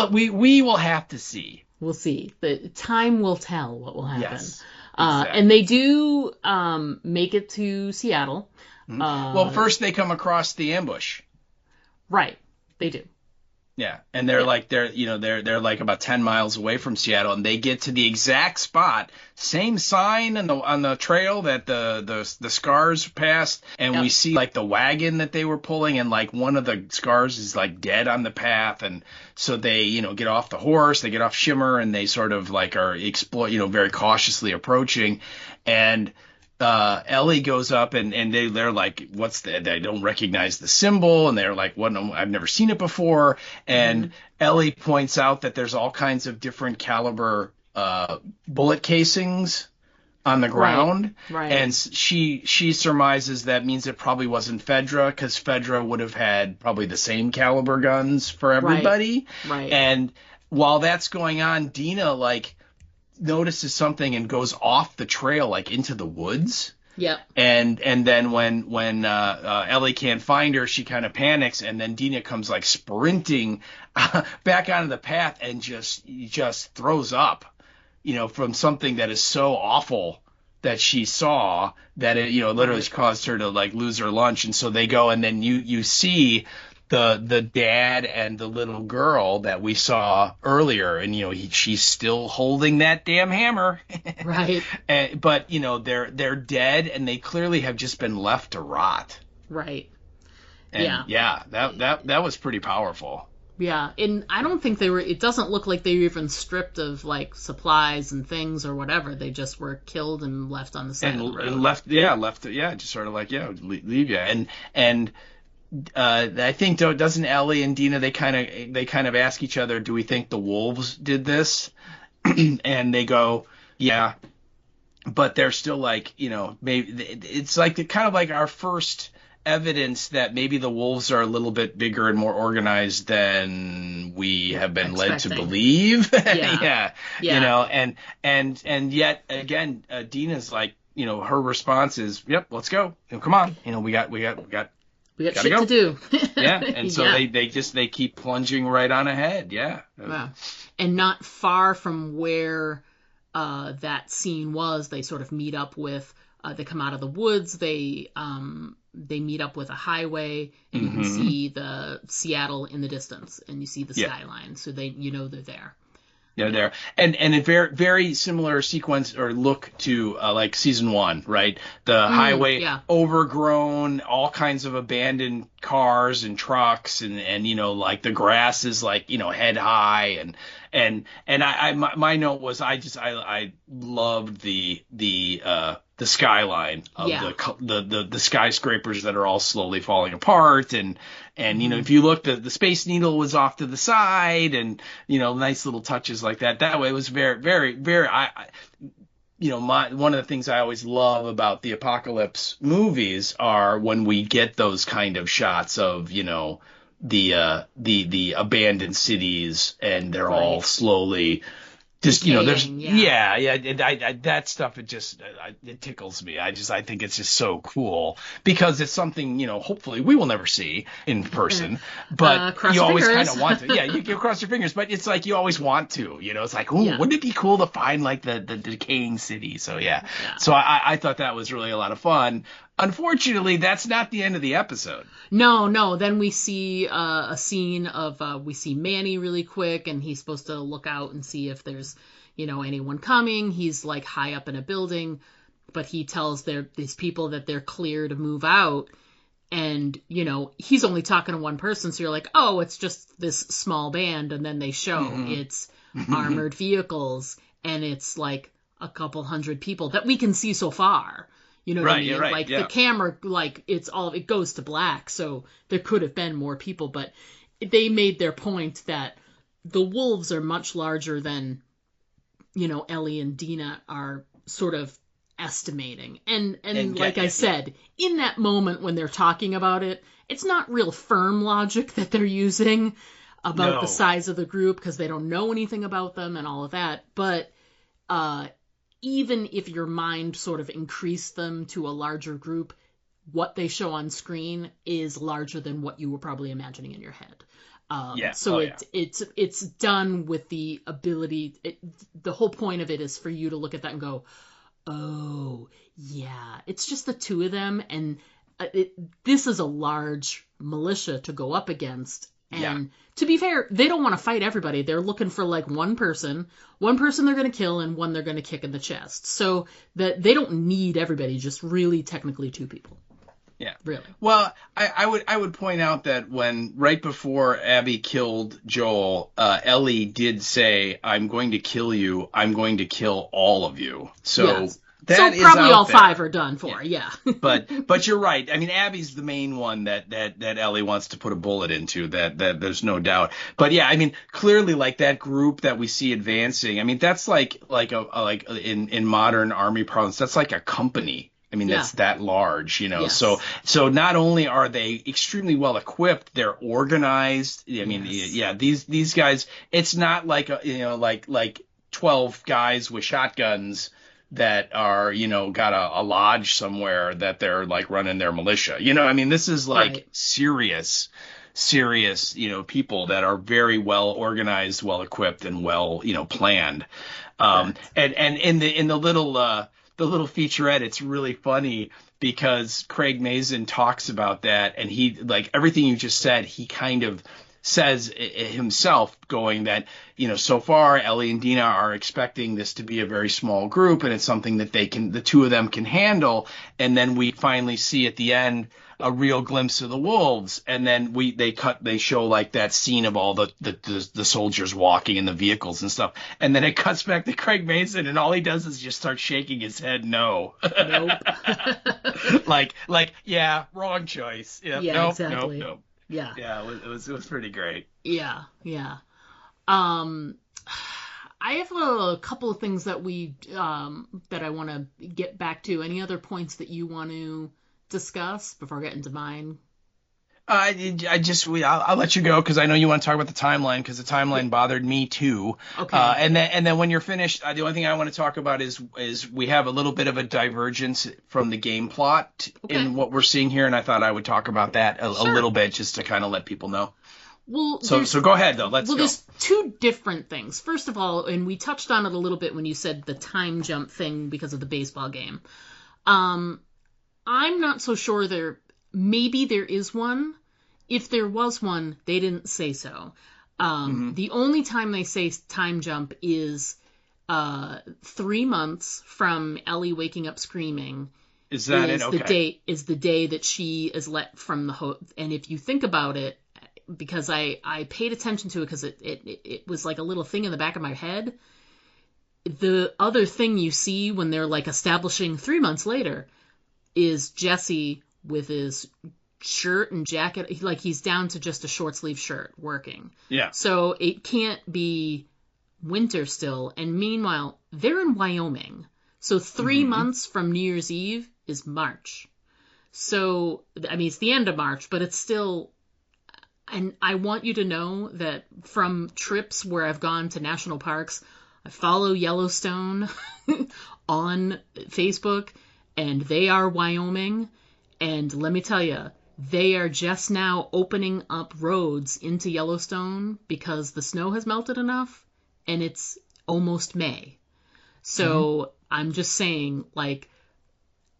we will have to see. We'll see. The time will tell what will happen. Yes, exactly. And they do make it to Seattle. Mm-hmm. Well, first they come across the ambush. Right, they do. Yeah, and they're like they're like about 10 miles away from Seattle, and they get to the exact spot, same sign on the trail that the scars passed, and we see like the wagon that they were pulling, and like one of the scars is like dead on the path, and so they get off the horse, they get off Shimmer, and they sort of like are very cautiously approaching, and Ellie goes up and they're like, what's that? They don't recognize the symbol, and they're like, what? I've never seen it before. And Ellie points out that there's all kinds of different caliber bullet casings on the ground. Right. And she surmises that means it probably wasn't Fedra, because Fedra would have had probably the same caliber guns for everybody. Right. And while that's going on, Dina like notices something and goes off the trail like into the woods. Yep. And then when Ellie can't find her, she kind of panics, and then Dina comes like sprinting back onto the path and just throws up, from something that is so awful that she saw that it literally caused her to like lose her lunch. And so they go, and then you see the dad and the little girl that we saw earlier, and she's still holding that damn hammer, right? But they're dead, and they clearly have just been left to rot, right? And that was pretty powerful. Yeah, and I don't think they were. It doesn't look like they were even stripped of like supplies and things or whatever. They just were killed and left on the side of the road. Just sort of like leave you and. I think doesn't Ellie and Dina they kind of ask each other, do we think the wolves did this? And they go, yeah, but they're still like, maybe it's like kind of like our first evidence that maybe the wolves are a little bit bigger and more organized than we have been led to believe. Yeah. And yet again, Dina's like, her response is, yep, let's go. Come on. We got shit to do. Yeah, and so they keep plunging right on ahead. Yeah. Wow. And not far from where that scene was, they sort of meet up with. They come out of the woods. They meet up with a highway, and you can see the Seattle in the distance, and you see the skyline. So they're there. Yeah, there. And a very, very similar sequence or look to like season 1, right? The highway overgrown, all kinds of abandoned cars and trucks, and like the grass is like, head high, and my note was I loved the skyline of the skyscrapers that are all slowly falling apart, and if you look, the Space Needle was off to the side, and nice little touches like that. That way it was very, very, very. one of the things I always love about the apocalypse movies are when we get those kind of shots of, the abandoned cities, and they're all slowly just, there's, Decaying, that stuff, it tickles me. I think it's just so cool because it's something, hopefully we will never see in person, but you always kind of want to. Yeah, you can cross your fingers, but it's like you always want to, it's like, wouldn't it be cool to find like the decaying city? So, yeah. So I thought that was really a lot of fun. Unfortunately, that's not the end of the episode. No. Then we see a scene of we see Manny really quick, and he's supposed to look out and see if there's anyone coming. He's like high up in a building, but he tells these people that they're clear to move out, and he's only talking to one person, so you're like, oh, it's just this small band, and then they show it's armored vehicles, and it's like a couple hundred people that we can see so far. You know what I mean? Like the camera, like it goes to black, so there could have been more people, but they made their point that the wolves are much larger than, Ellie and Dina are sort of estimating. And like I said, in that moment when they're talking about it, it's not real firm logic that they're using about the size of the group because they don't know anything about them and all of that. But, even if your mind sort of increased them to a larger group, what they show on screen is larger than what you were probably imagining in your head. It's done with the ability. The whole point of it is for you to look at that and go, oh yeah, it's just the two of them, and this is a large militia to go up against. And to be fair, they don't want to fight everybody. They're looking for like one person they're going to kill and one they're going to kick in the chest. So that they don't need everybody, just really technically two people. Yeah. Really. Well, I would point out that when right before Abby killed Joel, Ellie did say, I'm going to kill you. I'm going to kill all of you. So yes. So probably all five are done for, But you're right. I mean, Abby's the main one that Ellie wants to put a bullet into. That there's no doubt. But yeah, I mean, clearly, like that group that we see advancing. I mean, that's like in modern army parlance, that's like a company. I mean, that's that large, Yes. So not only are they extremely well equipped, they're organized. I mean, these guys. It's not like like 12 guys with shotguns that are, got a lodge somewhere that they're like running their militia. I mean, this is like serious, people that are very well organized, well equipped, and well, planned. And in the little featurette, it's really funny because Craig Mazin talks about that, and he, like everything you just said, he kind of says himself, going that, so far Ellie and Dina are expecting this to be a very small group, and it's something that the two of them can handle. And then we finally see at the end a real glimpse of the wolves, and then they show like that scene of all the soldiers walking in the vehicles and stuff, and then it cuts back to Craig Mazin, and all he does is just start shaking his head nope. like yeah, wrong choice. Exactly. Nope. Yeah, it was pretty great. Yeah. I have a couple of things that that I want to get back to. Any other points that you want to discuss before I get into mine? I'll let you go because I know you want to talk about the timeline, because the timeline bothered me too. Okay. And then when you're finished, the only thing I want to talk about is we have a little bit of a divergence from the game plot in what we're seeing here, and I thought I would talk about that a little bit just to kind of let people know. Well, so go ahead though. Let's go. There's two different things. First of all, and we touched on it a little bit when you said the time jump thing because of the baseball game. I'm not so sure maybe there is one. If there was one, they didn't say so. The only time they say time jump is 3 months from Ellie waking up screaming. Is that it? Okay. Is the day that she is let from the and if you think about it, because I paid attention to it because it was like a little thing in the back of my head. The other thing you see when they're like establishing 3 months later is Jesse with his shirt and jacket, like he's down to just a short sleeve shirt working. Yeah. So it can't be winter still. And meanwhile, they're in Wyoming. So 3 months from New Year's Eve is March. So, I mean, it's the end of March, but it's still, and I want you to know that from trips where I've gone to national parks, I follow Yellowstone on Facebook, and they are Wyoming, and let me tell you, they are just now opening up roads into Yellowstone because the snow has melted enough, and it's almost May. So I'm just saying, like,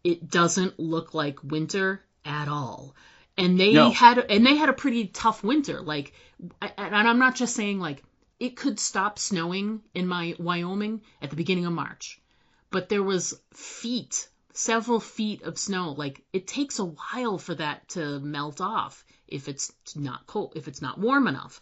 it doesn't look like winter at all. And they had a pretty tough winter. Like, and I'm not just saying, like, it could stop snowing in my Wyoming at the beginning of March, but there was several feet of snow. Like, it takes a while for that to melt off if it's not cold, if it's not warm enough.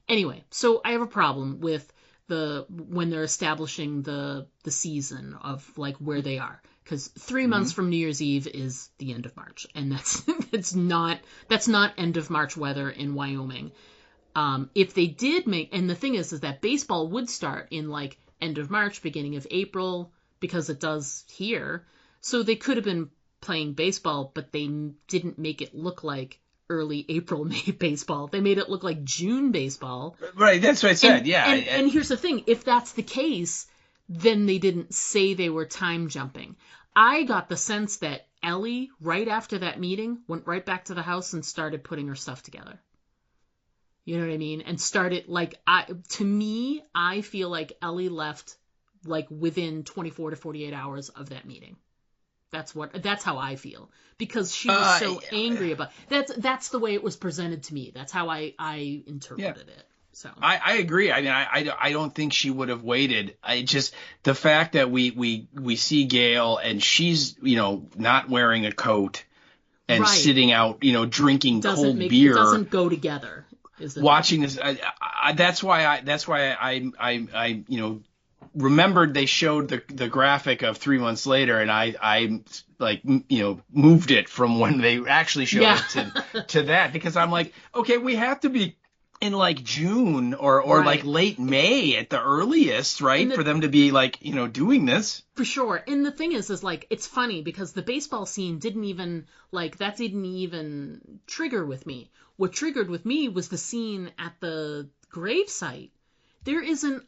Anyway, so I have a problem with when they're establishing the season of, like, where they are, because 3 months from New Year's Eve is the end of March, and that's not end of March weather in Wyoming. If they did and the thing is that baseball would start in, like, end of March, beginning of April, because it does here. So they could have been playing baseball, but they didn't make it look like early April, May baseball. They made it look like June baseball. Right, that's what I said, yeah. And here's the thing, if that's the case, then they didn't say they were time jumping. I got the sense that Ellie, right after that meeting, went right back to the house and started putting her stuff together. You know what I mean? And started, like, to me, I feel like Ellie left, like, within 24 to 48 hours of that meeting. That's how I feel, because she was so angry about that's the way it was presented to me. That's how I interpreted it. So I agree. I mean, I don't think she would have waited. I just, the fact that we see Gail and she's, you know, not wearing a coat and sitting out, you know, drinking cold beer. It doesn't go together. Watching this, that's why I you know, remembered they showed the graphic of 3 months later, and I like, you know, moved it from when they actually showed it to that, because I'm like, okay, we have to be in, like, June or like late May at the earliest, right? For them to be, like, you know, doing this. For sure. And the thing is like, it's funny because the baseball scene didn't even trigger with me. What triggered with me was the scene at the gravesite. There isn't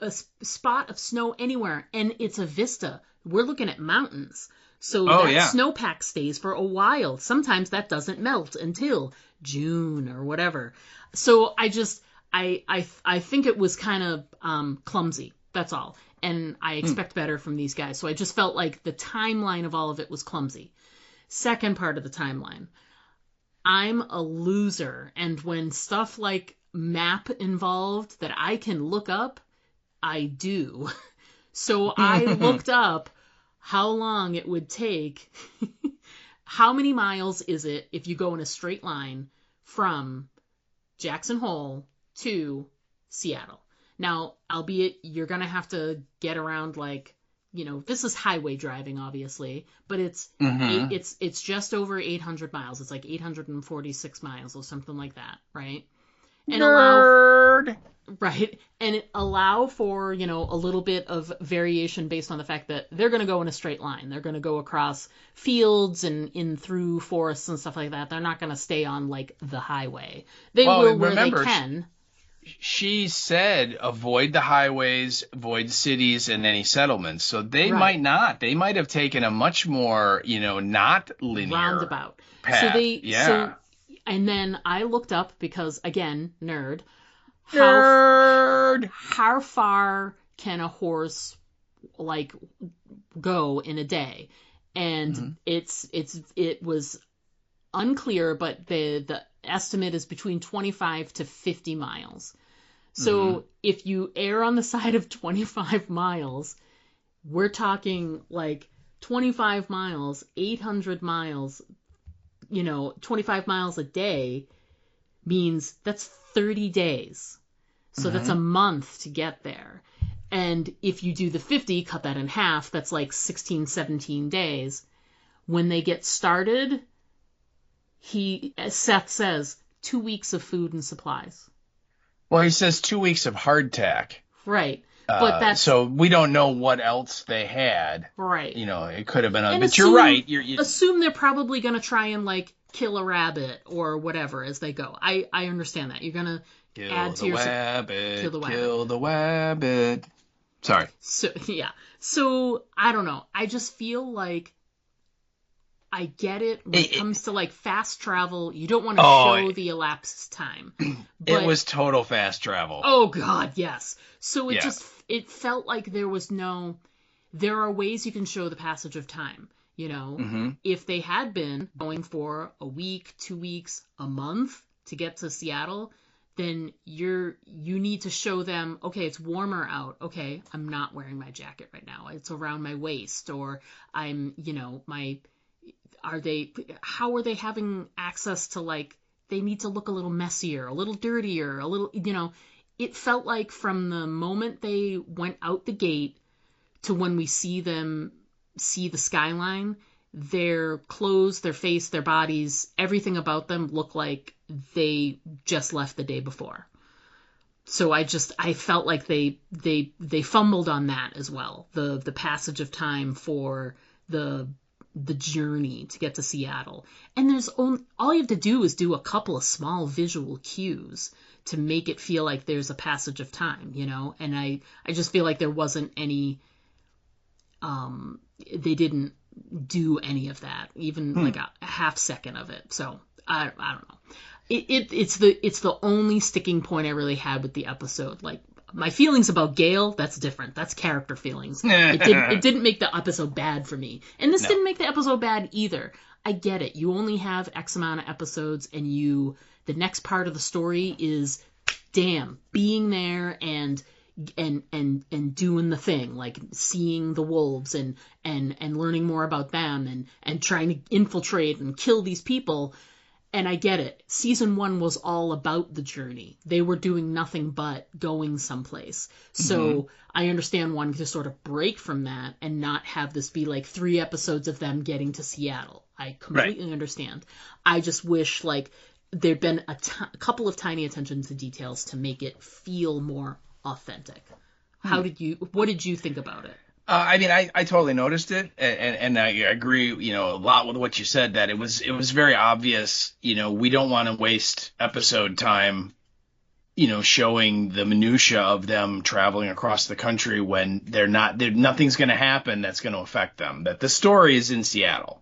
a spot of snow anywhere, and it's a vista. We're looking at mountains. So snowpack stays for a while. Sometimes that doesn't melt until June or whatever. So I think it was kind of clumsy. That's all. And I expect better from these guys. So I just felt like the timeline of all of it was clumsy. Second part of the timeline. I'm a loser. And when stuff like map involved that I can look up, I do. So I looked up how long it would take. How many miles is it if you go in a straight line from Jackson Hole to Seattle? Now, albeit you're going to have to get around, like, you know, this is highway driving, obviously, but it's just over 800 miles. It's like 846 miles or something like that, right? And allow for, you know, a little bit of variation based on the fact that they're going to go in a straight line. They're going to go across fields and in through forests and stuff like that. They're not going to stay on, like, the highway. They will where they can. She said avoid the highways, avoid cities and any settlements. So they might not. They might have taken a much more, you know, not linear roundabout path. And then I looked up because, again, nerd. How far can a horse, like, go in a day? And it was unclear, but the estimate is between 25 to 50 miles. So if you err on the side of 25 miles, we're talking, like, 25 miles, 800 miles, you know, 25 miles a day means that's 30 days. So that's a month to get there. And if you do the 50, cut that in half, that's like 16, 17 days. When they get started, Seth says 2 weeks of food and supplies. Well, he says 2 weeks of hardtack. Right. So we don't know what else they had. Right. It could have been. But assume, you're right. Assume they're probably going to try and like kill a rabbit or whatever as they go. I understand that. You're going to add to your... Kill the wabbit. Sorry. So, yeah. So, I don't know. I just feel like I get it when it comes to like fast travel. You don't want to show the elapsed time. But, it was total fast travel. Oh God, yes. So it felt like there are ways you can show the passage of time. If they had been going for a week, 2 weeks, a month to get to Seattle, then you need to show them, okay, it's warmer out. Okay, I'm not wearing my jacket right now. It's around my waist, or I'm, how are they having access to, like, they need to look a little messier, a little dirtier, a little, it felt like from the moment they went out the gate to when we see them see the skyline, their clothes, their face, their bodies, everything about them look like they just left the day before. So I felt like they fumbled on that as well. The passage of time for the journey to get to Seattle. And all you have to do is do a couple of small visual cues to make it feel like there's a passage of time, And I just feel like there wasn't any they didn't do any of that, even like a half second of it. So I don't know. It's the only sticking point I really had with the episode. Like, my feelings about Gale, that's different. That's character feelings. It didn't make the episode bad for me. And this didn't make the episode bad either. I get it. You only have X amount of episodes, and the next part of the story is, being there and doing the thing, like seeing the wolves and learning more about them and trying to infiltrate and kill these people. And I get it. Season 1 was all about the journey. They were doing nothing but going someplace. So I understand wanting to sort of break from that and not have this be like 3 episodes of them getting to Seattle. I completely understand. I just wish like there'd been a couple of tiny attention to details to make it feel more authentic. What did you think about it? I totally noticed it, and I agree, a lot with what you said, that it was very obvious, we don't want to waste episode time, showing the minutia of them traveling across the country when nothing's going to happen that's going to affect them, that the story is in Seattle,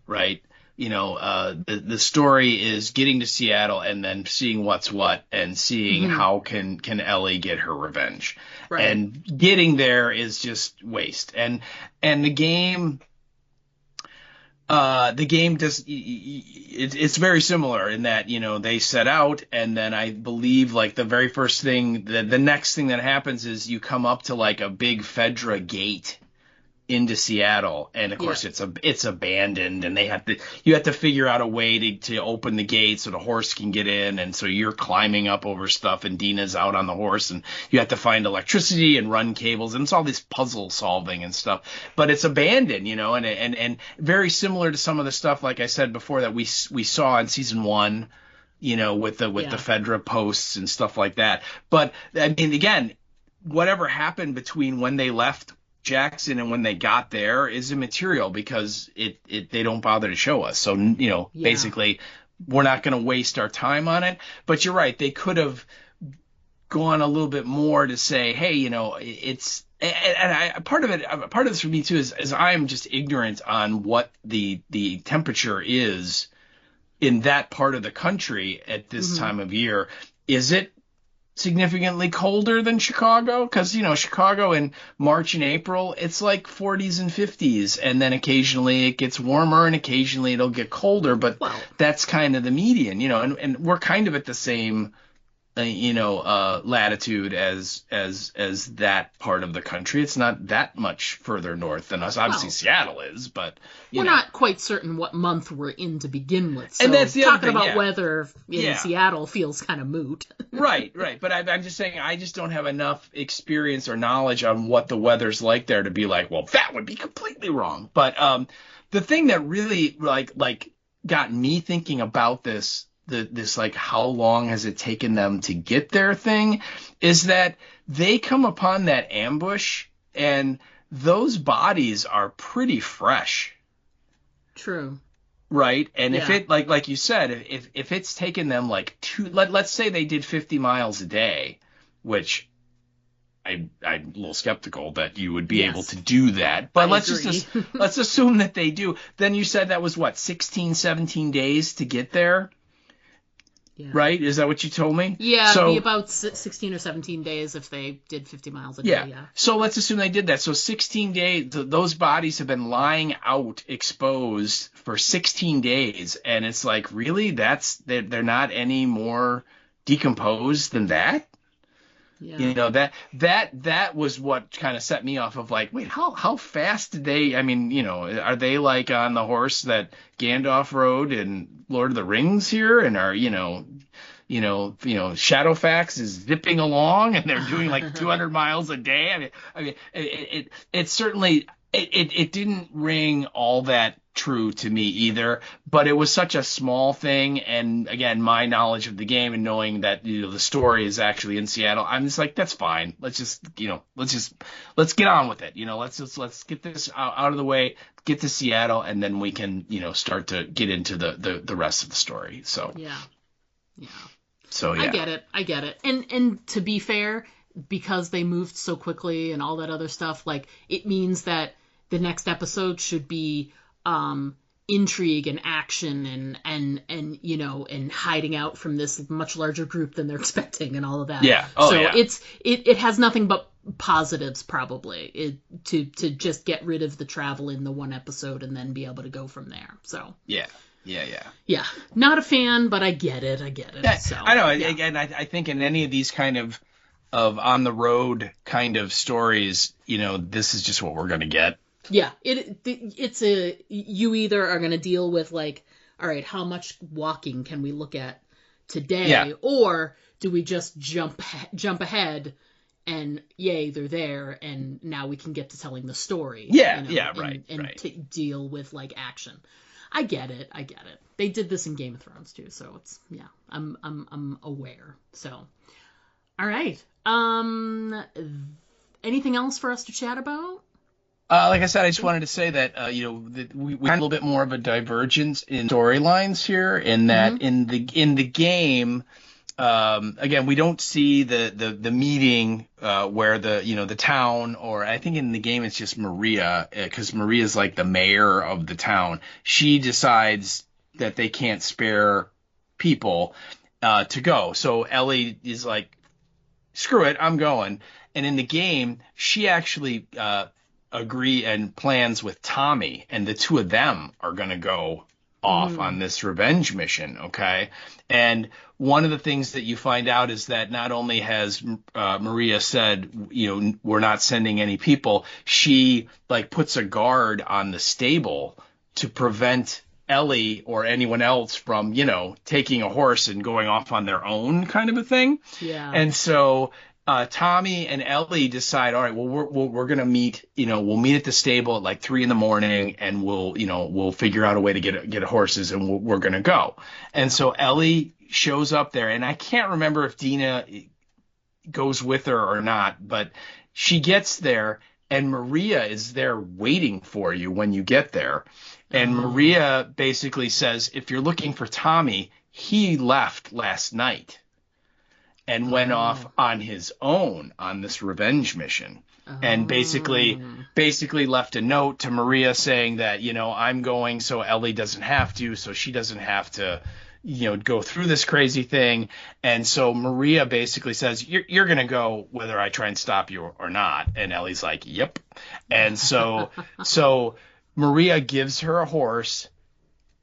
right? The story is getting to Seattle and then seeing what's what and seeing how can Ellie get her revenge. Right. And getting there is just waste. And the game does, it's very similar in that, they set out, and then I believe like the very first thing, the next thing that happens is you come up to like a big Fedra gate into Seattle, and of course it's abandoned, and you have to figure out a way to open the gate so the horse can get in, and so you're climbing up over stuff, and Dina's out on the horse, and you have to find electricity and run cables, and it's all this puzzle solving and stuff, but it's abandoned, and very similar to some of the stuff, like I said before, that we saw in season 1, with the Fedra posts and stuff like that. But I mean, again, whatever happened between when they left Jackson and when they got there is immaterial, because they don't bother to show us. So, basically we're not going to waste our time on it. But you're right. They could have gone a little bit more to say, hey, it's, and part of this for me too is I am just ignorant on what the temperature is in that part of the country at this time of year. Is it significantly colder than Chicago? Because Chicago in March and April, it's like 40s and 50s, and then occasionally it gets warmer and occasionally it'll get colder, but that's kind of the median, and we're kind of at the same latitude as that part of the country. It's not that much further north than us. Obviously Seattle is, but we're not quite certain what month we're in to begin with. So and that's the talking other thing, about weather in Seattle feels kind of moot. Right. But I'm just saying, I just don't have enough experience or knowledge on what the weather's like there to be like, well, that would be completely wrong. But the thing that really like got me thinking about this this like how long has it taken them to get there thing, is that they come upon that ambush and those bodies are pretty fresh. True. Right. And if Yeah. it like you said, if it's taken them like let's say they did 50 miles a day, which I'm a little skeptical that you would be Yes. able to do that. But I let's agree. just let's assume that they do. Then you said that was what, 16, 17 days to get there, Yeah. right? Is that what you told me? Yeah, So, it'd be about 16 or 17 days if they did 50 miles a day. yeah. Yeah. So let's assume they did that. So 16 days, those bodies have been lying out exposed for 16 days. And it's like, really? They're not any more decomposed than that? Yeah. You know, that was what kind of set me off of like, wait, how fast did they, I mean, you know, are they like on the horse that Gandalf rode in Lord of the Rings here, and are, Shadowfax is zipping along and they're doing like 200 miles a day? I mean, it certainly, it didn't ring all that true to me either, but it was such a small thing. And again, my knowledge of the game and knowing that, the story is actually in Seattle, I'm just like, that's fine. Let's get on with it. Let's get this out of the way, get to Seattle, and then we can, start to get into the rest of the story. So, Yeah. so yeah. I get it. And to be fair, because they moved so quickly and all that other stuff, like, it means that the next episode should be intrigue and action and hiding out from this much larger group than they're expecting and all of that. Yeah. Oh, so yeah. it has nothing but positives probably to just get rid of the travel in the one episode and then be able to go from there. So Yeah. yeah, not a fan, but I get it. Yeah, So, I know. yeah. Again, I think in any of these kind of on the road kind of stories, this is just what we're going to get. Yeah, it's you either are going to deal with like, all right, how much walking can we look at today, Yeah. or do we just jump ahead and yay, they're there, and now we can get to telling the story. Yeah, and right. deal with like action. I get it. They did this in Game of Thrones too, so it's I'm aware. So, all right. Anything else for us to chat about? Like I said, I just wanted to say that that we had a little bit more of a divergence in storylines here. In that, in the game, again, we don't see the meeting where the town, or I think in the game it's just Maria, because Maria's like the mayor of the town. She decides that they can't spare people to go, so Ellie is like, screw it, I'm going. And in the game, she actually agree and plans with Tommy, and the two of them are going to go off on this revenge mission. Okay. And one of the things that you find out is that not only has Maria said, we're not sending any people, she like puts a guard on the stable to prevent Ellie or anyone else from, taking a horse and going off on their own, kind of a thing. Yeah. And so Tommy and Ellie decide, all right, well, we're going to meet, we'll meet at the stable at like 3 a.m, and we'll figure out a way to get horses, and we're going to go. And so Ellie shows up there, and I can't remember if Dina goes with her or not, but she gets there, and Maria is there waiting for you when you get there. And Maria basically says, if you're looking for Tommy, he left last night and went off on his own on this revenge mission, and basically left a note to Maria saying that, I'm going so Ellie doesn't have to, so she doesn't have to, go through this crazy thing. And so Maria basically says, you're going to go whether I try and stop you or not. And Ellie's like, yep. And so Maria gives her a horse.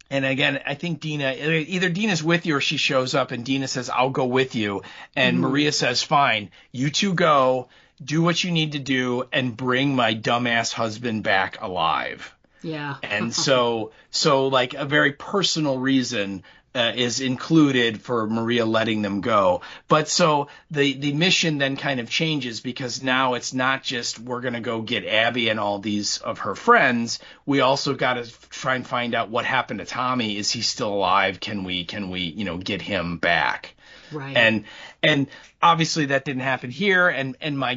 And again, I think either Dina's with you or she shows up, and Dina says, I'll go with you. And Maria says, fine, you two go, do what you need to do, and bring my dumbass husband back alive. Yeah. And so like a very personal reason, is included for Maria letting them go. But so the mission then kind of changes, because now it's not just we're going to go get Abby and all these of her friends. We also got to try and find out what happened to Tommy. Is he still alive? Can we get him back? Right. And obviously that didn't happen here. And my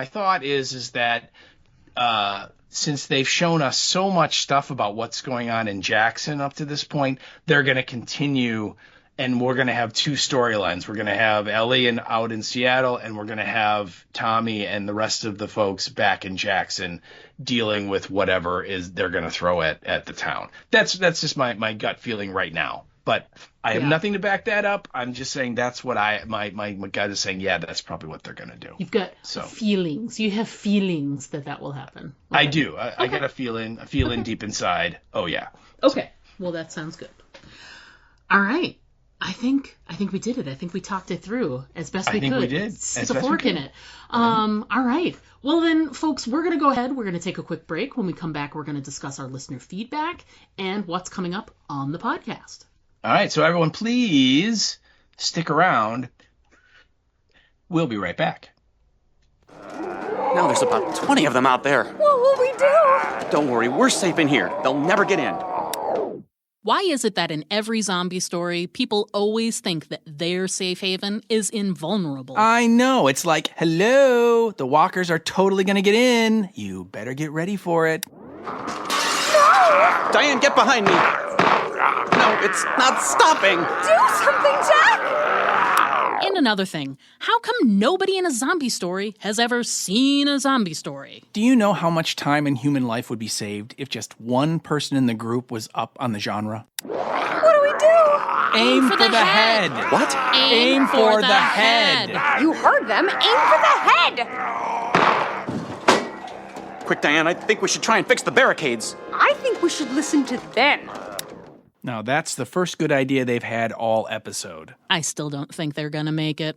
thought is that since they've shown us so much stuff about what's going on in Jackson up to this point, they're going to continue, and we're going to have two storylines. We're going to have Ellie out in Seattle, and we're going to have Tommy and the rest of the folks back in Jackson dealing with whatever is they're going to throw at the town. That's just my gut feeling right now. But I have nothing to back that up. I'm just saying that's what my gut is saying. Yeah, that's probably what they're going to do. You've got feelings. You have feelings that will happen. Okay. I do. I got a feeling deep inside. Oh, yeah. Okay. Well, that sounds good. All right. I think we did it. I think we talked it through as best we could. I think we did. Stick a fork in it. All right. Well, then, folks, we're going to go ahead. We're going to take a quick break. When we come back, we're going to discuss our listener feedback and what's coming up on the podcast. All right, so everyone, please stick around. We'll be right back. Now there's about 20 of them out there. What will we do? Don't worry, we're safe in here. They'll never get in. Why is it that in every zombie story, people always think that their safe haven is invulnerable? I know. It's like, hello, the walkers are totally going to get in. You better get ready for it. No! Diane, get behind me. No, it's not stopping. Do something, Jack! And another thing, how come nobody in a zombie story has ever seen a zombie story? Do you know how much time in human life would be saved if just one person in the group was up on the genre? What do we do? Aim for the head. What? Aim for the head. You heard them. Aim for the head. Quick, Diane, I think we should try and fix the barricades. I think we should listen to them. Now, that's the first good idea they've had all episode. I still don't think they're gonna make it.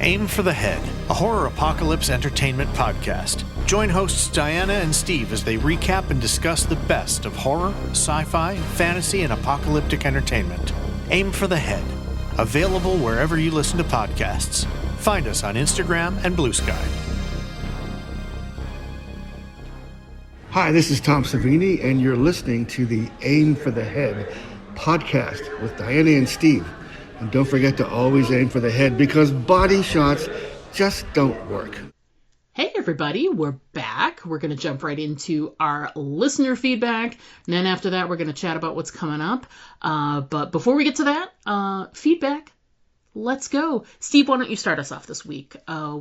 Aim for the Head, a horror apocalypse entertainment podcast. Join hosts Diana and Steve as they recap and discuss the best of horror, sci-fi, fantasy, and apocalyptic entertainment. Aim for the Head, available wherever you listen to podcasts. Find us on Instagram and Blue Sky. Hi, this is Tom Savini, and you're listening to the Aim for the Head podcast with Diana and Steve. And don't forget to always aim for the head, because body shots just don't work. Hey everybody, we're back. We're going to jump right into our listener feedback, and then after that we're going to chat about what's coming up. But before we get to that, feedback, let's go. Steve, why don't you start us off this week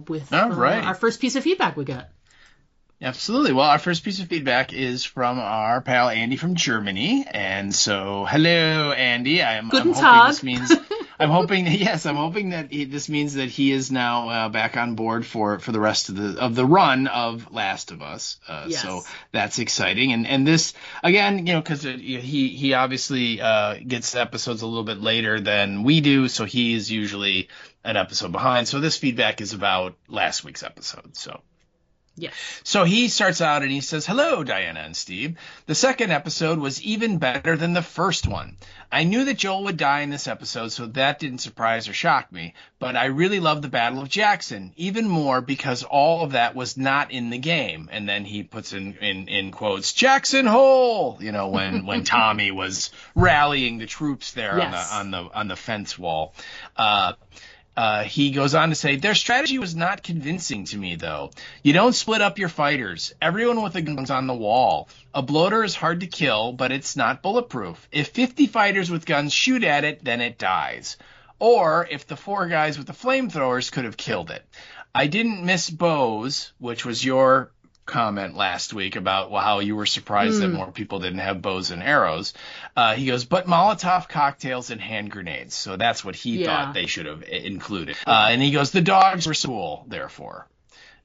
with our first piece of feedback we got. Absolutely. Well, our first piece of feedback is from our pal Andy from Germany, and so hello, Andy. I'm hoping this means I'm hoping that this means that he is now back on board for the rest of the run of Last of Us. Yes. So that's exciting, and this again, because he obviously gets episodes a little bit later than we do, so he is usually an episode behind. So this feedback is about last week's episode. So. Yes. So he starts out and he says, hello, Diana and Steve. The second episode was even better than the first one. I knew that Joel would die in this episode, so that didn't surprise or shock me. But I really loved the Battle of Jackson, even more because all of that was not in the game. And then he puts in quotes, Jackson Hole, when Tommy was rallying the troops there. Yes. on the fence wall. He goes on to say, their strategy was not convincing to me, though. You don't split up your fighters. Everyone with a gun's on the wall. A bloater is hard to kill, but it's not bulletproof. If 50 fighters with guns shoot at it, then it dies. Or if the 4 guys with the flamethrowers could have killed it. I didn't miss bows, which was your comment last week about how you were surprised that more people didn't have bows and arrows. He goes, but Molotov cocktails and hand grenades. So that's what he thought they should have included. And he goes, the dogs were cool, therefore.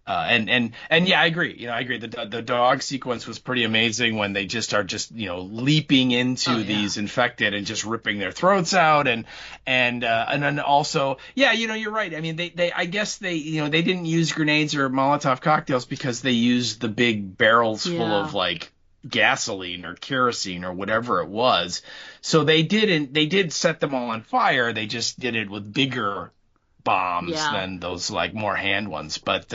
And yeah, I agree. I agree. The dog sequence was pretty amazing when they just are leaping into these infected and just ripping their throats out. And then also, you're right. I mean, I guess they didn't use grenades or Molotov cocktails because they used the big barrels full of gasoline or kerosene or whatever it was. So they did set them all on fire. They just did it with bigger bombs than those like more hand ones. But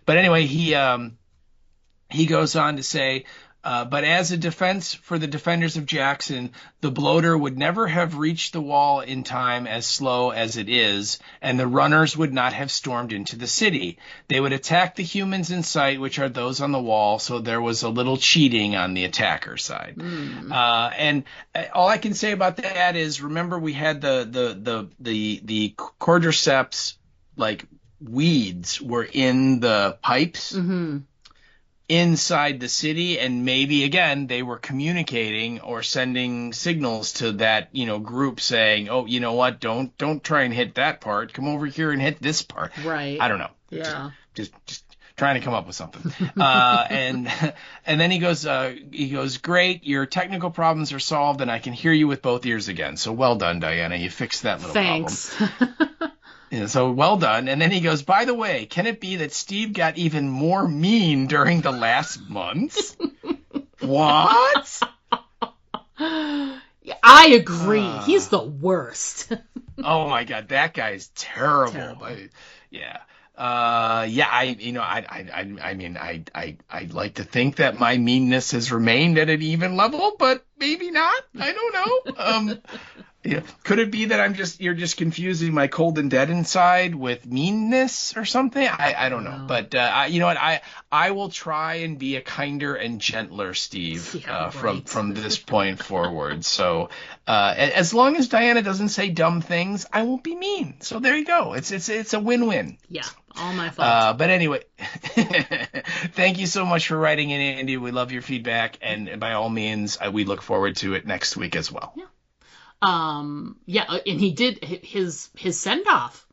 anyway, he goes on to say, but as a defense for the defenders of Jackson, the bloater would never have reached the wall in time as slow as it is, and the runners would not have stormed into the city. They would attack the humans in sight, which are those on the wall, so there was a little cheating on the attacker side. And all I can say about that is, remember we had the cordyceps, like weeds were in the pipes. Inside the city, and maybe again they were communicating or sending signals to that group saying, oh, you know what, don't try and hit that part, come over here and hit this part. Right. I don't know. Yeah. Just trying to come up with something. And then he goes, great, your technical problems are solved and I can hear you with both ears again. So well done, Diana, you fixed that little problem. Yeah, so well done. And then he goes, by the way, can it be that Steve got even more mean during the last months? What? I agree. He's the worst. Oh my God, that guy's terrible. Yeah. I'd like to think that my meanness has remained at an even level, but maybe not. I don't know. Yeah. Could it be that you're just confusing my cold and dead inside with meanness or something? I don't know. But you know what? I will try and be a kinder and gentler Steve from this point forward. So as long as Diana doesn't say dumb things, I won't be mean. So there you go. It's a win-win. Yeah, all my fault. But anyway, thank you so much for writing in, Andy. We love your feedback, and by all means, we look forward to it next week as well. Yeah. And he did his send off.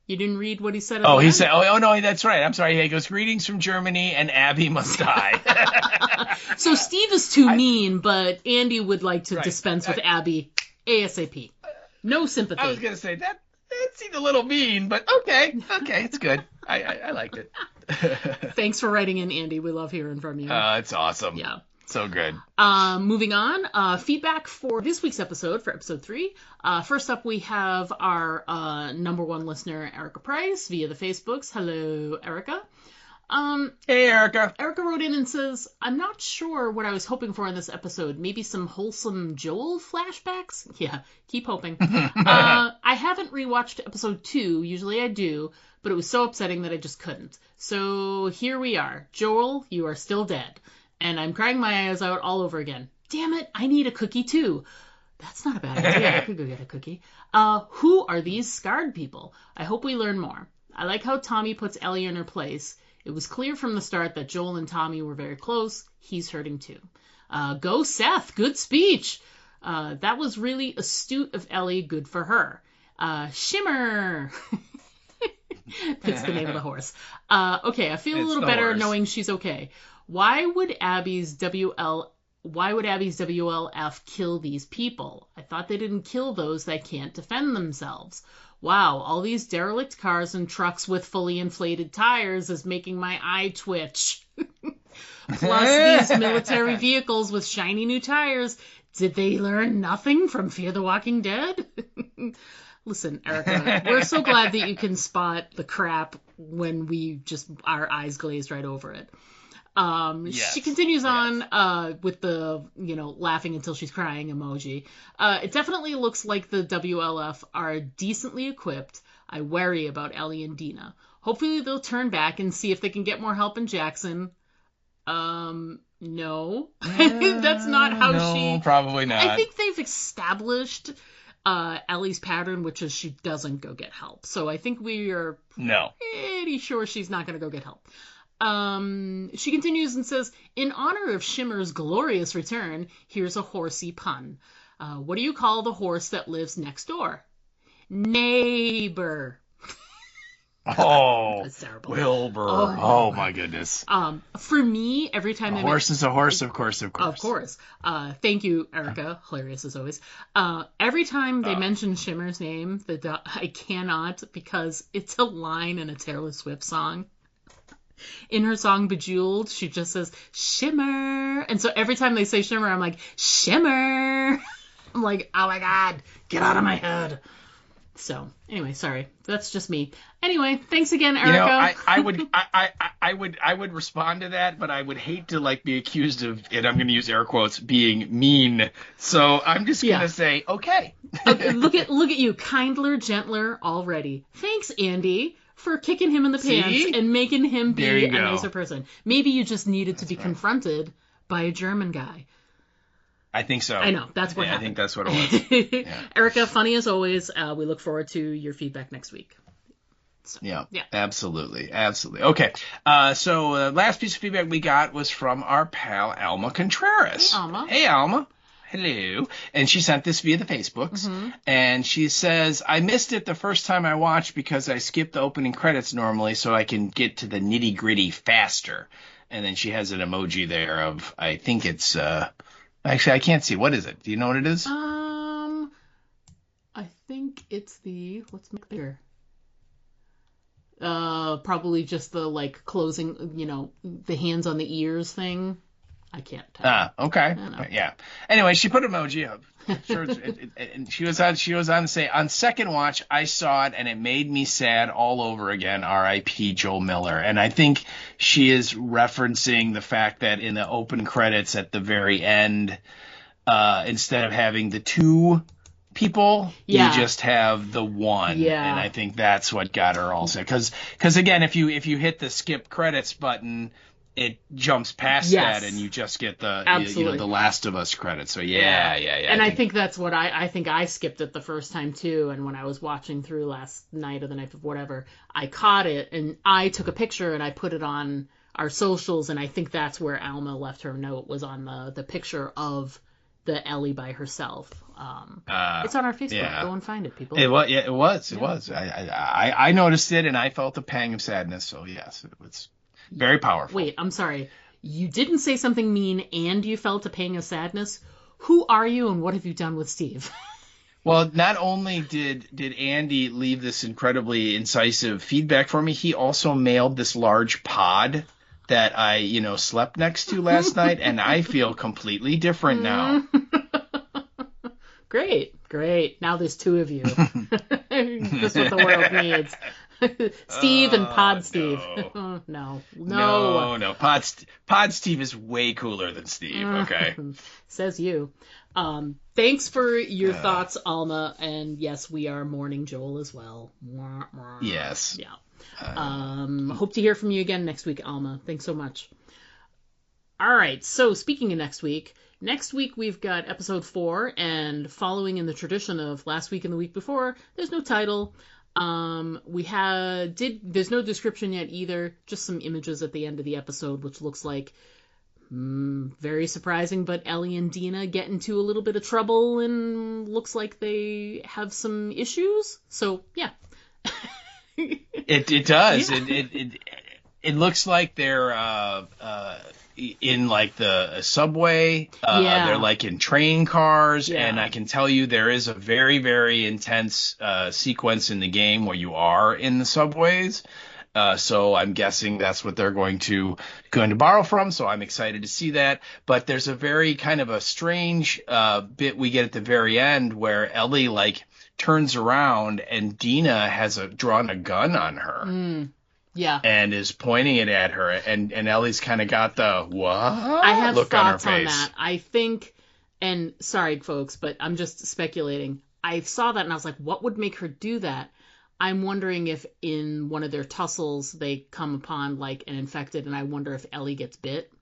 You didn't read what he said. He said, "Oh no, that's right. I'm sorry." He goes, "Greetings from Germany, and Abby must die." So Steve is too mean, but Andy would like to dispense with Abby ASAP. No sympathy. I was gonna say that seemed a little mean, but okay, it's good. I liked it. Thanks for writing in, Andy. We love hearing from you. It's awesome. Yeah. So good. Moving on, feedback for this week's episode, for episode 3. First up, we have our number one listener, Erica Price, via the Facebooks. Hello, Erica. Hey, Erica. Erica wrote in and says, I'm not sure what I was hoping for in this episode. Maybe some wholesome Joel flashbacks? Yeah, keep hoping. I haven't rewatched episode 2. Usually I do, but it was so upsetting that I just couldn't. So here we are. Joel, you are still dead. And I'm crying my eyes out all over again. Damn it, I need a cookie too. That's not a bad idea. I could go get a cookie. Who are these scarred people? I hope we learn more. I like how Tommy puts Ellie in her place. It was clear from the start that Joel and Tommy were very close. He's hurting too. Go Seth, good speech. That was really astute of Ellie, good for her. Shimmer. That's the name of the horse. Okay, I feel a little better knowing she's okay. Why would Abby's WLF kill these people? I thought they didn't kill those that can't defend themselves. Wow, all these derelict cars and trucks with fully inflated tires is making my eye twitch. Plus these military vehicles with shiny new tires. Did they learn nothing from Fear the Walking Dead? Listen, Erica, we're so glad that you can spot the crap when our eyes glaze right over it. She continues on with the, laughing until she's crying emoji. It definitely looks like the WLF are decently equipped. I worry about Ellie and Dina. Hopefully they'll turn back and see if they can get more help in Jackson. No. That's not how she... probably not. I think they've established Ellie's pattern, which is she doesn't go get help. So I think we are pretty sure she's not going to go get help. She continues and says, in honor of Shimmer's glorious return, here's a horsey pun. What do you call the horse that lives next door? Neighbor. Oh, that's terrible. Wilbur. Oh my goodness. For me, every time a horse is a horse, of course. Of course. Thank you, Erica. Hilarious as always. Every time they mention Shimmer's name, I cannot, because it's a line in a Taylor Swift song. In her song Bejeweled, she just says, shimmer. And so every time they say shimmer, I'm like, shimmer. I'm like, oh my God, get out of my head. So anyway, sorry. That's just me. Anyway, thanks again, Erica. You know, I would respond to that, but I would hate to like be accused of, and I'm going to use air quotes, being mean. So I'm just going to say, okay. Look at you, kindler, gentler already. Thanks, Andy, for kicking him in the pants and making him be a nicer person. Maybe you just needed to be confronted by a German guy. I think so. I know. That's what happened. I think that's what it was. Yeah. Erica, funny as always. We look forward to your feedback next week. So, yeah, absolutely. Okay. So last piece of feedback we got was from our pal, Alma Contreras. Hey, Alma. Hey, Alma. Hello. And she sent this via the Facebooks. Mm-hmm. And she says, I missed it the first time I watched because I skipped the opening credits normally so I can get to the nitty gritty faster. And then she has an emoji there of, I think it's, actually, I can't see. What is it? Do you know what it is? I think it's let's make clear. Probably just the like closing, the hands on the ears thing. I can't tell. Okay. Yeah. Anyway, she put emoji up. Sure, and she was on to say, on second watch, I saw it and it made me sad all over again. R.I.P. Joel Miller. And I think she is referencing the fact that in the open credits at the very end, instead of having the two people, you just have the one. Yeah. And I think that's what got her all sad. Because again, if you hit the skip credits button, it jumps past that and you just get the the Last of Us credits. So yeah. And I think that's what I think I skipped it the first time too. And when I was watching through last night or the night of whatever, I caught it and I took a picture and I put it on our socials. And I think that's where Alma left her note, was on the picture of the Ellie by herself. It's on our Facebook. Yeah. Go and find it, people. It was. I noticed it and I felt a pang of sadness. So yes, it was very powerful. Wait, I'm sorry. You didn't say something mean and you felt a pang of sadness? Who are you and what have you done with Steve? Well, not only did Andy leave this incredibly incisive feedback for me, he also mailed this large pod that I, slept next to last night, and I feel completely different now. Great. Now there's two of you. That's what the world needs. Steve and Pod Steve. No. Pod Steve is way cooler than Steve, okay? Says you. Thanks for your thoughts, Alma. And yes, we are mourning Joel as well. Yes. Yeah. Hope to hear from you again next week, Alma. Thanks so much. All right. So speaking of next week we've got episode 4, and following in the tradition of last week and the week before, there's no title. There's no description yet either, just some images at the end of the episode, which looks like very surprising, but Ellie and Dina get into a little bit of trouble and looks like they have some issues. So yeah. It does. Yeah. It looks like they're in like the subway. They're like in train cars, and I can tell you there is a very, very intense sequence in the game where you are in the subways. So I'm guessing that's what they're going to borrow from. So I'm excited to see that. But there's a very kind of a strange bit we get at the very end where Ellie like turns around and Dina has drawn a gun on her. Yeah. And is pointing it at her, and Ellie's kind of got the what? I have look thoughts on her on face. that. I think, and sorry folks, but I'm just speculating. I saw that and I was like, what would make her do that? I'm wondering if in one of their tussles they come upon like an infected, and I wonder if Ellie gets bit.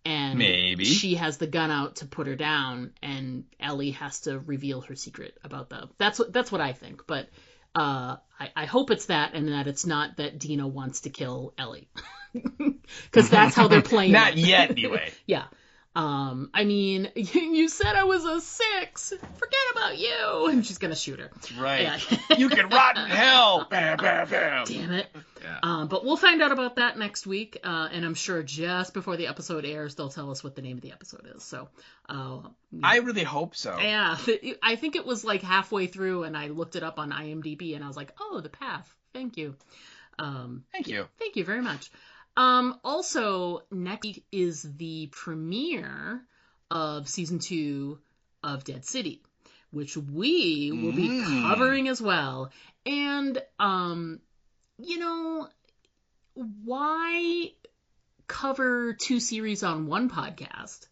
And maybe she has the gun out to put her down, and Ellie has to reveal her secret about that's what I think. But I hope it's that, and that it's not that Dina wants to kill Ellie, because that's how they're playing. Not yet, anyway. Yeah. I mean, you said I was a 6. Forget about you. And she's gonna shoot her. That's right. Yeah. You can rot in hell. Bam, bam, bam. Damn it. Yeah. But we'll find out about that next week. And I'm sure just before the episode airs, they'll tell us what the name of the episode is. So, I really hope so. Yeah. I think it was like halfway through, and I looked it up on IMDb, and I was like, oh, The Path. Thank you. Thank you. Thank you very much. Also, next week is the premiere of season 2 of Dead City, which we will be covering as well. And, why cover 2 series on one podcast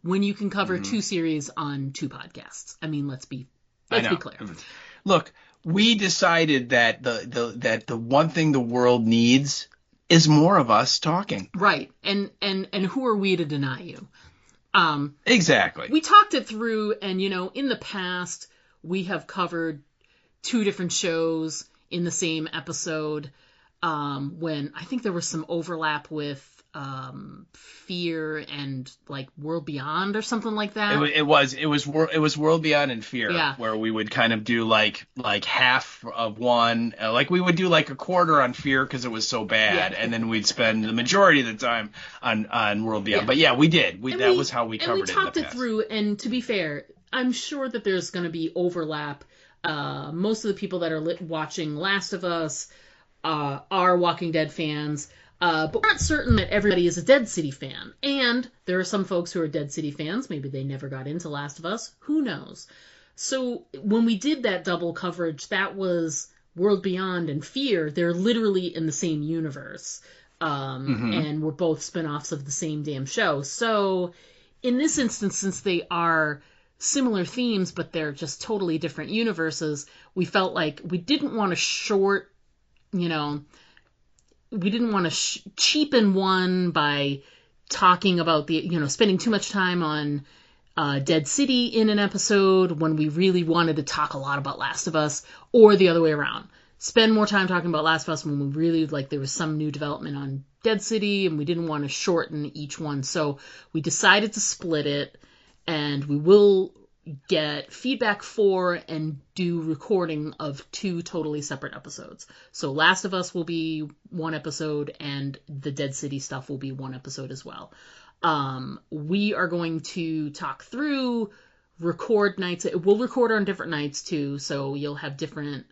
when you can cover 2 series on 2 podcasts? I mean, let's be clear. Look, we decided that the one thing the world needs is more of us talking. Right. And who are we to deny you? Exactly. We talked it through, and, in the past, we have covered 2 different shows in the same episode, when I think there was some overlap with Fear and like World Beyond or something like that. It was World Beyond and Fear, yeah. Where we would kind of do like half of one, like we would do like a quarter on Fear because it was so bad, and then we'd spend the majority of the time on World Beyond. But yeah, we did. That was how we covered it. And we talked it through. And to be fair, I'm sure that there's going to be overlap. Most of the people that are watching Last of Us are Walking Dead fans. But we're not certain that everybody is a Dead City fan. And there are some folks who are Dead City fans. Maybe they never got into Last of Us. Who knows? So when we did that double coverage, that was World Beyond and Fear. They're literally in the same universe. And we're both spin-offs of the same damn show. So in this instance, since they are similar themes, but they're just totally different universes, we felt like we didn't want to we didn't want to cheapen one by talking about spending too much time on Dead City in an episode when we really wanted to talk a lot about Last of Us, or the other way around. Spend more time talking about Last of Us when we really, there was some new development on Dead City, and we didn't want to shorten each one. So we decided to split it, and we will get feedback for and do recording of 2 totally separate episodes. So Last of Us will be 1 episode, and the Dead City stuff will be 1 episode as well. We are going to talk through, record nights. We'll record on different nights too, so you'll have different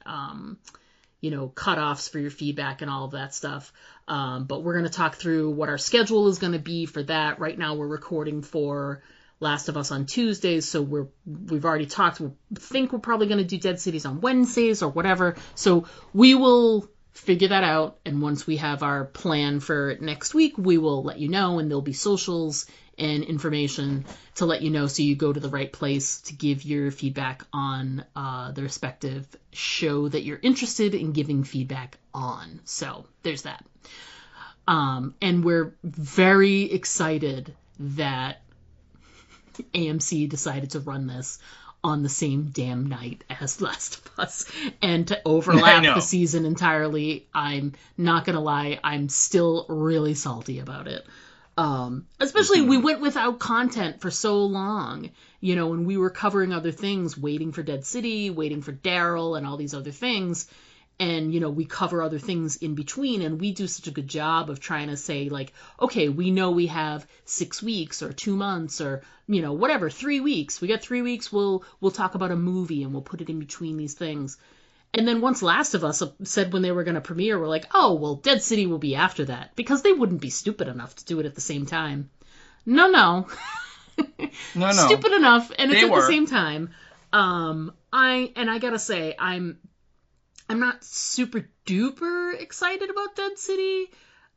cutoffs for your feedback and all of that stuff. But we're going to talk through what our schedule is going to be for that. Right now we're recording for Last of Us on Tuesdays, so we've already talked. We think we're probably going to do Dead Cities on Wednesdays or whatever. So we will figure that out, and once we have our plan for next week, we will let you know, and there'll be socials and information to let you know, so you go to the right place to give your feedback on the respective show that you're interested in giving feedback on. So there's that. And we're very excited that AMC decided to run this on the same damn night as Last of Us, and to overlap the season entirely. I'm not gonna lie, I'm still really salty about it. Especially we went without content for so long, when we were covering other things, waiting for Dead City, waiting for Daryl and all these other things. And, we cover other things in between, and we do such a good job of trying to say, okay, we know we have 6 weeks or 2 months or, whatever, 3 weeks. We got 3 weeks, we'll talk about a movie and we'll put it in between these things. And then once Last of Us said when they were going to premiere, we're like, oh, well, Dead City will be after that, because they wouldn't be stupid enough to do it at the same time. No. Stupid enough, and it's the same time. I gotta say, I'm not super duper excited about Dead City.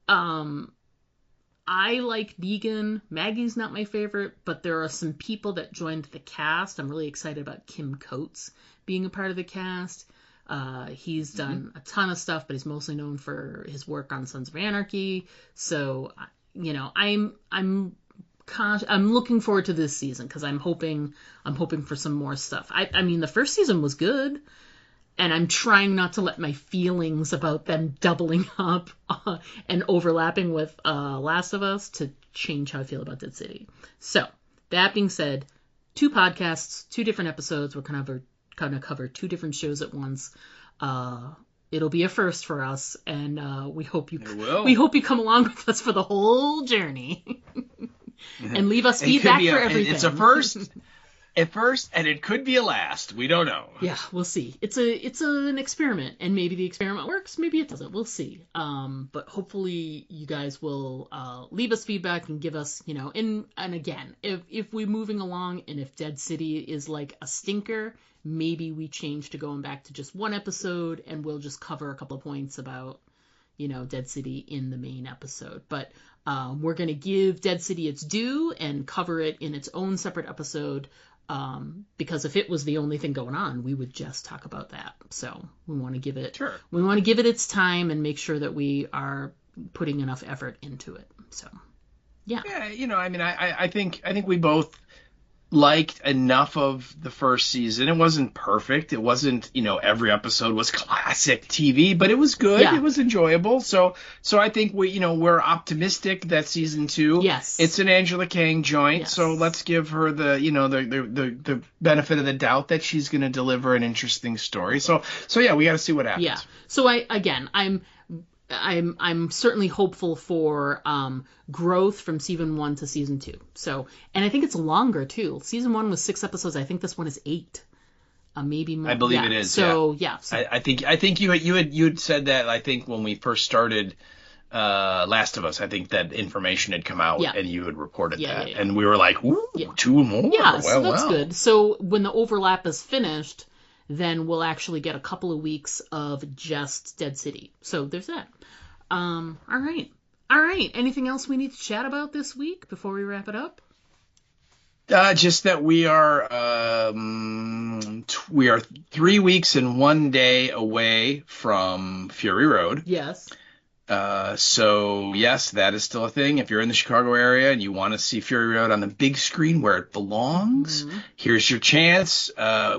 I like Negan. Maggie's not my favorite, but there are some people that joined the cast. I'm really excited about Kim Coates being a part of the cast. He's done a ton of stuff, but he's mostly known for his work on Sons of Anarchy. So, I'm looking forward to this season, because I'm hoping for some more stuff. I mean, the first season was good. And I'm trying not to let my feelings about them doubling up and overlapping with Last of Us to change how I feel about Dead City. So, that being said, 2 podcasts, 2 different episodes. We're going to cover 2 different shows at once. It'll be a first for us, and we hope you come along with us for the whole journey and leave us feedback for everything. It's a first. at first, and it could be a last. We don't know. Yeah, we'll see. It's an experiment, and maybe the experiment works, maybe it doesn't. We'll see. But hopefully you guys will leave us feedback and give us, and again, if we're moving along and if Dead City is like a stinker, maybe we change to going back to just one episode and we'll just cover a couple of points about, Dead City in the main episode. But we're going to give Dead City its due and cover it in its own separate episode. Because if it was the only thing going on, we would just talk about that. So we want to give it, we want to give it its time and make sure that we are putting enough effort into it. So, yeah. Yeah, I think we both liked enough of the first season. It wasn't perfect. It wasn't, every episode was classic TV, but it was good. Yeah. It was enjoyable. So I think we're optimistic that season 2, yes, it's an Angela Kang joint. Yes. So let's give her the benefit of the doubt that she's going to deliver an interesting story. So yeah, we got to see what happens. Yeah. So I'm certainly hopeful for growth from season 1 to season 2. So, and I think it's longer too. Season 1 was 6 episodes. I think this one is 8, maybe more. I believe it is. So yeah. So. I think you had said that. I think when we first started Last of Us, I think that information had come out and you had reported that, and we were like, ooh, 2 more. Yeah, so that's good. So when the overlap is finished, then we'll actually get a couple of weeks of just Dead City. So there's that. All right. Anything else we need to chat about this week before we wrap it up? Just that we are 3 weeks and 1 day away from Fury Road. Yes. So yes, that is still a thing. If you're in the Chicago area and you want to see Fury Road on the big screen where it belongs, here's your chance.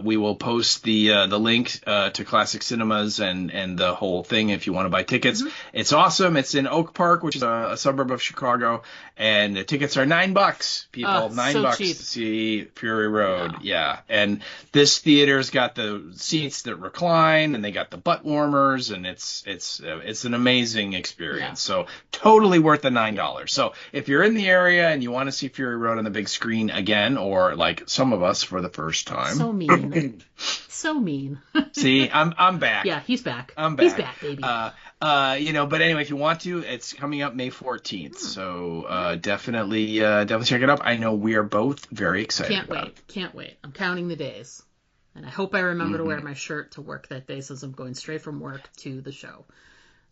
We will post the link to Classic Cinemas and the whole thing if you want to buy tickets. It's awesome. It's in Oak Park, which is a suburb of Chicago, and the tickets are $9. People, $9 cheap to see Fury Road. Yeah, and this theater's got the seats that recline, and they got the butt warmers, and it's an amazing experience. So totally worth the $9. So if you're in the area and you want to see Fury Road on the big screen again, or like some of us for the first time. So mean. So mean. See, I'm back. Yeah, he's back. I'm back. He's back, baby. But anyway, if you want to, it's coming up May 14th. So definitely check it out. I know we are both very excited. Can't wait. I'm counting the days. And I hope I remember to wear my shirt to work that day since I'm going straight from work to the show.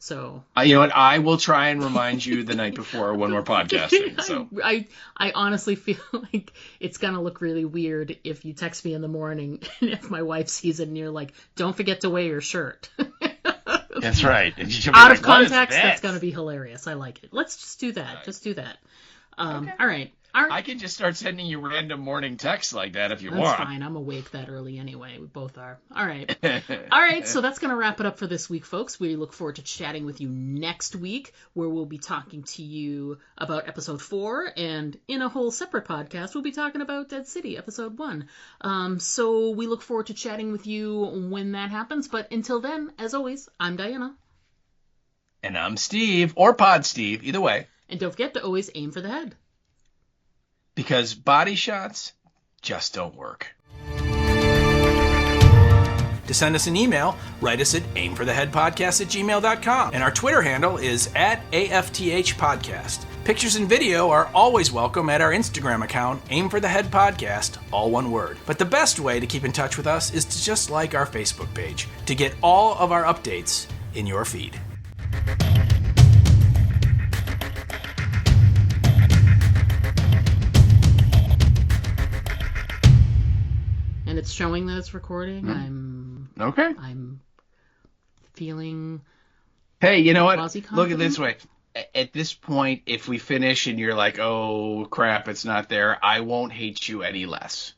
So you know what? I will try and remind you the night before when we're podcasting. So I honestly feel like it's gonna look really weird if you text me in the morning and if my wife sees it and you're like, "Don't forget to wear your shirt." That's right. Out of context, that's gonna be hilarious. I like it. Let's just do that. Right. Just do that. Okay. All right. I can just start sending you random morning texts like that if you want. That's fine. I'm awake that early anyway. We both are. All right. All right. So that's going to wrap it up for this week, folks. We look forward to chatting with you next week, where we'll be talking to you about episode 4. And in a whole separate podcast, we'll be talking about Dead City, episode 1. So we look forward to chatting with you when that happens. But until then, as always, I'm Diana. And I'm Steve, or Pod Steve, either way. And don't forget to always aim for the head. Because body shots just don't work. To send us an email, write us at aimfortheheadpodcast@gmail.com. And our Twitter handle is @AFTH Podcast. Pictures and video are always welcome at our Instagram account, Aim for the Head Podcast, all one word. But the best way to keep in touch with us is to just like our Facebook page to get all of our updates in your feed. And it's showing that it's recording. I'm feeling. Hey, you know what? Look at it this way. At this point, if we finish and you're like, "Oh crap, it's not there," I won't hate you any less.